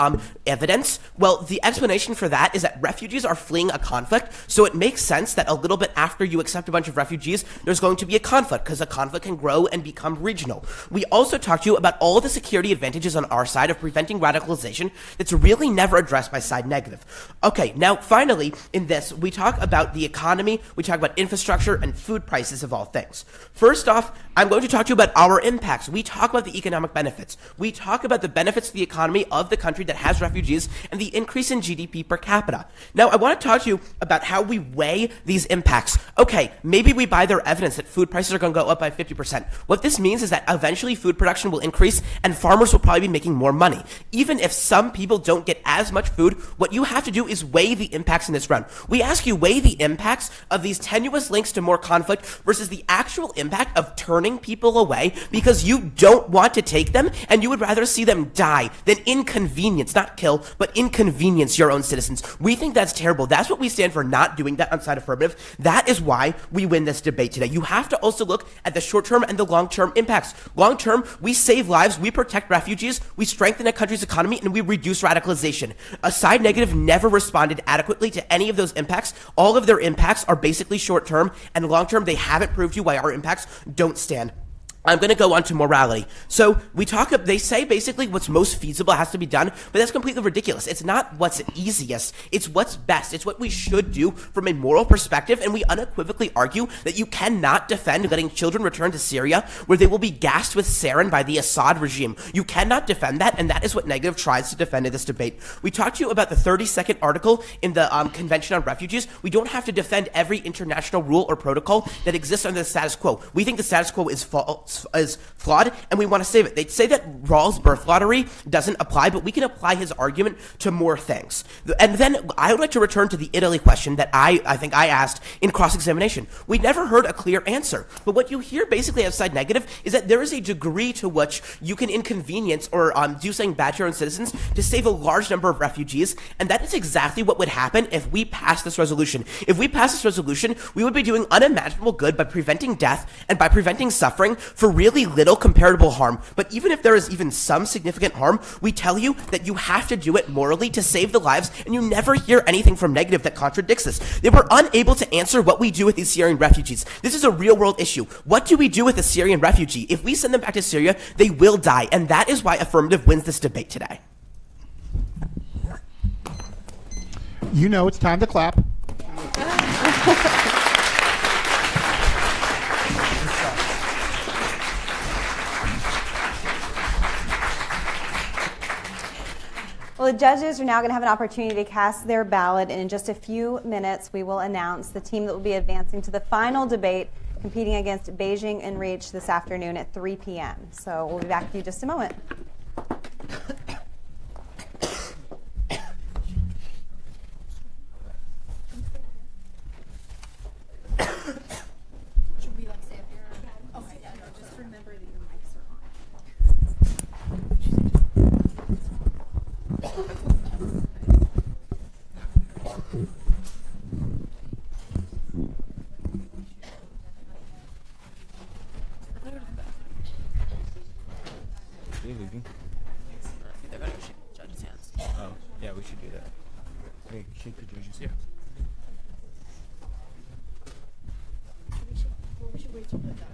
Speaker 14: evidence, well, the explanation for that is that refugees are fleeing a conflict, so it makes sense that a little bit after you accept a bunch of refugees, there's going to be a conflict, because a conflict can grow and become regional. We also talk to you about all the security advantages on our side of preventing radicalization that's really never addressed by Side Negative. Okay, now finally, in this, we talk about the economy, we talk about infrastructure and food prices of all things. First off, I'm going to talk to you about our impacts. We talk about the economic benefits. We talk about the benefits to the economy of the country that has refugees and the increase in GDP per capita. Now, I want to talk to you about how we weigh these impacts. Okay, maybe we buy their evidence that food prices are going to go up by 50%. What this means is that eventually food production will increase and farmers will probably be making more money. Even if some people don't get as much food, what you have to do is weigh the impacts in this round. We ask you weigh the impacts of these tenuous links to more conflict versus the actual impact of turning people away because you don't want to take them and you would rather see them die than inconvenience, not kill, but inconvenience your own citizens. We think that's terrible. That's what we stand for, not doing that on Side Affirmative. That is why we win this debate today. You have to also look at the short-term and the long-term impacts. Long-term, we save lives, we protect refugees, we strengthen a country's economy, and we reduce radicalization. A Side Negative never responded adequately to any of those impacts. All of their impacts are basically short-term, and long-term, they haven't proved to you why our impacts don't stand. I'm going to go on to morality. So they say basically what's most feasible has to be done, but that's completely ridiculous. It's not what's easiest. It's what's best. It's what we should do from a moral perspective, and we unequivocally argue that you cannot defend letting children return to Syria where they will be gassed with sarin by the Assad regime. You cannot defend that, and that is what Negative tries to defend in this debate. We talked to you about the 32nd article in the Convention on Refugees. We don't have to defend every international rule or protocol that exists under the status quo. We think the status quo is flawed, and we want to save it. They say that Rawls' birth lottery doesn't apply, but we can apply his argument to more things. And then I would like to return to the Italy question that I think I asked in cross-examination. We never heard a clear answer, but what you hear basically as Side Negative is that there is a degree to which you can inconvenience or do something bad to your own citizens to save a large number of refugees, and that is exactly what would happen if we pass this resolution. If we pass this resolution, we would be doing unimaginable good by preventing death and by preventing suffering for really little comparable harm. But even if there is even some significant harm, we tell you that you have to do it morally to save the lives, and you never hear anything from Negative that contradicts this. They were unable to answer what we do with these Syrian refugees. This is a real world issue. What do we do with a Syrian refugee? If we send them back to Syria, they will die, and that is why Affirmative wins this debate today.
Speaker 10: You know it's time to clap.
Speaker 5: Well, the judges are now going to have an opportunity to cast their ballot, and in just a few minutes, we will announce the team that will be advancing to the final debate, competing against Beijing and Reach this afternoon at 3 p.m. So we'll be back with you in just a moment.
Speaker 18: They're going to shake the judge's hands.
Speaker 19: Oh, yeah, we should do that. Hey, shake the judge's hands.
Speaker 11: We should wait till they're done.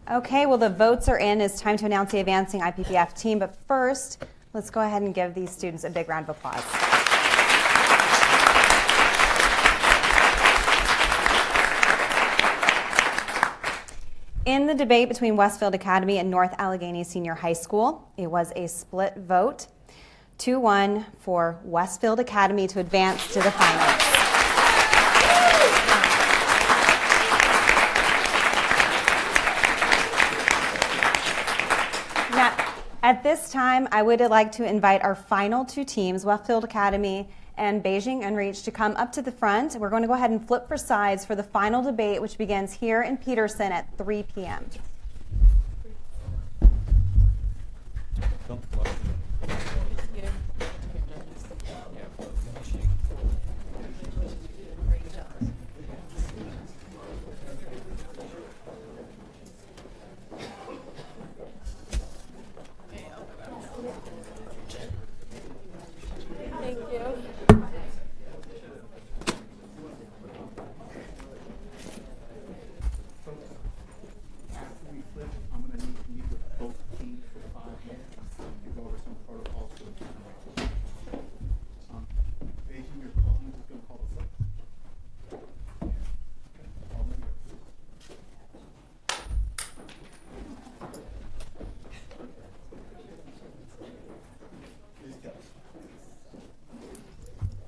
Speaker 5: Okay, well, the votes are in. It's time to announce the advancing IPPF team. But first, let's go ahead and give these students a big round of applause. In the debate between Westfield Academy and North Allegheny Senior High School, it was a split vote, 2-1 for Westfield Academy to advance to the finals. Now, at this time, I would like to invite our final two teams, Westfield Academy and Beijing Unreached, to come up to the front. We're going to go ahead and flip for sides for the final debate, which begins here in Peterson at 3 p.m.
Speaker 17: Thank you.
Speaker 10: After we flip, I'm going to need to meet with both teams for 5 minutes to go over some protocols for the tournament. Beijing, your calling is going to call the flip.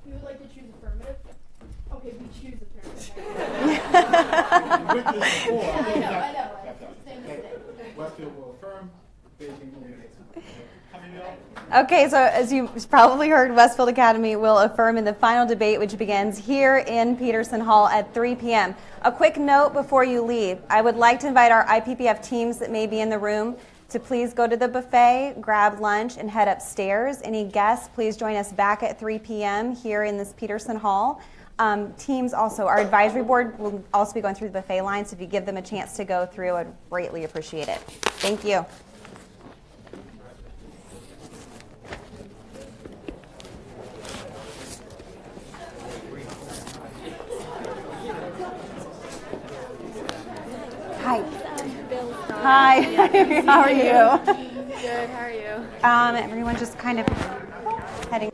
Speaker 16: You would like to choose affirmative? Okay, we choose affirmative. I know. Same mistake.
Speaker 10: Westfield will affirm, Beijing will negate.
Speaker 5: Okay, so as you probably heard, Westfield Academy will affirm in the final debate, which begins here in Peterson Hall at 3 p.m. A quick note before you leave. I would like to invite our IPPF teams that may be in the room to please go to the buffet, grab lunch, and head upstairs. Any guests, please join us back at 3 p.m. here in this Peterson Hall. Teams also, our advisory board will also be going through the buffet line, so if you give them a chance to go through, I'd greatly appreciate it. Thank you. Hi. Hi. How are you?
Speaker 17: Good, how are you?
Speaker 5: Everyone just kind of heading.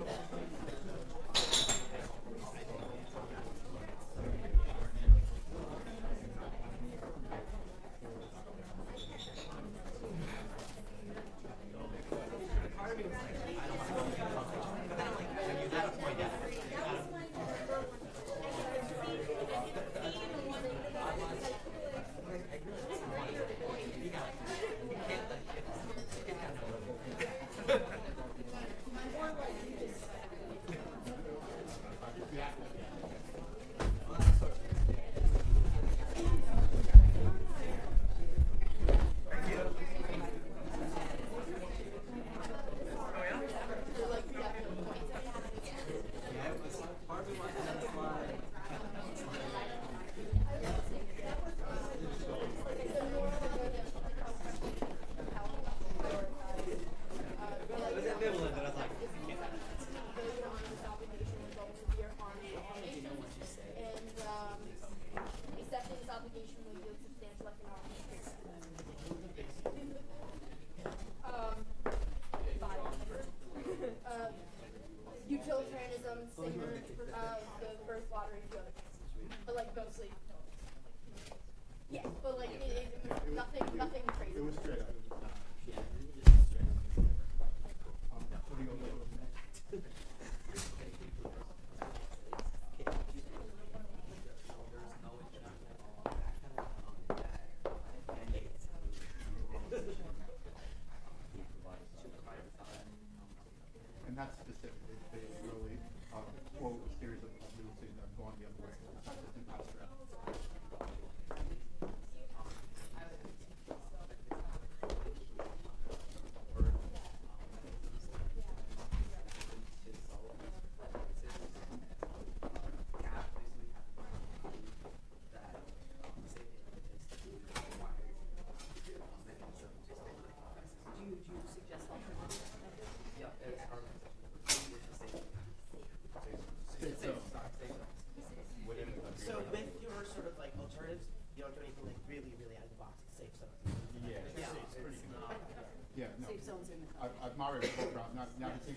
Speaker 10: Yeah, no.
Speaker 11: safe zones in the
Speaker 10: I've moderated the crowd. Now the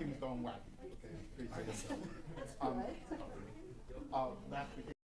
Speaker 10: team's going wacky. Okay, appreciate it. Last week.